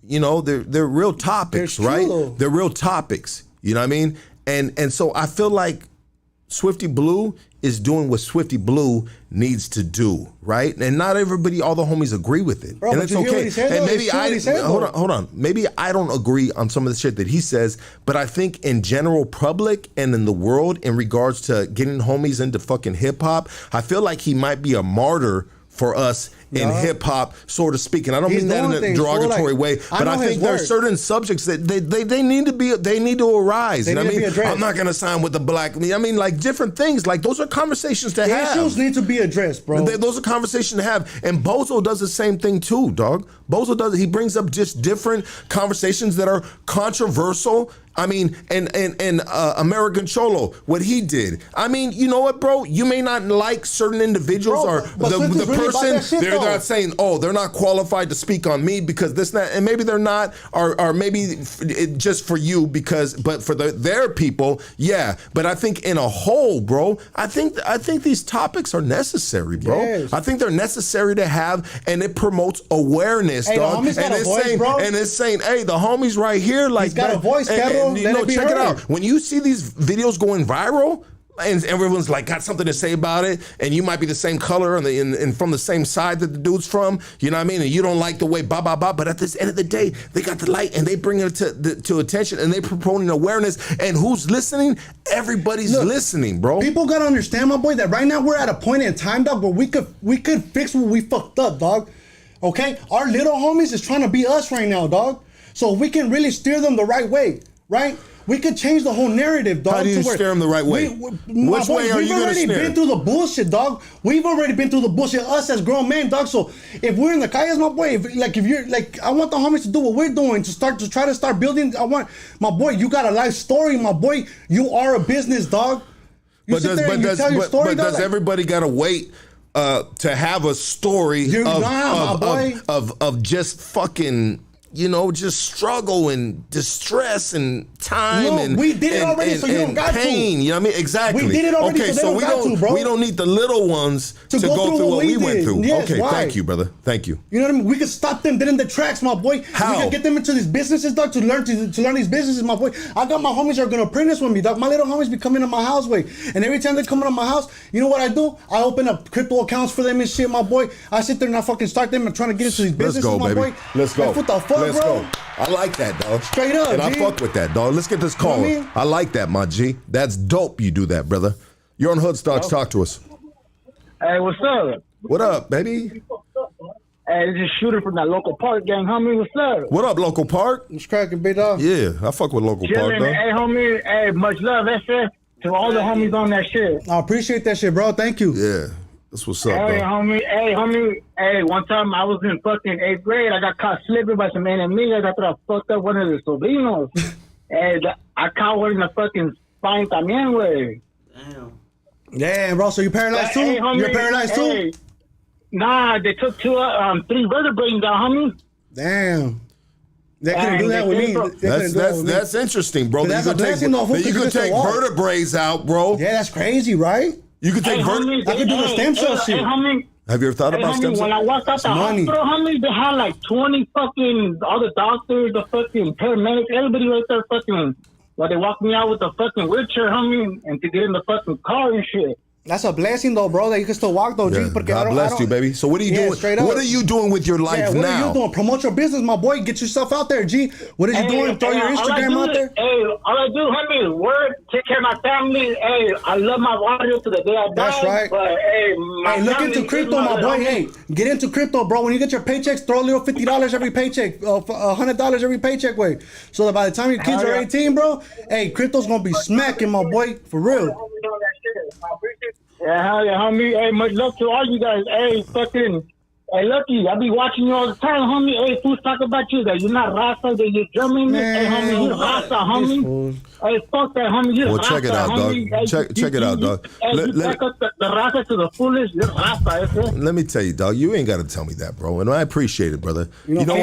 you know, they're real topics, right? They're real topics. You know what I mean? And so I feel like Swifty Blue is doing what Swifty Blue needs to do, right? And not everybody, all the homies agree with it. Bro, and but it's you hear okay. what he said, And though? maybe It's true what he said, hold on. Maybe I don't agree on some of the shit that he says, but I think in general public and in the world in regards to getting homies into fucking hip hop, I feel like he might be a martyr for us in hip hop, so to speak. And I don't mean that in a derogatory way, but I think there are certain subjects that they need to arise. You know what I mean? I'm not gonna sign with the black. I mean, like different things. Like those are conversations to have. Issues need to be addressed, bro. Those are conversations to have. And Bozo does the same thing too, dog. Bozo does. He brings up just different conversations that are controversial. I mean, and American Cholo, what he did. I mean, you know what, bro? You may not like certain individuals or the person. They're not saying, oh, they're not qualified to speak on me because this, that, and maybe they're not, or maybe just for you but for their people, yeah. But I think in a whole, bro, I think these topics are necessary, bro. Yes. I think they're necessary to have, and it promotes awareness, dog. And it's saying, hey, the homie's right here, like he's got a voice, and you know, check it out. When you see these videos going viral, and everyone's like got something to say about it, and you might be the same color and from the same side that the dude's from, you know what I mean? And you don't like the way but at the end of the day, they got the light and they bring it to attention and they promoting awareness. And who's listening? Everybody's listening, bro. People gotta understand, my boy, that right now we're at a point in time, dog, where we could fix what we fucked up, dog. Okay, our little homies is trying to be us right now, dog. So we can really steer them the right way. Right? We could change the whole narrative, dog. How do you steer them the right way? Which way are you going to steer? We've already been through the bullshit, dog. We've already been through the bullshit, us as grown men, dog. So if we're in the calles, my boy, if you're like, I want the homies to do what we're doing, to try to start building. I want, my boy, you got a life story, my boy. You are a business, dog. You sit there and you tell your story, dog. But does everybody got to wait to have a story of just fucking, you know, just struggle and distress and time and we did it already, so you don't got pain. You know what I mean? Exactly. We did it already, so we don't need the little ones to go through what we went through. Yes, okay, thank you, brother. Thank you. You know what I mean? We could stop them dead in the tracks, my boy. How? We could get them into these businesses, dog, to learn these businesses, my boy. I got my homies that are gonna print this with me, dog. My little homies be coming to my house, way, and every time they come to my house, you know what I do? I open up crypto accounts for them and shit, my boy. I sit there and I fucking start them and trying to get into these businesses, my boy. Let's go, like, what the fuck, Let's bro? go. I like that, dog. Straight up, and G. I fuck with that, dog. Let's get this call. You know what I mean? I like that, my G. That's dope. You do that, brother. You're on Hood Stocks. Talk to us. Hey, what's up? What up, baby? Hey, this is Shooter from that local park gang, homie. What's up? What up, local park? It's cracking, big dog. Yeah, I fuck with local park, dog. Hey, homie. Hey, much love. That's it. To all the homies on that shit. I appreciate that shit, bro. Thank you. Yeah. That's what's up, hey, dog. homie. Hey, one time I was in fucking 8th grade. I got caught slipping by some enemigos after I fucked up one of the sobrinos. And I caught one in the fucking spine también, güey. Damn, bro. So you paralyzed too? Hey, homie, You're paralyzed too? Nah, they took 3 vertebrae down, homie. Damn. They couldn't do that with me. That's interesting, bro. That's a blessing, though. You could take vertebrae out, bro. Yeah, that's crazy, right? You could take I could do the stem cell shit. Hey, homie. Have you ever thought about stem homie, cells? when I walked out the hospital, homie, they had like 20 fucking, all the doctors, the fucking paramedics, everybody right there fucking, while they walked me out with the fucking wheelchair, homie, and to get in the fucking car and shit. That's a blessing though, bro, that you can still walk though, Yeah, G. God bless you, baby. So what are you doing? What are you doing with your life what now? are you doing? Promote your business, my boy. Get yourself out there, G. What are you doing? Throw your Instagram out there? Hey, all I do, homie, work, take care of my family. Hey, I love my water to the day I die. That's right. But, hey, my Look family into crypto, is my boy. homie. Hey, get into crypto, bro. When you get your paychecks, throw a little $50 every paycheck, $100 every paycheck way. So that by the time your kids Hell are yeah. 18, bro, hey, crypto's gonna be smacking, my boy, for real. Yeah, hell yeah, homie. Hey, much love to all you guys. Hey, fucking, hey, Lucky, I be watching you all the time, homie. Hey, fools talk about you that you're not Rasta, that you're German. Hey, homie, you're Rasta, homie. Hey, fuck that, homie. You're Well, Rasta, check it out, homie. dog. Check it out, dog. Hey, you back up the Rasta to the foolish. You're Rasta, Let me tell you, dog. You ain't got to tell me that, bro, and I appreciate it, brother. You know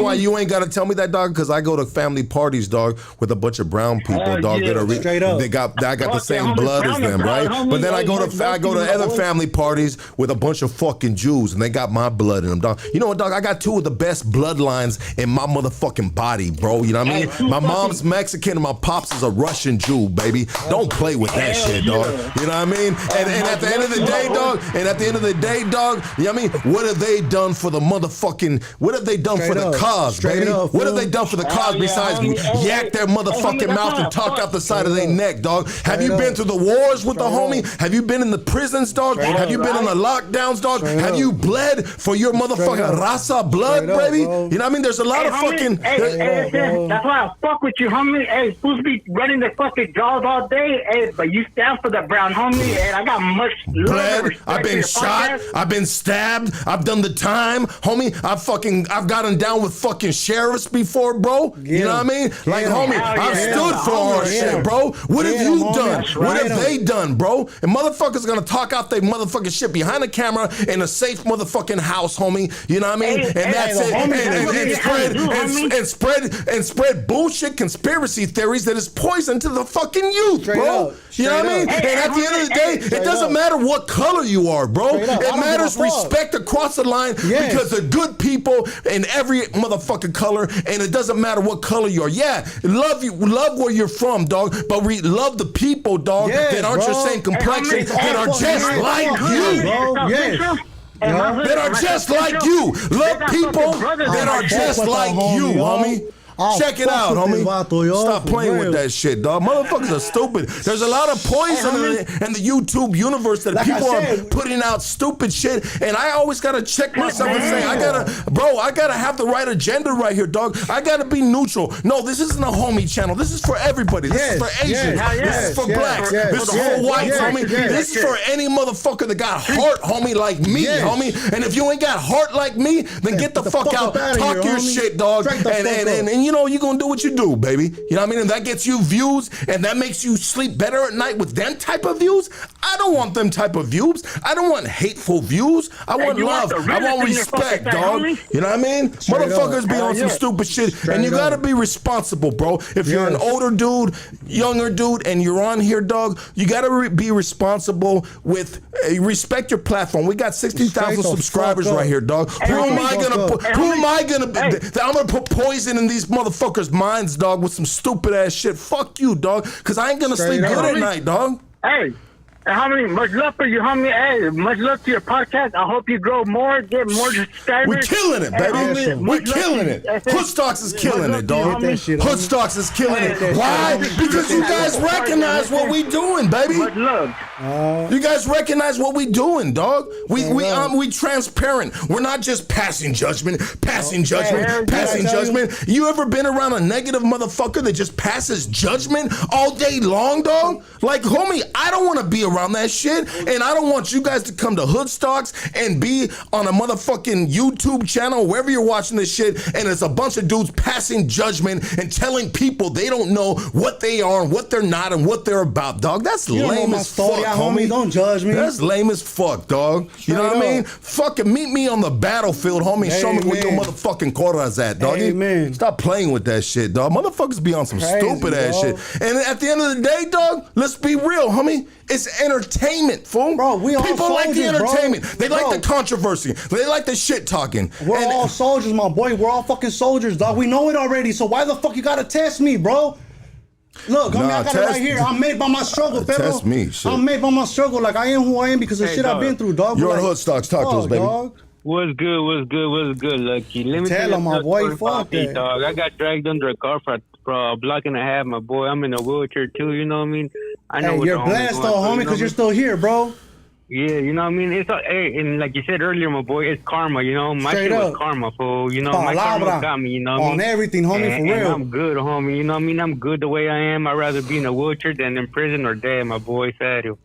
why you ain't got to tell me that, dog? Because I go to family parties, dog, with a bunch of brown people, dog. yeah. That are Straight up. I got the Okay, same homie, blood as brown them, and right? brown, But then homie. I go Hey, to other boy. family parties with a bunch of fucking Jews, and they got my blood in them, dog. You know what, dog? I got two of the best bloodlines in my motherfucking body, bro. You know what I mean? My mom's Mexican and my pops is a Russian Jew, baby. Don't play with that shit, dog. You know what I mean? And at the end of the day, dog, you know what I mean? What have they done for the motherfucking, what have they done for the cause, baby? What have they done for the cause besides yak their motherfucking mouth and talk out the side of their neck, dog? Have you been through the wars with the homie? Have you been in the prisons, dog? Have you been in the lockdowns, dog? Have you bled for your motherfucking raza blood, baby? You know what I mean? There's a lot of fucking... Hey, that's why I fuck with you, homie. Hey, supposed to be running the fucking jaws all day. Hey, but you stand for the brown, homie. And I got much love and respect I've for been your shot. podcast. I've been stabbed. I've done the time, homie. I've gotten down with fucking sheriffs before, bro. You know what I mean? Like, homie, I've stood for all shit, bro. What have you done? What have they done, bro? And motherfuckers gonna talk out their motherfucking shit behind the camera in a safe motherfucking house, homie. You know what I mean? And that's it. And spread bullshit conspiracy theories that is poison to the fucking youth, bro. You know what I mean? And at the end of the day, it doesn't matter what color you are, bro. It matters respect across the line because they're good people in every motherfucking color, and it doesn't matter what color you are. Yeah, love where you're from, dog, but we love the people, dog, that aren't your same complexion, that are just like you. That are just like you. Love people that are just like you, homie. Check it out, homie. Stop playing with that shit, dog. Motherfuckers are stupid. There's a lot of poison in the YouTube universe that people are putting out stupid shit, and I always gotta check myself and say, I gotta have the right agenda right here, dog. I gotta be neutral. No, this isn't a homie channel. This is for everybody. This is for Asians. This is for blacks. This is for whites, homie. This is for any motherfucker that got heart, homie, like me, homie. And if you ain't got heart like me, then get the fuck out. Talk your shit, dog. And you know, you gonna do what you do, baby. You know what I mean? And that gets you views, and that makes you sleep better at night with them type of views. I don't want them type of views. I don't want hateful views. I want love. I want respect, dog. You know what I mean? Motherfuckers be on some stupid shit, and you gotta be responsible, bro. If you're an older dude, younger dude, and you're on here, dog, you gotta be responsible with respect your platform. We got 60,000 subscribers right here, dog. Who am I gonna? I'm gonna put poison in these motherfuckers' minds, dog, with some stupid ass shit. Fuck you, dog, because I ain't gonna sleep good at night, dog. Hey, homie, much love for you, homie. Hey, much love to your podcast. I hope you grow more, get more subscribers. We're killing it, baby. We're killing it. Hoodstocks is killing it, dog. Hoodstocks is killing it. Why? Because you guys recognize what we doing, baby. Much love. You guys recognize what we doing, dog. We transparent. We're not just passing judgment. You ever been around a negative motherfucker that just passes judgment all day long, dog? Like, homie, I don't want to be around that shit, and I don't want you guys to come to Hoodstocks and be on a motherfucking YouTube channel, wherever you're watching this shit, and it's a bunch of dudes passing judgment and telling people they don't know what they are and what they're not and what they're about, dog. That's lame as fuck, homie. Don't judge me. That's lame as fuck, dog. You know what I mean? Fucking meet me on the battlefield, homie, and show me where your motherfucking corra's at, dog. Stop playing with that shit, dog. Motherfuckers be on some stupid ass shit. And at the end of the day, dog, let's be real, homie. It's entertainment, fool. Bro, we all People like the soldiers, bro. entertainment. They like Bro. the controversy. They like the shit talking. We're all soldiers, my boy. We're all fucking soldiers, dog. We know it already. So why the fuck you gotta test me, bro? Look, I got it right here. I'm made by my struggle, Pedro. Test me, shit. I'm made by my struggle. Like I am who I am because of shit I've been through, dog. You're on Like, Hood Stocks. Talk to us, baby. Dog. What's good, Lucky? Let me Tell him, my boy. Fuck that. Dog. I got dragged under a car for a block and a half, my boy. I'm in a wheelchair too, you know what I mean? I know what You're the blessed though, homie, because you're still here, bro. Yeah, you know what I mean? It's hey, and like you said earlier, my boy, it's karma, you know? My Straight shit was up. karma, fool. You know, my karma got me, you know what I mean? On everything, homie, and, for real. And I'm good, homie. You know what I mean? I'm good the way I am. I'd rather be in a wheelchair than in prison or dead, my boy. Serio.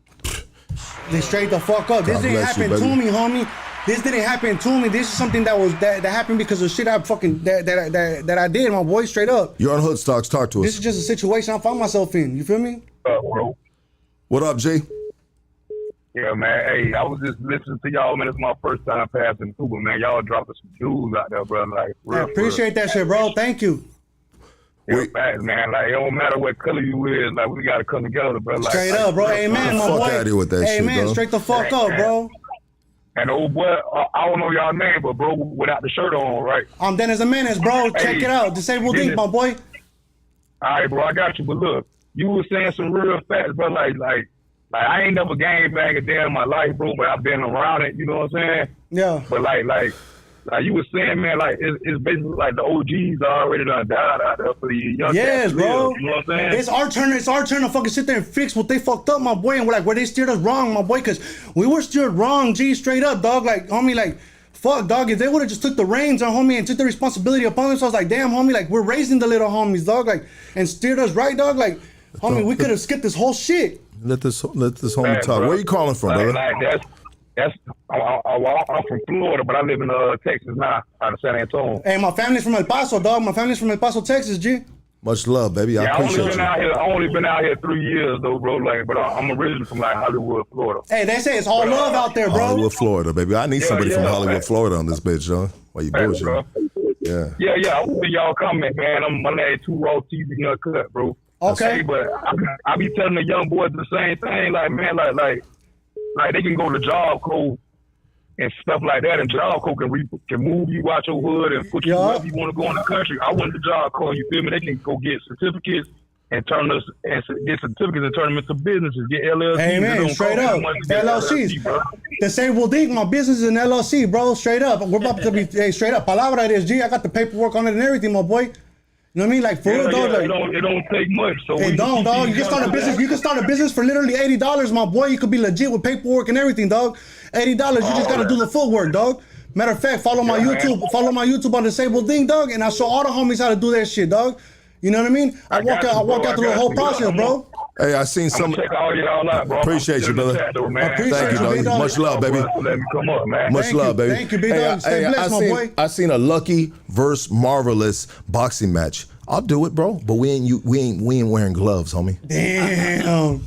Then straight the fuck up. This didn't happen to me, homie. This didn't happen to me. This is something that happened because of shit I fucking that I did, my boy. Straight up. You're on Hood Stocks. Talk to us. This is just a situation I found myself in. You feel me? What up, G? Yeah, man. Hey, I was just listening to y'all, man. It's my first time passing through, but man, y'all dropping some jewels out there, bro. Like, I appreciate that shit, bro. Thank you. Yeah, facts, man. Like, it don't matter what color you is. Like, we gotta come together, bro. Like, Straight up, bro. Amen, my boy. Fuck out of here with that shit, Amen. dog. Straight the fuck up, bro. And old boy, I don't know y'all name, but bro, without the shirt on, right? I'm Dennis the Menace, bro. Check it out. Disabled Ink, my boy. All right, bro, I got you. But look, you was saying some real facts, bro. Like I ain't never gangbanged a day in my life, bro, but I've been around it. You know what I'm saying? Yeah. But like you was saying, man, like it's basically like the OGs already done died out there for the young Yes, cats to bro. live, you know what I'm saying? It's our turn. It's our turn to fucking sit there and fix what they fucked up, my boy, and we're like where they steered us wrong, my boy, because we were steered wrong, G, straight up, dog. Like, homie, like, fuck, dog. If they would have just took the reins on homie and took the responsibility upon themselves, like, damn, homie, like we're raising the little homies, dog, like, and steered us right, dog. Like, homie, we could have skipped this whole shit. Let this homie Man, talk. bro. Where you calling from, brother? I'm from Florida, but I live in Texas now, out of San Antonio. Hey, my family's from El Paso, dog. My family's from El Paso, Texas, G. Much love, baby. I appreciate you. I only been out here 3 years though, bro. Like, but I'm originally from like Hollywood, Florida. Hey, they say it's all love out there, bro. Hollywood, Florida, baby. I need somebody from Hollywood, Florida on this bitch, John. Why you Thanks, bullshit? bro. Yeah. I want y'all comment, man. My name Too Raw TV Cut, bro. Okay. Hey, but I be telling the young boys the same thing. Like, man, like they can go to job code and stuff like that, and job code can move you out your hood and put you wherever you want to go in the country. I went to job code. You feel me? They can go get certificates and turn them into businesses. Get LLCs. Amen. Straight up. LLCs. Disabled Ink, my business is an LLC, bro. Straight up. We're about to be straight up. Palabra it is, G. I got the paperwork on it and everything, my boy. You know what I mean? Like, for real, dog. Like, it don't take much. So it don't, dog. You can start a business. You can start a business for literally $80, my boy. You could be legit with paperwork and everything, dog. $80. You just gotta do the footwork, dog. Matter of fact, follow my YouTube. Follow my YouTube on Disabled Ink, dog, and I show all the homies how to do that shit, dog. You know what I mean? I walk out through the whole process, bro. Hey, I seen some. Check all y'all out, bro. Appreciate you, brother. Thank you, dog. Much love, baby. Let me come up, man. Much love, baby. Thank you, big dog. Stay blessed, my boy. I seen a Lucky versus Marvelous boxing match. I'll do it, bro. But we ain't wearing gloves, homie. Damn.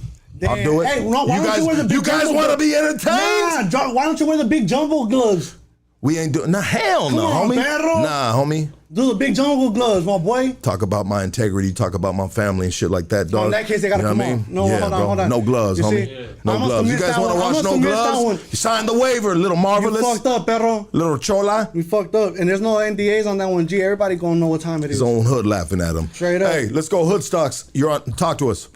I'll do it. Hey, no, why don't you wear the big you guys jumbo want to gloves? be entertained? Nah, why don't you wear the big jumbo gloves? We ain't doing. Nah, hell no, Come on, homie. perro. Nah, homie. Do the big jumbo gloves, my boy. Talk about my integrity. Talk about my family and shit like that, dog. In that case, they gotta come on. No, yeah, hold on. No gloves, You homie. see? No I must have gloves. You missed guys that want to one. I watch must no have missed that gloves? one. You signed the waiver, little Marvelous. You fucked up, perro. Little Chola. We fucked up. And there's no NDAs on that one, G. Everybody gonna know what time it is. His own hood laughing at him. Straight up. Hey, let's go Hood Stocks. You're on. Talk to us.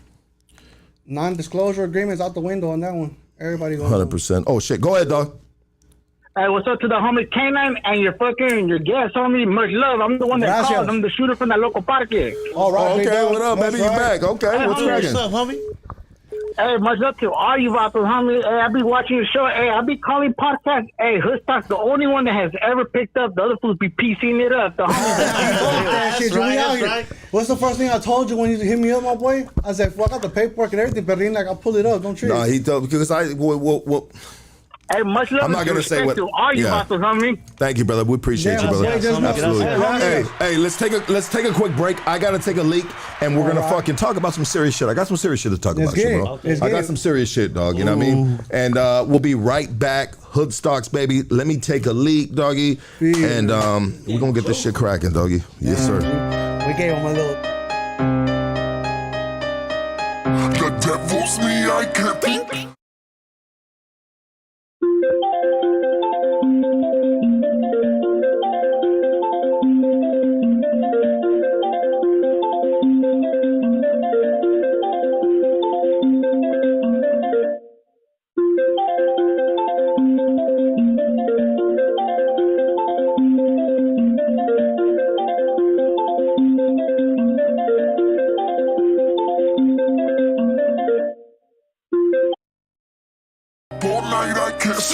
Non-disclosure agreements out the window on that one. Everybody gonna know. 100%. Oh, shit. Go ahead, dog. Hey, what's up to the homie K9 and your guest, homie? Much love. I'm the one that Gracias. called. I'm the shooter from that local parque. All right, Oh, big okay, dog. what up, baby? You That's right. back? Okay, Hey, what's homie, cracking? What's up, homie? Hey, much love to all you vatos, homie. Hey, I be watching your show. Hey, I be calling podcasts. Hey, Hood Stock's the only one that has ever picked up. The other fools be piecing it up. The homies That shit, G, we out here. right. What's the first thing I told you when you hit me up, my boy? I said, well, I got the paperwork and everything, but like I'll pull it up. Don't trip. Nah, he told because Hey, much love I'm not and gonna say respect what- to all you yeah. vatos, homie. Thank you, brother. We appreciate you, Yeah, brother. my boy, just know- Absolutely. Hey, Hey, let's take a quick break. I gotta take a leak, and we're gonna All right. fucking talk about some serious shit. I got some serious shit to talk Let's about, you, get bro. it. Let's I get got it. some serious shit, dog. You know what I mean? And we'll be right back. Hood Stocks, baby. Let me take a leak, doggy, and we're gonna get this shit cracking, doggy. Yes, sir. We gave him a little. The devil's me, I can't think.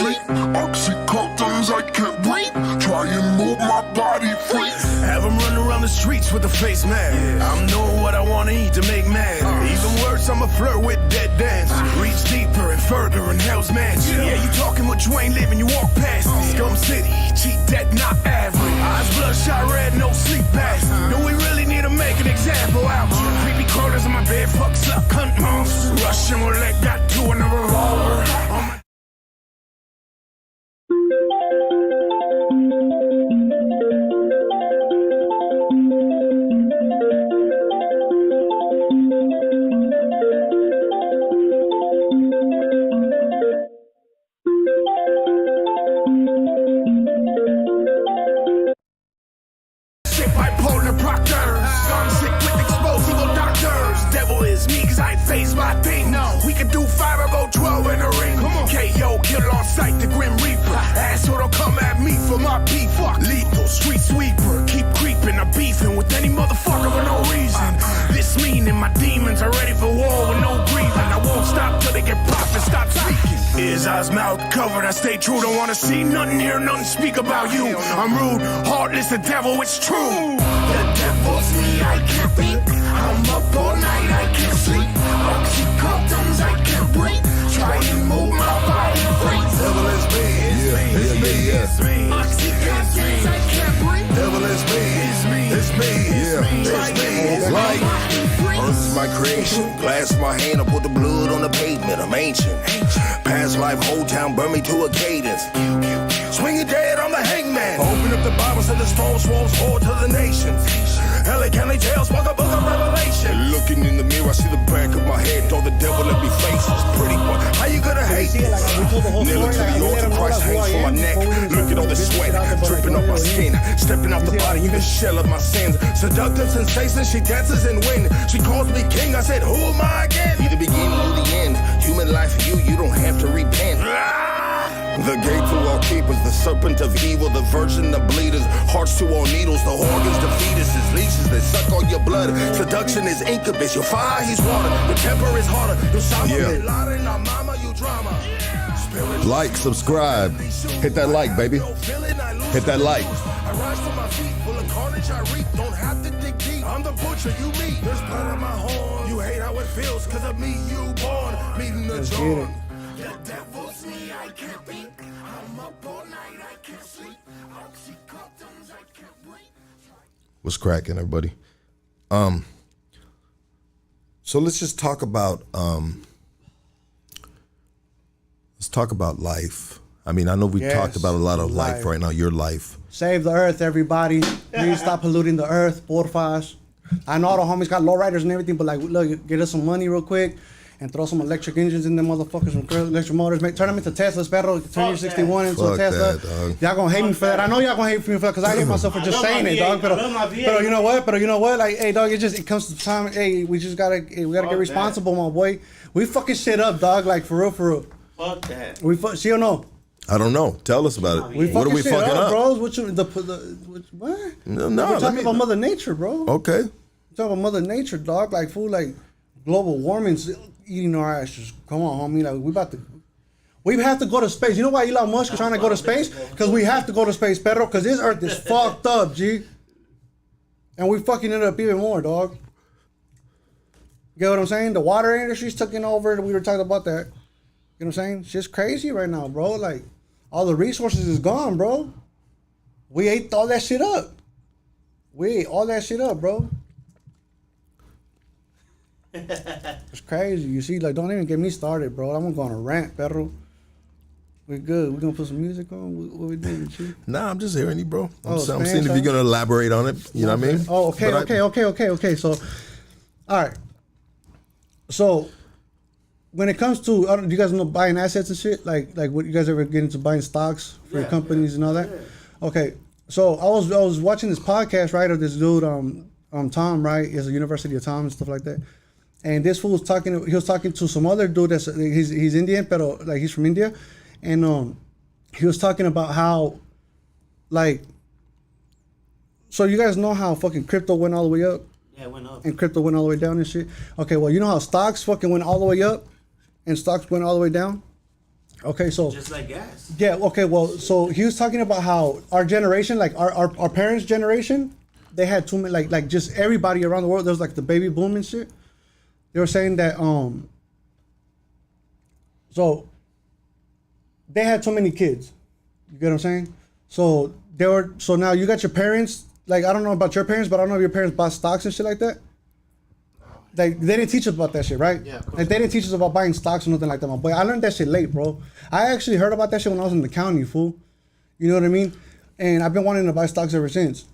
sleep. Oxycontins, I can't breathe. Try and move my body free. Have them run around the streets with a face mask. I'm knowing what I wanna eat to make mad. Even worse, I'ma flirt with dead dance. Reach deeper and further in hell's mansion. Yeah, you talking what you ain't living, you walk past me. Scum City, cheap debt, not average. Eyes bloodshot red, no sleep pass. Do we really need to make an example out? Creepy crawlers in my bed, fucks up, cunt monsters. Russian roulette, got two in a revolver. Bipolar proctors, I'm sick with explosive doctors. Devil is me, cause I ain't phased by a thing. No, we can do 5 or go 12 in a ring. Come on. KO, kill on sight, the Grim Reaper. Asshole don't come at me for my beef. Fuck. Lethal, street sweeper, keep creeping. I'm beefing with any motherfucker for no reason. This meaning my demons are ready for war with no grieving. I won't stop till they get popped and stop speaking. Ears, eyes, mouth covered, I stay true. Don't wanna see nothing, hear nothing, speak about you. I'm rude, heartless, the devil, it's true. The devil's me, I can't think. I'm up all night, I can't sleep. Oxycontins, I can't breathe. Try and move my body free. Devil is me, it's me. Oxycontins, I can't breathe. Devil is me, it's me. It's like Earth is my creation. Glass my hand, I put the blood on the pavement. I'm ancient. Past life, whole town, burn me to a cadence. Swing it dead, I'm the hangman. Open up the Bible, said the storm swallows forward to the nations. LA County jail, smoke a book of Revelation. Looking in the mirror, I see the back of my head. All the devil let me face this pretty boy. How you gonna hate this? Kneeling to the altar, Christ hangs from my neck. Look at all the sweat dripping off my skin. Stepping out the body, even shell of my sins. Seductive sensation, she dances and wins. She calls me king, I said, who am I again? Be the beginning or the end. Human life for you don't have to repent. The gate to all keepers, the serpent of evil, the virgin of bleeders, hearts to all needles, the organs, the fetuses, leeches that suck all your blood. Seduction is incubus, your fire, he's water, the temper is harder. Your mama, you drama. Like, subscribe, hit that like, baby. Hit that like. I rise to my feet, full of carnage I reap, don't have to dig deep. I'm the butcher, you meet. There's blood on my horn. You hate how it feels, cause of me you born. Meeting the John. The devil's me, I can't think. I'm up all night, I can't sleep. Oxycontins, I can't breathe. What's cracking, everybody? So let's just talk about life. I mean, I know we talked about a lot of life right now, your life. Save the earth, everybody. Please stop polluting the earth, porfas. I know all the homies got lowriders and everything, but like, look, get us some money real quick and throw some electric engines in them motherfuckers, some electric motors. Turn them into Teslas, perro. Turn your 61 into a Tesla. Y'all gonna hate me for that. I know y'all gonna hate me for that because I hate myself for just saying it, dog. But you know what? Like, hey, dog, it comes to time. Hey, we gotta get responsible, my boy. We fucking shit up, dog. Like for real. Fuck that. See or no? I don't know. Tell us about it. What are we fucking up? Bros? What? No, we're talking about Mother Nature, bro. Okay. We're talking about Mother Nature, dog. Like, food, like global warming's eating our asses. Come on, homie. Like, we have to go to space. You know why Elon Musk is trying to go to space? Because we have to go to space, perro. Because this earth is fucked up, G. And we fucking it up even more, dog. You get what I'm saying? The water industry's taking over. We were talking about that. You know what I'm saying? Shit's crazy right now, bro. Like, all the resources is gone, bro. We ate all that shit up. Bro. It's crazy. You see, like, don't even get me started, bro. I'm going to rant, perro. We good. We gonna put some music on? What we doing, Chief? Nah, I'm just hearing you, bro. I'm seeing if you're gonna elaborate on it. You know what I mean? Oh, okay. So, all right. So, when it comes to, do you guys know buying assets and shit? Like, what you guys ever get into buying stocks for your companies and all that? Yeah. Okay. So I was watching this podcast, right, of this dude, Tom, right? He's a University of Tom and stuff like that. And this fool was talking. He was talking to some other dude that's he's Indian, but like he's from India, and he was talking about how, like, so you guys know how fucking crypto went all the way up. Yeah, it went up. And crypto went all the way down and shit. Okay, well, you know how stocks fucking went all the way up, and stocks went all the way down. Okay, so just like gas. Yeah. Okay. Well, so he was talking about how our generation, like our parents' generation, they had too many, like just everybody around the world. There was like the baby boom and shit. They were saying that so they had so many kids. You get what I'm saying? So now you got your parents. Like, I don't know about your parents, but I don't know if your parents bought stocks and shit like that. Like, they didn't teach us about that shit, right? Yeah. Like, they didn't teach us about buying stocks or nothing like that, my boy. I learned that shit late, bro. I actually heard about that shit when I was in the county, fool. You know what I mean? And I've been wanting to buy stocks ever since.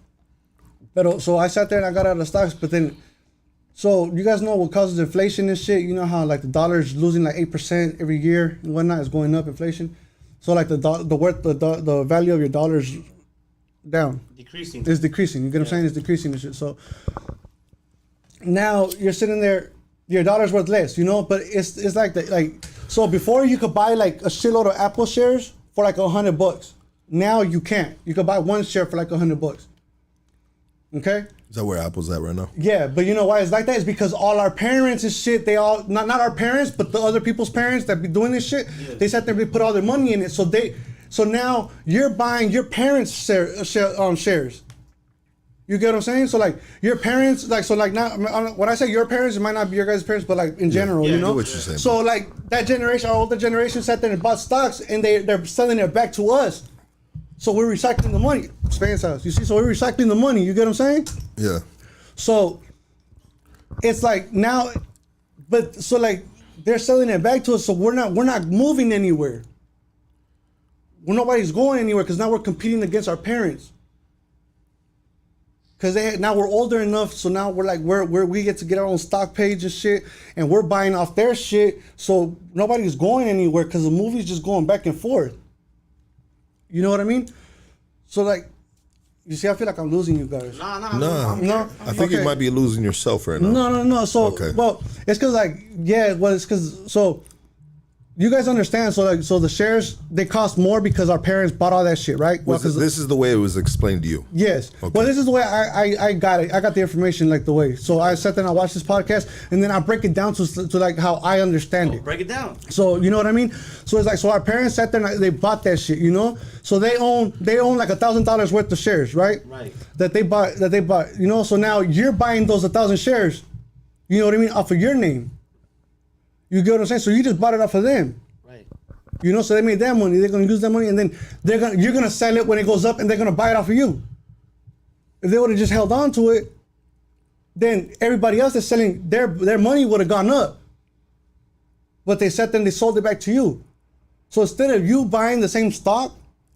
But so I sat there and I got out of stocks, but then, so you guys know what causes inflation and shit? You know how like the dollar's losing like 8% every year and whatnot, is going up, inflation. So like the value of your dollar's down. Decreasing. It's decreasing. You get what I'm saying? It's decreasing and shit. So now you're sitting there, your dollar's worth less, you know? But it's like so before you could buy like a shitload of Apple shares for like $100. Now you can't. You could buy one share for like $100. Okay? Is that where Apple's at right now? Yeah, but you know why it's like that? It's because all our parents and shit, they all, not our parents, but the other people's parents that be doing this shit, they sat there and they put all their money in it. So now you're buying your parents' shares. You get what I'm saying? So like your parents, like, so like now, when I say your parents, it might not be your guys' parents, but like in general, you know? I get what you're saying. So like that generation, our older generation sat there and bought stocks and they're selling it back to us. So we're recycling the money. Spain's house. You see, so we're recycling the money. You get what I'm saying? Yeah. So it's like now, but so like they're selling it back to us. So we're not moving anywhere. Nobody's going anywhere because now we're competing against our parents. Because now we're older enough, so now we're like we get to get our own stock page and shit, and we're buying off their shit. So nobody's going anywhere because the movie's just going back and forth. You know what I mean? So like, you see, I feel like I'm losing you guys. No. I think you might be losing yourself right now. No. So okay. Well, it's because like it's because so. You guys understand? So the shares, they cost more because our parents bought all that shit, right? Well, this is the way it was explained to you. Yes. Okay. Well, this is the way I got it. I got the information like the way. So I sat there and I watched this podcast, and then I break it down to like how I understand it. Break it down. So you know what I mean? So it's like, so our parents sat there and they bought that shit, you know? So they own like $1,000 worth of shares, right? Right. That they bought, you know? So now you're buying those 1,000 shares, you know what I mean, off of your name. You get what I'm saying? So you just bought it off of them. Right. You know, so they made that money. They're gonna use that money, and then you're gonna sell it when it goes up, and they're gonna buy it off of you. If they would have just held on to it, then everybody else that's selling their money would have gone up. But they sat there and they sold it back to you. So instead of you buying the same stock,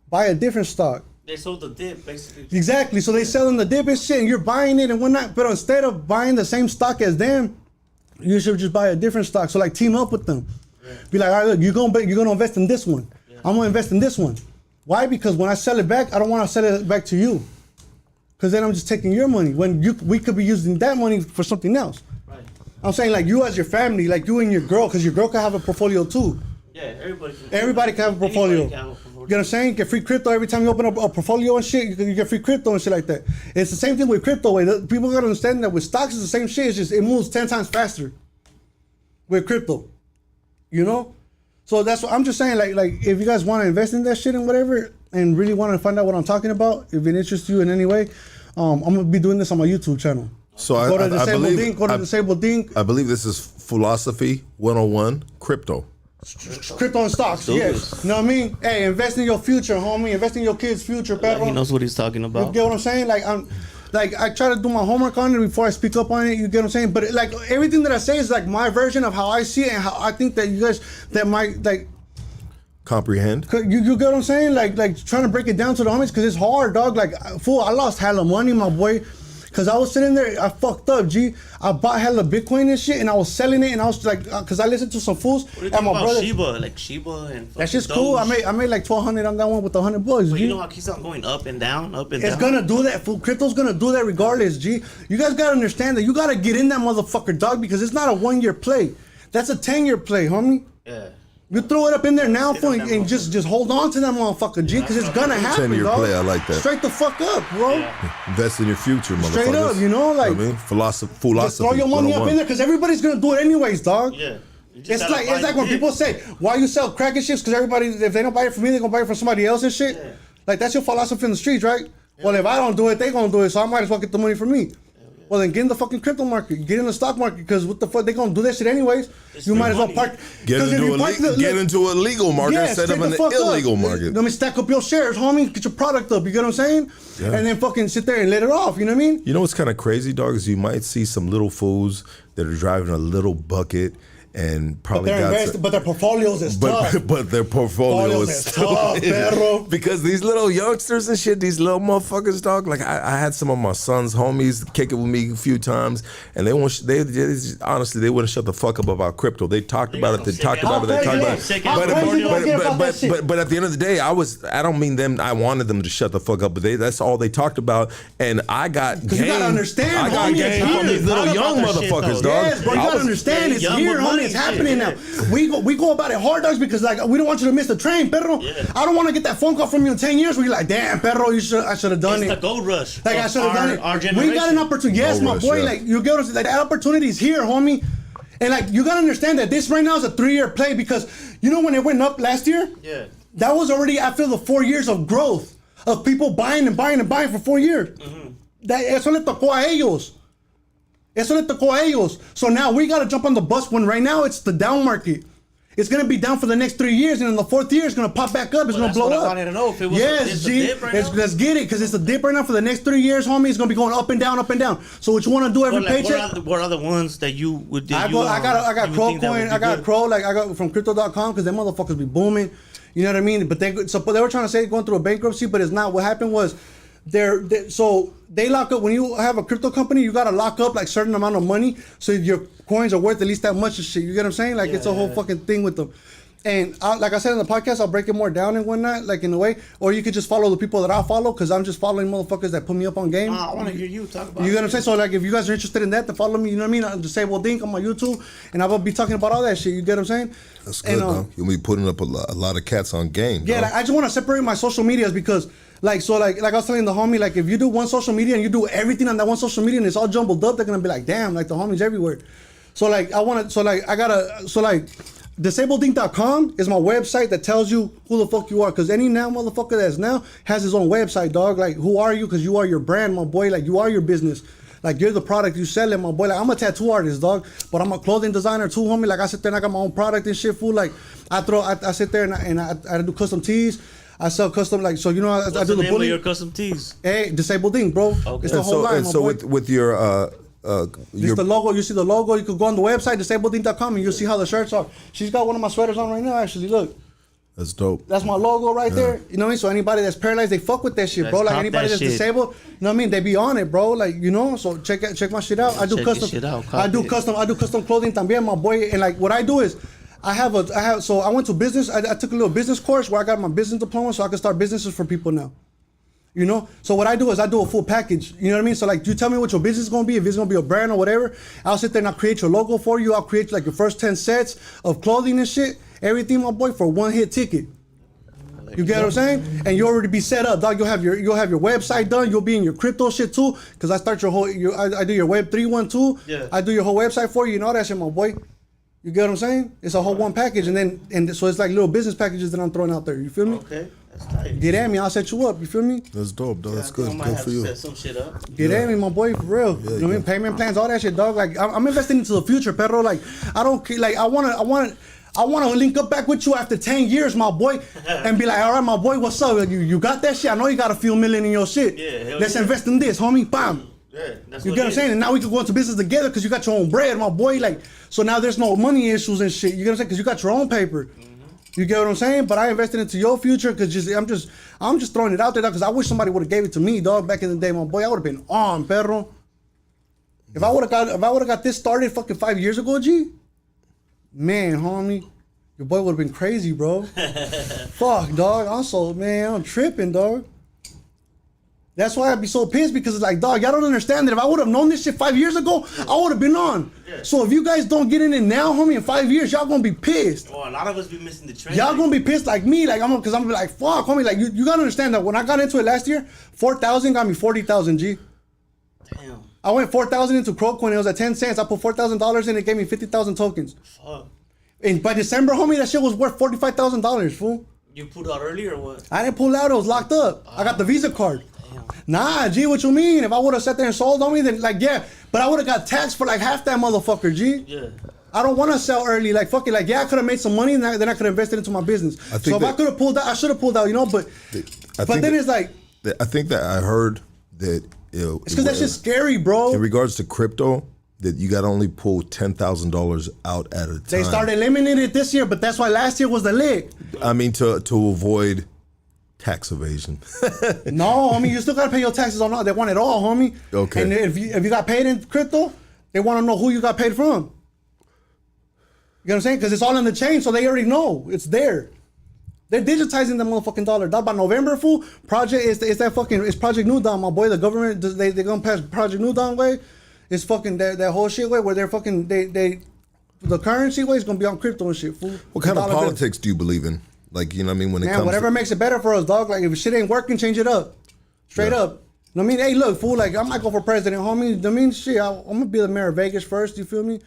buy a different stock. They sold the dip, basically. Exactly. So they selling the dip and shit, and you're buying it and whatnot. But instead of buying the same stock as them, you should just buy a different stock. So like team up with them. Yeah. Be like, all right, look, you're gonna invest in this one. Yeah. I'm gonna invest in this one. Why? Because when I sell it back, I don't want to sell it back to you. Because then I'm just taking your money when we could be using that money for something else. Right. I'm saying like you as your family, like you and your girl, because your girl can have a portfolio too. Yeah, everybody can have a portfolio. You know what I'm saying? Get free crypto every time you open up a portfolio and shit. You get free crypto and shit like that. It's the same thing with crypto. People gotta understand that with stocks, it's the same shit. It's just it moves 10 times faster with crypto. You know? So that's what I'm just saying. Like if you guys want to invest in that shit and whatever, and really want to find out what I'm talking about, if it interests you in any way, I'm gonna be doing this on my YouTube channel. So go to Disabled Dink. I believe this is Philosophy 101 Crypto. Crypto and stocks, yes. You know what I mean? Hey, invest in your future, homie. Invest in your kids' future, perro. He knows what he's talking about. You get what I'm saying? Like I try to do my homework on it before I speak up on it. You get what I'm saying? But like everything that I say is like my version of how I see it and how I think that you guys that might like comprehend. You get what I'm saying? Like trying to break it down to the homies because it's hard, dog. Like fool, I lost hella money, my boy. Cause I was sitting there, I fucked up, G. I bought hella Bitcoin and shit, and I was selling it, and I was like, cause I listened to some fools. What do you think about Shiba, and that shit's cool. I made like $1,200 on that one with $100. But G. you know how it keeps on going up and down, It's gonna do that, fool. Crypto's gonna do that regardless, G. You guys gotta understand that you gotta get in that motherfucker, dog, because it's not a 1-year play. That's a 10-year play, homie. Yeah. You throw it up in there now, fool, and just hold on to that motherfucker, G, because it's gonna happen, 10-year dog. play, I like that. Straight the fuck up, bro. Yeah. Invest in your future, motherfuckers. Straight up, you know, like. I mean, philosophy. Just throw your money up in there, because everybody's gonna do it anyways, dog. Yeah. It's like when people say, why you sell crack and shit? Because everybody, if they don't buy it from me, they're going to buy it from somebody else and shit. Yeah. Like, that's your philosophy in the streets, right? Yeah. Well, if I don't do it, they going to do it, so I might as well get the money from me. Well, then get in the fucking crypto market. Get in the stock market, because what the fuck, they gonna do that shit anyways. You might as well park. Get into a legal market instead of an illegal market. Let me stack up your shares, homie. Get your product up. You get what I'm saying? Yeah. And then fucking sit there and let it off. You know what I mean? You know what's kind of crazy, dog? Is you might see some little fools that are driving a little bucket and probably but their portfolios is tough. But their portfolio is tough, perro. Because these little youngsters and shit, these little motherfuckers, dog. Like I had some of my son's homies kick it with me a few times, and they honestly they wouldn't shut the fuck up about crypto. They talked about it. They talked about it. But at the end of the day, I don't mean them. I wanted them to shut the fuck up, but that's all they talked about, and I got game. You gotta understand. I got game from these little young motherfuckers, dog. Yes, bro. You gotta understand. It's here, homie. It's happening now. We go about it hard, dogs, because like we don't want you to miss the train, perro. Yeah. I don't want to get that phone call from you in 10 years where you're like, damn, perro, I should have done it. It's the gold rush. Like I should have done it. Our generation. We got an opportunity. Yes, my boy. Like you get like that opportunity is here, homie. And like you gotta understand that this right now is a 3-year play, because you know when it went up last year, that was already after the 4 years of growth of people buying and buying and buying for 4 years. Eso le tocó a ellos. Eso le tocó a ellos. So now we gotta jump on the bus when right now it's the down market. It's gonna be down for the next 3 years, and in the 4th year it's gonna pop back up. It's gonna blow up. I wanted to know if it was a dip right now. Let's get it, because it's a dip right now for the next 3 years, homie. It's gonna be going up and down, up and down. So what you want to do every paycheck? What are the ones that you would do? I got Crow coin. I got Crow. Like I got from crypto.com, because them motherfuckers be booming. You know what I mean? But they were trying to say going through a bankruptcy, but it's not. What happened was so they lock up when you have a crypto company. You gotta lock up like certain amount of money, so your coins are worth at least that much of shit. You get what I'm saying? Like it's a whole fucking thing with them. And like I said in the podcast, I'll break it more down and whatnot, like in a way. Or you could just follow the people that I follow, because I'm just following motherfuckers that put me up on game. I want to hear you talk about it. You get what I'm saying? So like if you guys are interested in that, then follow me. You know what I mean? I'll just say DANK on my YouTube, and I will be talking about all that shit. You get what I'm saying? That's good, though. You'll be putting up a lot of cats on game. Yeah, like, I just want to separate my social medias, because like I was telling the homie, like if you do one social media and you do everything on that one social media and it's all jumbled up, they're gonna be like, damn, like the homie's everywhere. So like disabledink.com is my website that tells you who the fuck you are, because any now motherfucker that's now has his own website, dog. Like who are you? Because you are your brand, my boy. Like you are your business. Like you're the product, you sell it, my boy. Like I'm a tattoo artist, dog, but I'm a clothing designer too, homie. Like I sit there and I got my own product and shit, fool. Like I sit there and I do custom tees. I sell custom, like, so you know, I do the bully. What's the name of your custom tees? Hey, Disabled DANK, bro. Okay. It's the whole line, my boy. with your the logo, you see the logo, you could go on the website, disabledink.com, and you'll see how the shirts are. She's got one of my sweaters on right now, actually, look. That's dope. That's my logo right there. You know what I mean? So anybody that's paralyzed, they fuck with that shit, bro. Like anybody that's disabled, you know what I mean? They be on it, bro. Like, you know, so check my shit out. I do custom clothing también, my boy. And like what I do is so I went to business. I took a little business course where I got my business diploma, so I can start businesses for people now. You know, so what I do is I do a full package. You know what I mean? So like, you tell me what your business is gonna be. If it's gonna be a brand or whatever, I'll sit there and I'll create your logo for you. I'll create like your first 10 sets of clothing and shit, everything, my boy, for one hit ticket. You get what I'm saying? And you already be set up, dog. You'll have your website done. You'll be in your crypto shit too, because I start your whole. I do your Web3 one too. Yeah. I do your whole website for you. You know that shit, my boy. You get what I'm saying? It's a whole one package, and so it's like little business packages that I'm throwing out there. You feel me? Okay, that's tight. Get at me, I'll set you up. You feel me? That's dope, dog. That's good. Good for you. Set some shit up. Get at me, my boy, for real. Yeah, you know what I mean? Payment plans, all that shit, dog. Like I'm investing into the future, perro. Like I don't like I want to link up back with you after 10 years, my boy, and be like, all right, my boy, what's up? You got that shit? I know you got a few million in your shit. Yeah, let's invest in this, homie. Bam. Yeah, that's you get what I'm saying? And now we can go into business together because you got your own bread, my boy. Like, so now there's no money issues and shit. You get what I'm saying? Because you got your own paper. You get what I'm saying? But I invested into your future because I'm just throwing it out there, because I wish somebody would have gave it to me, dog, back in the day, my boy. I would have been on, perro. If I would have got this started fucking 5 years ago, G, man, homie, your boy would have been crazy, bro. Fuck, dog. I'm tripping, dog. That's why I'd be so pissed, because it's like, dog, y'all don't understand that if I would have known this shit 5 years ago, I would have been on. Yeah. So if you guys don't get in it now, homie, in 5 years, y'all gonna be pissed. Oh, a lot of us be missing the train. Y'all gonna be pissed like me, like because I'm gonna be like, fuck, homie, like you gotta understand that when I got into it last year, 4,000 got me 40,000, G. Damn. I went 4,000 into Crow Coin. It was at 10 cents. I put $4,000 in. It gave me 50,000 tokens. Fuck. And by December, homie, that shit was worth $45,000, fool. You pulled out early or what? I didn't pull out. It was locked up. I got the Visa card. Damn. Nah, G, what you mean? If I would have sat there and sold on me, then like, yeah. But I would have got taxed for like half that motherfucker, G. Yeah. I don't want to sell early. Like, fuck it. Like, yeah, I could have made some money and then I could have invested into my business. So if I could have pulled out, I should have pulled out, you know, but then it's like. I think that I heard that. It's because that shit's scary, bro. In regards to crypto, that you got to only pull $10,000 out at a time. They started eliminating it this year, but that's why last year was the lick. I mean, to avoid tax evasion. No, homie, you still got to pay your taxes on all. They want it all, homie. Okay. And if you got paid in crypto, they want to know who you got paid from. You know what I'm saying? Because it's all in the chain, so they already know. It's there. They're digitizing the motherfucking dollar. That by November, fool. It's Project New Dawn, my boy. The government, they're going to pass Project New Dawn way. It's fucking that whole shit way where they're fucking the currency way is gonna be on crypto and shit, fool. What kind of politics do you believe in? Like, you know what I mean? When it comes whatever makes it better for us, dog. Like if shit ain't working, change it up. Straight up. You know what I mean? Hey, look, fool, like I might go for president, homie. I mean, shit, I'm gonna be the mayor of Vegas first, you feel me?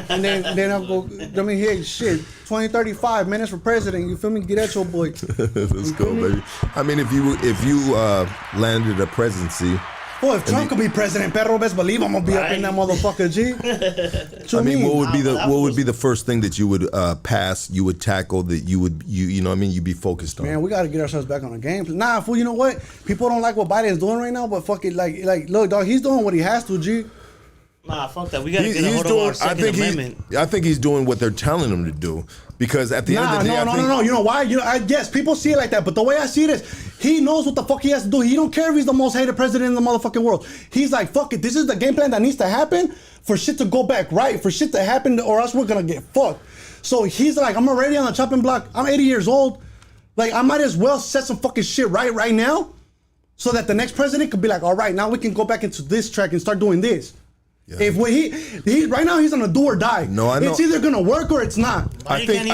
And then I'll go, I mean, hey, shit, 2035, Menace for president, you feel me? Get at your boy. Let's go, baby. I mean, if you landed a presidency. Boy, if Trump could be president, perro, best believe I'm gonna be up in that motherfucker, G. I mean, what would be the first thing that you would pass, you would tackle, that you know what I mean, you'd be focused on? Man, we gotta get ourselves back on the game. Nah, fool, you know what? People don't like what Biden's doing right now, but fuck it, like, look, dog, he's doing what he has to, G. Nah, fuck that. We gotta get a hold of our Second Amendment. I think he's doing what they're telling him to do. Because at the end of the day, no. You know why? Yes, people see it like that, but the way I see it is, he knows what the fuck he has to do. He don't care if he's the most hated president in the motherfucking world. He's like, fuck it. This is the game plan that needs to happen for shit to go back right, for shit to happen, or else we're gonna get fucked. So he's like, I'm already on the chopping block. I'm 80 years old. Like, I might as well set some fucking shit right now, so that the next president could be like, all right, now we can go back into this track and start doing this. Yeah. If he right now he's on a do or die. No, I know. It's either gonna work or it's not. I think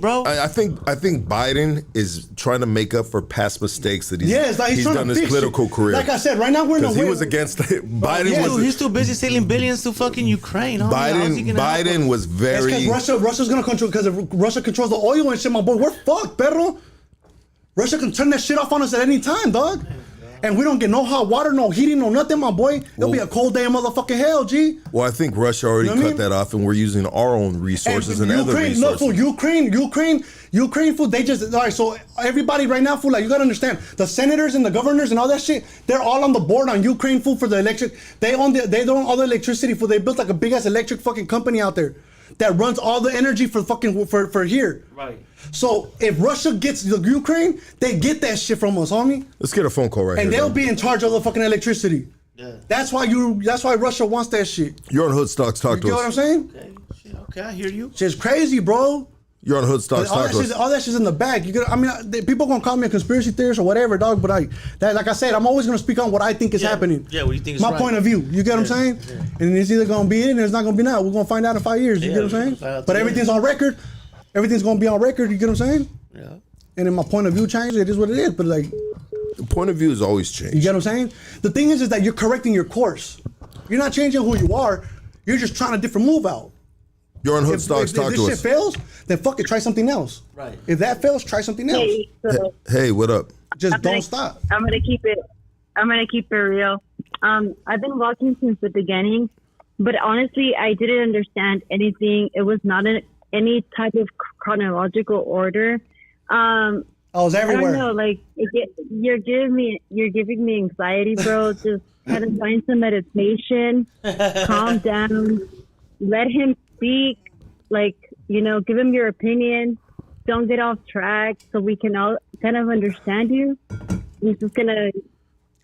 Biden is trying to make up for past mistakes that he's done his political career. Like I said, right now we're in a he was against Biden. He's too busy selling billions to fucking Ukraine. Biden was very. Because Russia's gonna control, because if Russia controls the oil and shit, my boy, we're fucked, perro. Russia can turn that shit off on us at any time, dog. And we don't get no hot water, no heating, no nothing, my boy. It'll be a cold day in motherfucking hell, G. Well, I think Russia already cut that off, and we're using our own resources and other resources. No, fool, Ukraine, fool, they just, all right, so everybody right now, fool, like, you gotta understand, the senators and the governors and all that shit, they're all on the board on Ukraine, fool, for the electric. They own all the electricity, fool. They built like a big-ass electric fucking company out there that runs all the energy for fucking, for here. Right. So if Russia gets the Ukraine, they get that shit from us, homie. Let's get a phone call right and here. And they'll be in charge of the fucking electricity. Yeah. That's why Russia wants that shit. You're on Hood Stocks, talk to us. You know what I'm saying? Okay, I hear you. Shit's crazy, bro. You're on Hood Stocks, talk to us. All that shit's in the back. People gonna call me a conspiracy theorist or whatever, dog. But like I said, I'm always gonna speak on what I think is happening. Yeah, what you think is my point of view. You get what I'm saying? Yeah. And it's either gonna be it or it's not gonna be now. We're gonna find out in 5 years. You get what I'm saying? But everything's on record. Everything's gonna be on record. You get what I'm saying? Yeah. And then my point of view changes. It is what it is. But like, the point of view is always changed. You get what I'm saying? The thing is that you're correcting your course. You're not changing who you are. You're just trying a different move out. You're on Hood Stocks, talk to us. If this shit fails, then fuck it, try something else. Right. If that fails, try something else. Hey, what up? Just don't stop. I'm gonna keep it real. I've been watching since the beginning, but honestly, I didn't understand anything. It was not in any type of chronological order. I was everywhere. I don't know, like you're giving me anxiety, bro. Just kind of find some meditation, calm down, let him speak, like, give him your opinion. Don't get off track so we can all kind of understand you. He's just gonna.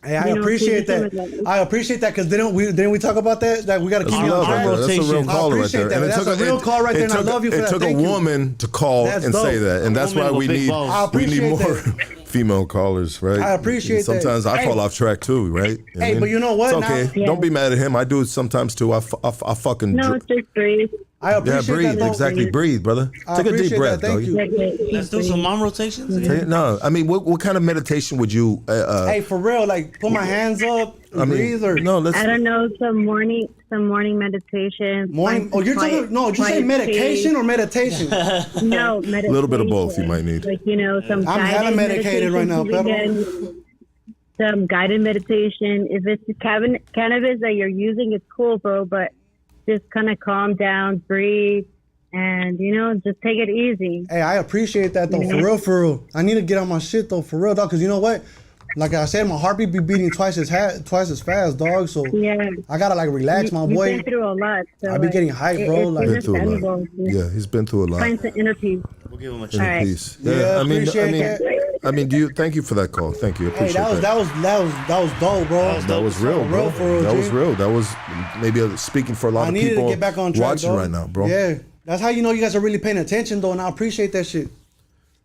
Hey, I appreciate that. I appreciate that because didn't we talk about that? That we got to keep you on track. That's a real caller right there. And that's a real call right there. And I love you for that. It took a woman to call and say that, and that's why we need more female callers, right? I appreciate that. Sometimes I fall off track too, right? Hey, but you know what? It's okay. Don't be mad at him. I do it sometimes too. I fucking. No, just breathe. I appreciate breathe. That. Exactly. Breathe, brother. Take a deep breath, though. Let's do some mom rotations. No, I mean, what kind of meditation would you? Hey, for real, like put my hands up let's. I don't know, some morning meditation. Morning. Oh, you're talking. No, did you say medication or meditation? No, meditation. A little bit of both you might need. Like, some I'm hella medicated right now, some guided meditation. If it's the cannabis that you're using, it's cool, bro. But just kind of calm down, breathe, and just take it easy. Hey, I appreciate that though, for real. I need to get on my shit though, for real, dog. Cause you know what? Like I said, my heartbeat be beating twice as fast, dog. So I gotta relax, my boy. You've been through a lot. So I be getting hyped, bro. Been through a lot. Yeah, he's been through a lot. Find some inner peace. We'll give him a Inner peace. Yeah, I mean, thank you for that call. Thank you. Hey, that was dope, bro. That was real, bro. That was real. That was maybe speaking for a lot of people to get back on track, watching right now, bro. Yeah, that's how you guys are really paying attention, though, and I appreciate that shit.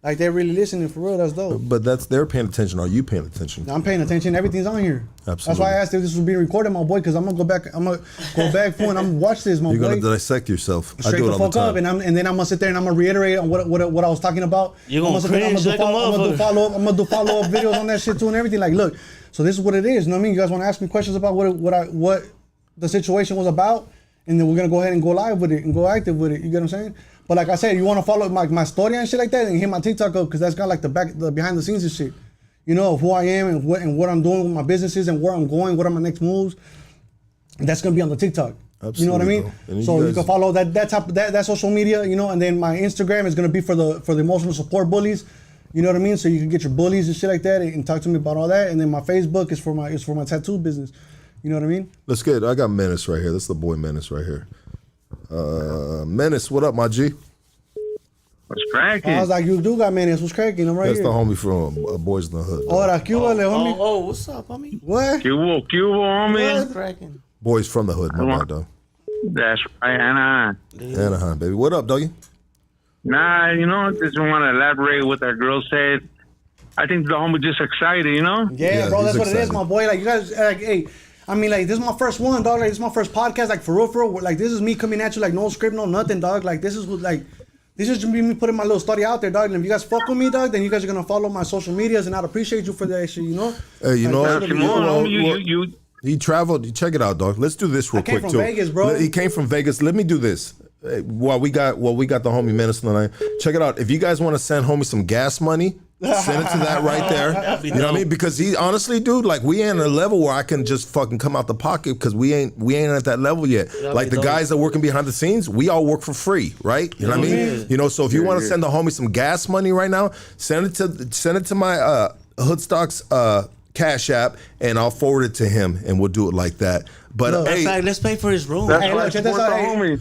Like, they're really listening for real. That's dope. But they're paying attention. Are you paying attention? I'm paying attention. Everything's on here. Absolutely. That's why I asked if this was being recorded, my boy, because I'm gonna go back. I'm gonna go back for and I'm gonna watch this, my boy. You're gonna dissect yourself. Straight I do it the all the fuck time. up, and then I'm gonna sit there and I'm gonna reiterate on what I was talking about. You're gonna cringe like a motherfucker. I'm gonna do follow up videos on that shit too and everything. Like, look, so this is what it is. You know what I mean? You guys want to ask me questions about what the situation was about, and then we're gonna go ahead and go live with it and go active with it. You get what I'm saying? But like I said, you want to follow my story and shit like that, and hit my TikTok up because that's got like the behind the scenes and shit. Of who I am and what I'm doing with my businesses and where I'm going, what are my next moves. That's gonna be on the TikTok. Absolutely, you know what I mean? So you can follow that social media, and then my Instagram is gonna be for the emotional support bullies. You know what I mean? So you can get your bullies and shit like that and talk to me about all that. And then my Facebook is for my tattoo business. You know what I mean? Let's get. I got Menace right here. That's the boy Menace right here. Menace, what up, my G? What's cracking? I was like, you do got Menace. What's cracking? I'm right That's here. the homie from Boys in the Hood. Hola, Cuba, homie. Oh, what's up, homie? What? Cuba, homie. What's cracking? Boys from the Hood, my bad, dog. That's right, Anaheim, baby. What up, doggy? Nah, just want to elaborate what that girl said. I think the homie just excited, Yeah, bro, that's what it is, my boy. Like, you guys, hey. I mean, like, this is my first one, dog. Like, this is my first podcast, like, for real. Like, this is me coming at you, like, no script, no nothing, dog. Like, this is just me putting my little story out there, dog. And if you guys fuck with me, dog, then you guys are gonna follow my social medias, and I'd appreciate you for that shit, Hey, you know what? He traveled. Check it out, dog. Let's do this real quick, too. He came from Vegas, bro. He came from Vegas. Let me do this. While we got the homie Menace tonight. Check it out. If you guys want to send homie some gas money, send it to that right there. You know what I mean? Because he honestly, dude, like, we ain't at a level where I can just fucking come out the pocket because we ain't at that level yet. Like, the guys that working behind the scenes, we all work for free, right? You know what I mean? So if you want to send the homie some gas money right now, send it to my Hoodstocks Cash App, and I'll forward it to him, and we'll do it like that. But in fact, let's pay for his room. Hey, look, check this out.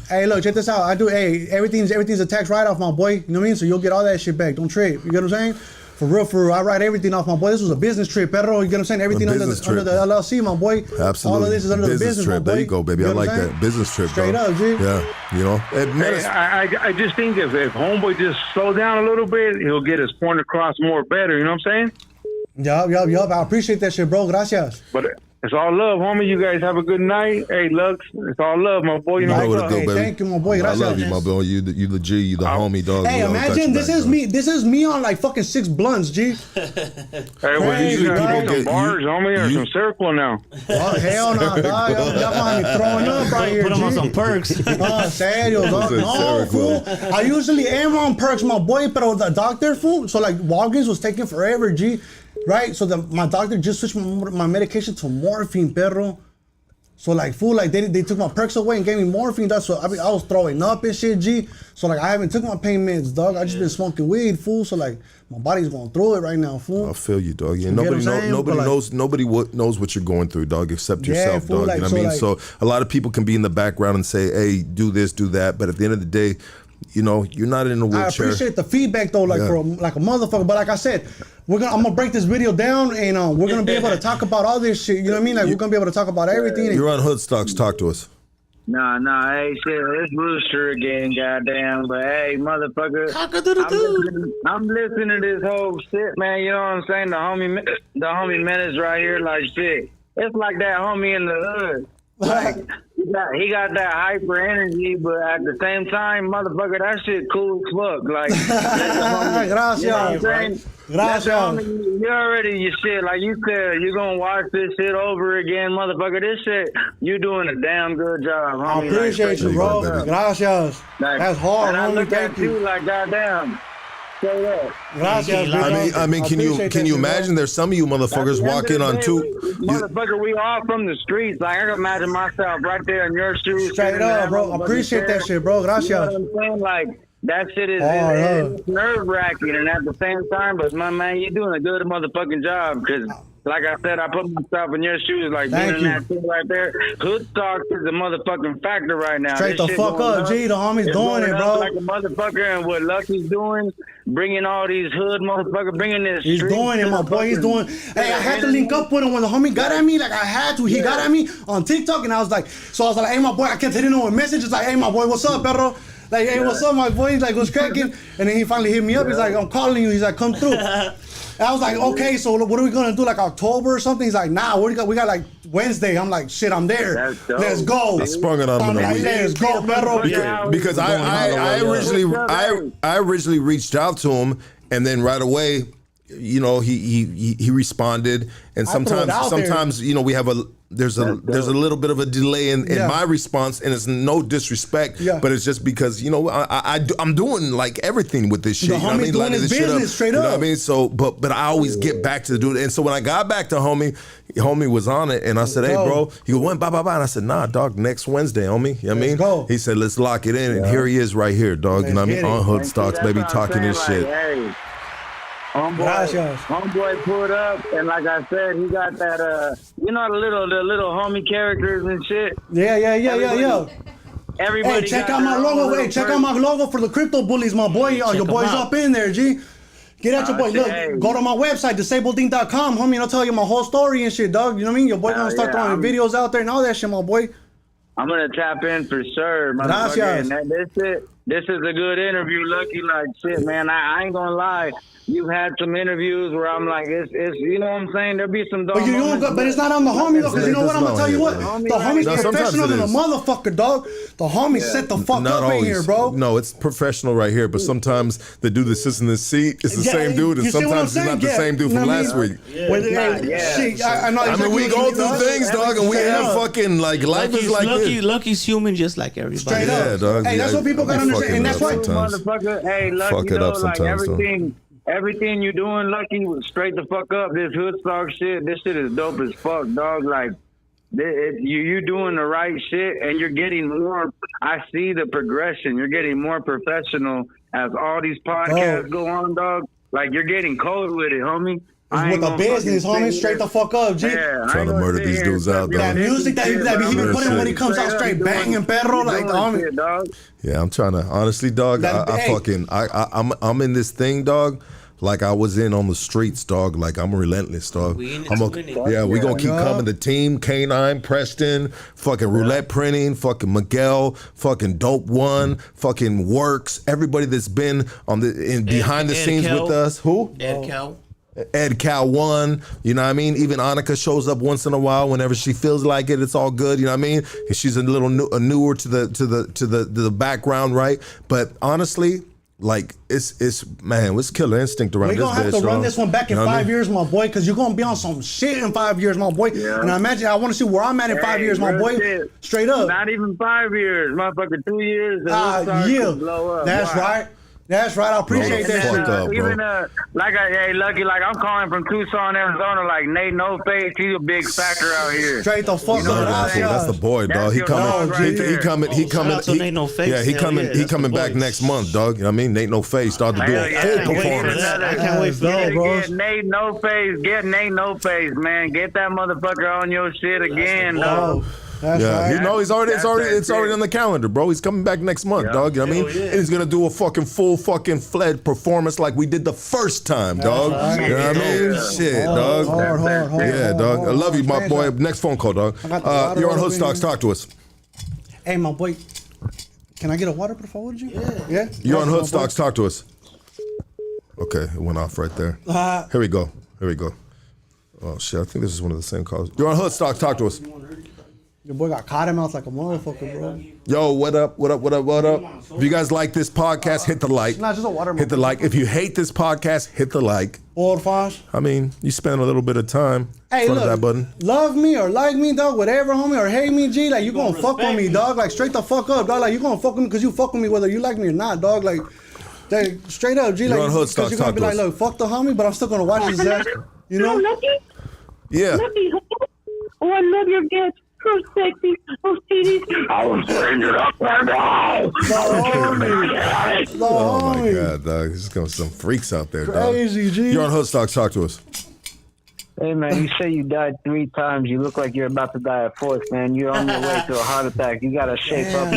Hey, look, check this out. I do. Hey, everything's a tax write-off, my boy. You know what I mean? So you'll get all that shit back. Don't trip. You get what I'm saying? For real. I write everything off, my boy. This was a business trip, perro. You get what I'm saying? Everything under the LLC, my boy. Absolutely. All of this is under the business trip. My boy. There you go, baby. I like that. Business trip, Straight up, G. Yeah, I just think if homeboy just slow down a little bit, he'll get his point across more better. You know what I'm saying? Yup. I appreciate that shit, bro. Gracias. But it's all love, homie. You guys have a good night. Hey, Lux, it's all love, my boy. You know what it go, baby. Thank you, my boy. Gracias. I love you, my boy. You the G, you the homie, dog. Hey, imagine this is me. This is me on like fucking 6 blunts, G. Hey, well, you got some bars, homie, or some circle now. Oh, hell no, dog. Y'all gonna be throwing up right here, Put him G. on some perks. Serio, dog. No, fool. I usually am on perks, my boy, but the doctor, fool. So, like, Walgreens was taking forever, G. Right? So my doctor just switched my medication to morphine, perro. So, like, fool, like, they took my perks away and gave me morphine, dog. So I was throwing up and shit, G. So, like, I haven't took my pain meds, dog. I just been smoking weed, fool. So, like, my body's going through it right now, fool. I feel you, dog. Yeah, nobody knows what you're going through, dog, except yourself, fool, dog. like, You know what I mean? like, so a lot of people can be in the background and say, hey, do this, do that. But at the end of the day, you're not in a wheelchair. I appreciate the feedback though, like, for a motherfucker. But like I said, I'm gonna break this video down, and we're gonna be able to talk about all this shit. You know what I mean? Like, we're gonna be able to talk about everything. You're on Hoodstocks. Talk to us. Nah, hey, shit, it's Rooster again, goddamn. But hey, motherfucker, I'm listening to this whole shit, man. You know what I'm saying? The homie Menace right here, like, shit. It's like that homie in the hood. Like, he got that hyper energy, but at the same time, motherfucker, that shit cool as fuck. Like, Gracias. you know what I'm saying? Gracias. You already your shit. Like you said, you gonna watch this shit over again, motherfucker. This shit, you doing a damn good job, homie. I appreciate you, bro. Gracias. That's hard, and I homie. look Thank at you. Like goddamn. Say that. Gracias, I mean, can you imagine? There's some of you motherfuckers walk in on two. Motherfucker, we all from the streets. Like I can imagine myself right there in your shoes. Straight up, bro. Appreciate that shit, bro. Gracias. You know what I'm saying? Like that shit is nerve wracking, and at the same time, but my man, you're doing a good motherfucking job because. Like I said, I put myself in your shoes, like doing that shit right there. Hoodstock is a motherfucking factor right now. Straight the fuck up, G. The homie's doing it, bro. Like a motherfucker, and what Lucky's doing, bringing all these hood motherfuckers, bringing this. He's doing it, my boy. He's doing. Hey, I had to link up with him when the homie got at me. Like I had to. He got at me on TikTok, and I was like, hey, my boy. I kept hitting him with messages like, hey, my boy, what's up, perro? Like, hey, what's up, my boy? He's like, what's cracking? And then he finally hit me up. He's like, I'm calling you. He's like, come through. And I was like, okay, so what are we gonna do? Like October or something? He's like, nah, we got like Wednesday. I'm like, shit, I'm there. Let's go. I sprung it on him in a week. Let's go, perro. Because I originally reached out to him, and then right away, you know, he responded, and sometimes you know we have there's a little bit of a delay in my response, and it's no disrespect, but it's just because you know I'm doing like everything with this shit. You know what I mean? Doing his business straight up. You know what I mean? So, but I always get back to the dude, and so when I got back to homie was on it, and I said, hey bro, he went bye, and I said, nah, dog, next Wednesday, homie. You know what I mean? Go. He said, let's lock it in, and here he is right here, dog. You know what I mean? On Hoodstocks, baby, talking this shit. Hey, homeboy pulled up, and like I said, he got that you know the little homie characters and shit. Yeah. Everybody. Hey, check out my logo. Hey, check out my logo for the crypto bullies, my boy. Your boy's up in there, G. Get at your boy. Look, go to my website, disabledink.com, homie, and I'll tell you my whole story and shit, dog. You know what I mean? Your boy gonna start throwing videos out there and all that shit, my boy. I'm gonna tap in for sure, motherfucker. And this is a good interview, Lucky. Like shit, man. I ain't gonna lie. You've had some interviews where I'm like, it's you know what I'm saying? There'll be some dog. But it's not on the homie though, because you know what? I'm gonna tell you what. The homie's professional than a motherfucker, dog. The homie set the fuck up in here, bro. No, it's professional right here, but sometimes the dude that sits in this seat is the same dude, and sometimes he's not the same dude from last week. I mean, we go through things, dog, and we have fucking like life is like this. Lucky's human just like everybody. Straight up. Yeah, dog. Hey, that's what people gotta understand, and that's why. Motherfucker, hey, Lucky, fuck it up sometimes, everything you doing, Lucky, straight the fuck up. This Hoodstock shit, this shit is dope as fuck, dog. Like, you doing the right shit, and you're getting more. I see the progression. You're getting more professional as all these podcasts go on, dog. Like, you're getting cold with it, homie. With the business, homie, straight the fuck up, G. Trying to murder these dudes out, dog. That music that he been putting when he comes out straight banging, perro, like the homie. Yeah, I'm trying to, honestly, dog, I'm in this thing, dog. Like I was in on the streets, dog. Like I'm relentless, dog. We gonna keep coming. The team, K9, Preston, fucking roulette printing, fucking Miguel, fucking Dope One, fucking Works. Everybody that's been on behind the scenes with us. Who? Ed Cal 1, you know what I mean? Even Annika shows up once in a while whenever she feels like it. It's all good, you know what I mean? And she's a little newer to the background, right? But honestly, like it's killer instinct around this bitch. We're gonna have to run this one back in 5 years, my boy, because you're gonna be on some shit in 5 years, my boy. Yeah. And I want to see where I'm at in 5 years, my boy. Shit. Straight up. Not even 5 years, motherfucker. 2 years. Yeah. Blow up. That's right. That's right. I appreciate that shit. Even Lucky, like I'm calling from Tucson, Arizona. Like Nate No Face, he's a big factor out here. Straight the fuck up. That's the boy, dog. He coming. He coming. Nate No Face. Yeah, he coming back next month, dog. You know what I mean? Nate No Face started to do a full performance. I can't wait for that, bro. Get Nate No Face. Get Nate No Face, man. Get that motherfucker on your shit again, dog. That's right. It's already on the calendar, bro. He's coming back next month, dog. You know what I mean? And he's gonna do a fucking fledged performance like we did the first time, dog. Right. You know what I mean? Shit, dog. Hard. Yeah, dog. I love you, my boy. Next phone call, dog. You're on Hoodstocks. Talk to us. Hey, my boy. Can I get a water, por favor, G? Yeah. You're on Hoodstocks. Talk to us. Okay, it went off right there. Here we go. Oh shit, I think this is one of the same calls. You're on Hoodstocks. Talk to us. Your boy got cotton mouth like a motherfucker, bro. Yo, what up? If you guys like this podcast, hit the like. It's not just a watermelon. Hit the like. If you hate this podcast, hit the like. Porfas. I mean, you spend a little bit of time in front of that button. Love me or like me, dog, whatever, homie, or hate me, G, like, you gonna fuck with me, dog. Like, straight the fuck up, dog. Like, you gonna fuck with me because you fuck with me whether you like me or not, dog. Like, straight up, G. You're Like, on Hood Stocks, you're gonna be like, look, fuck the homie, but I'm still gonna watch his ass. You know? Yeah. Oh, I love your guts. So sexy. Oh, titties. I was bringing it up right now. Oh my God, dog. There's going some freaks out there, dog. Crazy, G. You're on Hood Stocks. Talk to us. Hey, man, you say you died 3 times. You look like you're about to die a 4th, man. You're on your way to a heart attack. You got to shape up.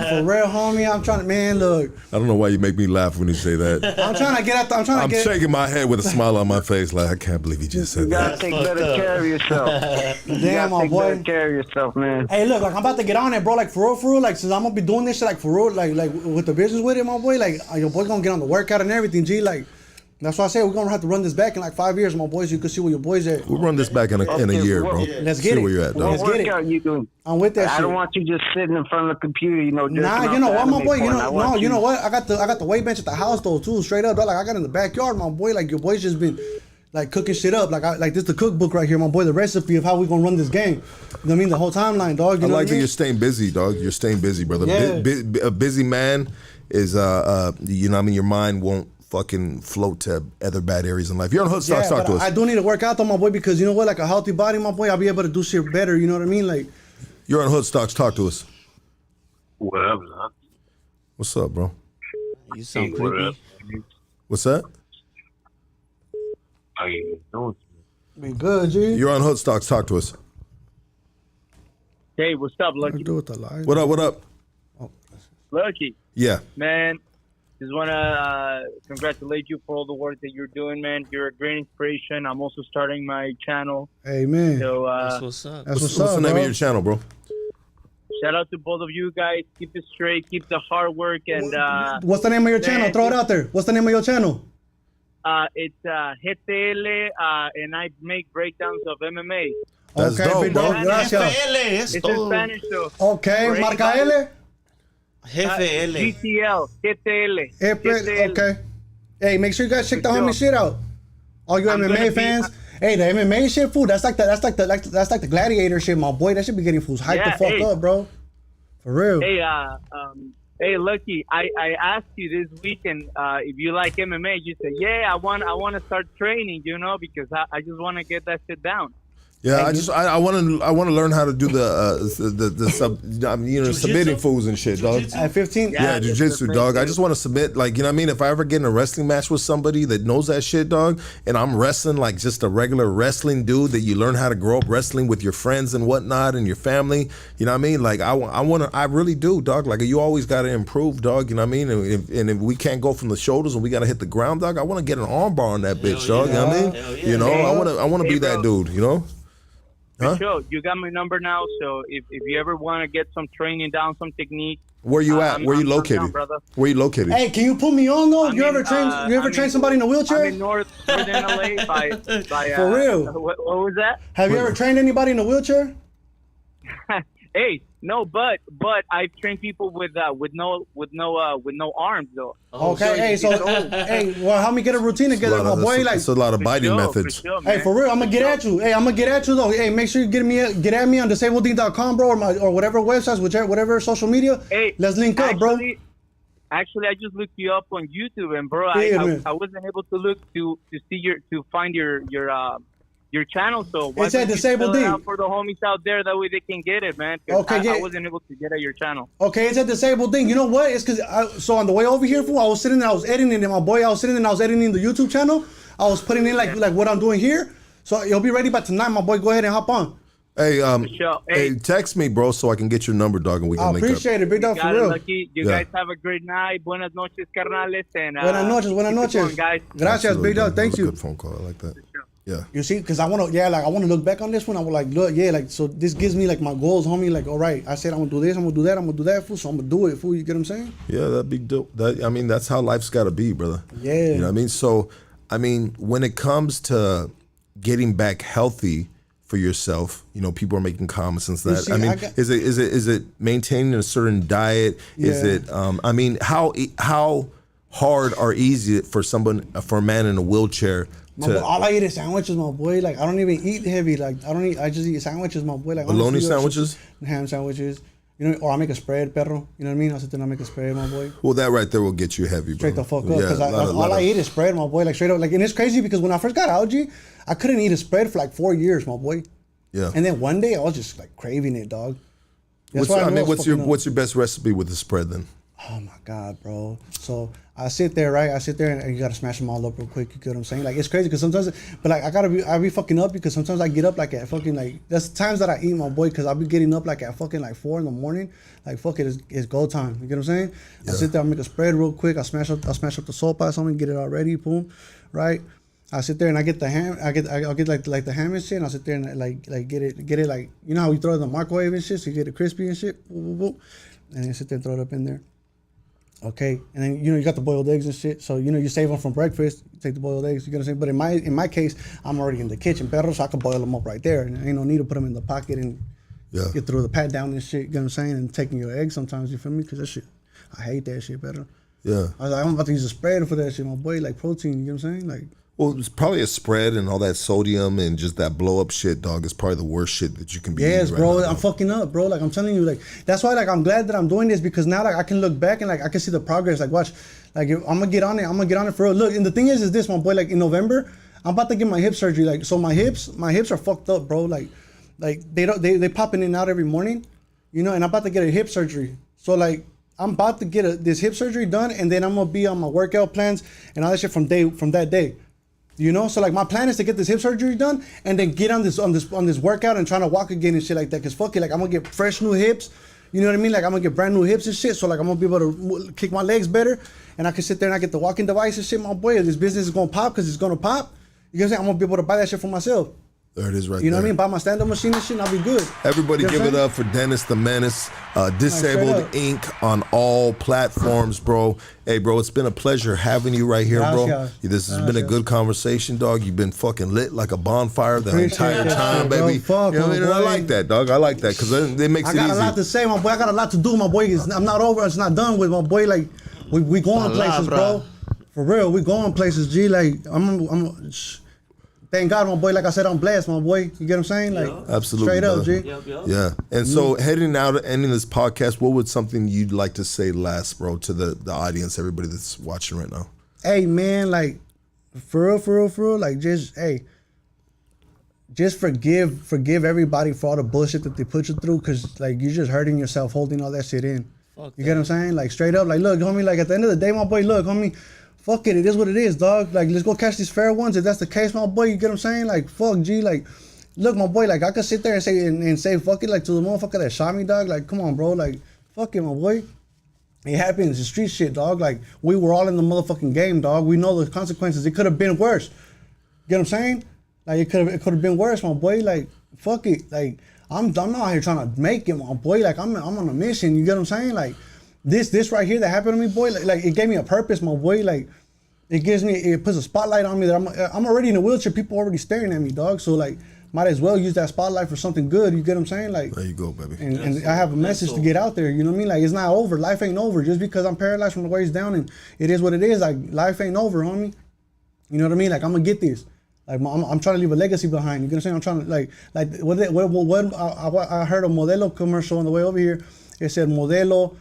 For real, homie, I'm trying to, man, look. I don't know why you make me laugh when you say that. I'm trying to get out I'm shaking my head with a smile on my face like, I can't believe you just said You got to take better care of yourself. Damn, my boy. Better care of yourself, man. Hey, look, like, I'm about to get on it, bro. Like, for real, like, since I'm going to be doing this shit, like, for real, like, with the business with it, my boy, like, your boy going to get on the workout and everything, G, like. That's why I say we're gonna have to run this back in like 5 years, my boys. You can see where your boys at. We'll run this back in a year, bro. Let's get see it. where you're at, dog. Let's get it. You doing? I'm with that shit. I don't want you just sitting in front of the computer, you know. Nah, you know what, my boy. You know what? I got the weight bench at the house though too. Straight up, dog. Like I got in the backyard, my boy. Like your boy's just been like cooking shit up. Like this the cookbook right here, my boy. The recipe of how we gonna run this game. You know what I mean? The whole timeline, dog. You know I like what that you're staying busy, dog. You're staying busy, brother. Yeah. A busy man is you know what I mean. Your mind won't fucking float to other bad areas in life. You're on Hood Stocks. Talk to us. I do need to work out though, my boy, because you know what? Like a healthy body, my boy, I'll be able to do shit better. You know what I mean? Like. You're on Hood Stocks. Talk to us. What up, man? What's up, bro? You sound creepy. What's that? How you doing? Be good, G. You're on Hood Stocks. Talk to us. Hey, what's up, Lucky? What up? What up? Lucky. Yeah. Man, just want to congratulate you for all the work that you're doing, man. You're a great inspiration. I'm also starting my channel. Hey, man. So, That's what's up. What's the name of your channel, bro? Shout out to both of you guys. Keep it straight. Keep the hard work. And what's the name of your channel? Throw it out there. What's the name of your channel? It's GTL, and I make breakdowns of MMA. That's dope, bro. Gracias. It's in Spanish, though. Okay, marca L. GTL, GTL. Okay. Hey, make sure you guys check the homie shit out. All you MMA fans. Hey, the MMA shit, fool. That's like the gladiator shit, my boy. That should be getting fools hyped the fuck up, bro. For real. Hey, hey, Lucky. I asked you this weekend if you like MMA. You said, yeah, I want to start training. You know, because I just want to get that shit down. Yeah, I want to learn how to do the submitting fools and shit, dog. At 15, yeah, jiu-jitsu, dog. I just want to submit, like, you know what I mean? If I ever get in a wrestling match with somebody that knows that shit, dog, and I'm wrestling like just a regular wrestling dude that you learn how to grow up wrestling with your friends and whatnot and your family, you know what I mean? Like, I really do, dog. Like, you always got to improve, dog, you know what I mean? And if we can't go from the shoulders and we got to hit the ground, dog, I want to get an arm bar on that bitch, dog, you know what I mean? You know, I want to be that dude, you know? Huh? Sure, you got my number now, so if you ever want to get some training down, some technique. Where you at? Where you located? Where you located? Hey, can you put me on though? You ever trained somebody in a wheelchair? I'm in northern LA by For real. What was that? Have you ever trained anybody in a wheelchair? Hey, no, but I've trained people with no arms though. Okay, well, help me get a routine together, my boy. Like, it's a lot of biting methods. Hey, for real, I'm gonna get at you. Hey, I'm gonna get at you though. Hey, make sure you get at me on disableding.com, bro, or whatever websites, whatever social media. Hey, let's link up, bro. Actually, I just looked you up on YouTube, and bro, I wasn't able to look to find your channel, so why it's at Disabled D for the homies out there, that way they can get it, man. Okay, I wasn't able to get at your channel. Okay, it's at Disabled D. You know what? It's because so on the way over here, fool, I was sitting there, I was editing it, my boy. I was editing the YouTube channel. I was putting in like what I'm doing here. So you'll be ready by tonight, my boy. Go ahead and hop on. Hey, hey, text me, bro, so I can get your number, dog, and we can link up. I appreciate it, big dog, for real. You guys have a great night. Buenas noches, carnales. And, buenas noches. Guys. Gracias, big dog. Thank you. Good phone call. I like that. Yeah. You see, because I want to look back on this one. I was like, look, yeah, like, so this gives me like my goals, homie. Like, all right, I said I'm gonna do this, I'm gonna do that, I'm gonna do that, fool. So I'm gonna do it, fool. You get what I'm saying? Yeah, that'd be dope. I mean, that's how life's got to be, brother. Yeah. You know what I mean? So, I mean, when it comes to getting back healthy for yourself? You know, people are making comments and that. see, I mean, I got- is it maintaining a certain diet? Is Yeah. it? I mean, how hard or easy for a man in a wheelchair My boy, to all I eat is sandwiches, my boy. Like I don't even eat heavy. Like I just eat sandwiches, my boy. Like bologna honestly, sandwiches? ham sandwiches. You know, or I make a spread, perro. You know what I mean? I sit there and I make a spread, my boy. Well, that right there will get you heavy, bro. Straight the fuck up, Yeah, because all I eat is spread, my boy. Like straight up, like, and it's crazy because when I first got algae, I couldn't eat a spread for like 4 years, my boy. Yeah. And then one day I was just like craving it, dog. What's your best recipe with the spread then? Oh my God, bro. So I sit there, right? I sit there and you gotta smash them all up real quick. You get what I'm saying? Like it's crazy because sometimes, but like I be fucking up because sometimes I get up like at fucking like that's times that I eat, my boy, because I be getting up like at fucking like 4 a.m. Like fuck it, it's go time. You get what I'm saying? I sit there, I make a spread real quick. I smash up the sopa, something, get it all ready, boom, right? I sit there and I get the ham. I'll get like the ham and shit. And I sit there and like get it like, you know how you throw it in the microwave and shit, so you get it crispy and shit, boop, boop, boop. And then sit there and throw it up in there. Okay, and then you got the boiled eggs and shit. So you save them from breakfast. You take the boiled eggs. You get what I'm saying? But in my case, I'm already in the kitchen, perro, so I can boil them up right there, and ain't no need to put them in the pocket and get through the pat down and shit. You get what I'm saying? And taking your eggs sometimes. You feel me? Because that shit, I hate that shit, perro. Yeah. I was like, I'm about to use a spread for that shit, my boy, like protein. You get what I'm saying? Like. Well, it's probably a spread and all that sodium and just that blow up shit, dog. Is probably the worst shit that you can be. Yes, eating bro. right now, I'm fucking up, bro. Like I'm telling you, like that's why, like I'm glad that I'm doing this because now, like I can look back and like I can see the progress. Like watch, like I'm gonna get on it. I'm gonna get on it for real. Look, and the thing is this, my boy. Like in November, I'm about to get my hip surgery. Like so, my hips are fucked up, bro. Like they popping in and out every morning, and I'm about to get a hip surgery. So like I'm about to get this hip surgery done, and then I'm gonna be on my workout plans and all that shit from that day. So like my plan is to get this hip surgery done and then get on this workout and trying to walk again and shit like that. Cause fuck it, like I'm gonna get fresh new hips. You know what I mean? Like I'm gonna get brand new hips and shit. So like I'm gonna be able to kick my legs better, and I can sit there and I get the walking device and shit. My boy, this business is gonna pop because it's gonna pop. You know what I'm saying? I'm gonna be able to buy that shit for myself. There it is right there. You know what I mean? Buy my stand-up machine and shit and I'll be good. Everybody You know give what it I'm up for Dennis the Menace, Disabled up. Inc. on all platforms, bro. Hey, bro, it's been a pleasure having you right here, bro. Gracias. This has been a good conversation, dog. You've been fucking lit like a bonfire the Appreciate entire that time, shit, bro. baby. Fuck, You know what I mean? my I boy. like that, dog. I like that because it makes I it got easy. a lot to say, my boy. I got a lot to do, my boy. I'm not over. It's not done with, my boy. Like we going places, bro. For real, we going places, G. Like I'm thank God, my boy. Like I said, I'm blessed, my boy. You get what I'm saying? Like Absolutely, straight up, brother. G. Yeah. And so heading out, ending this podcast, what would something you'd like to say last, bro, to the audience, everybody that's watching right now? Hey man, like for real, like just forgive everybody for all the bullshit that they put you through, cause like you're just hurting yourself holding all that shit in. You get what I'm saying? Like straight up, like look, homie, like at the end of the day, my boy, look, homie, fuck it is what it is, dog. Like let's go catch these fair ones. If that's the case, my boy, you get what I'm saying? Like fuck, G, like look, my boy, like I could sit there and say fuck it, like to the motherfucker that shot me, dog. Like come on, bro, like fuck it, my boy. It happens. It's street shit, dog. Like we were all in the motherfucking game, dog. We know the consequences. It could have been worse. Get what I'm saying? Like it could have been worse, my boy. Like fuck it. Like I'm not out here trying to make it, my boy. Like I'm on a mission. You get what I'm saying? Like this right here that happened to me, boy. Like it gave me a purpose, my boy. Like it puts a spotlight on me that I'm already in a wheelchair. People already staring at me, dog. So like might as well use that spotlight for something good. You get what I'm saying? Like there you go, baby. And I have a message to get out there. You know what I mean? Like it's not over. Life ain't over just because I'm paralyzed from the waist down, and it is what it is. Like life ain't over, homie. You know what I mean? Like I'm gonna get this. Like I'm trying to leave a legacy behind. You know what I'm saying? I'm trying to what I heard a Modelo commercial on the way over here. It said Modelo.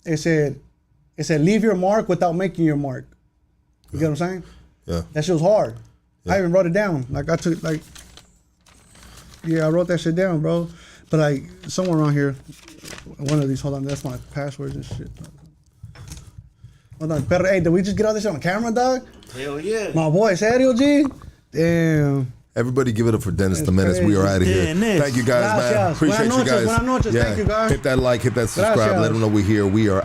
It said leave your mark without making your mark. You get what I'm saying? Yeah. That shit was hard. Yeah. I even wrote it down. Like I took I wrote that shit down, bro. But like somewhere around here, one of these. Hold on, that's my passwords and shit. Hold on, pero hey, did we just get all this shit on camera, dog? Hell yeah. My boy, serio, G. Damn. Everybody give it up for Dennis the Menace. We are out of here. Dennis. Thank you guys, man. Gracias. Appreciate Buenas you guys. noches. Thank you, guys. Hit that like, hit that subscribe. Gracias. Let them know we're here. We are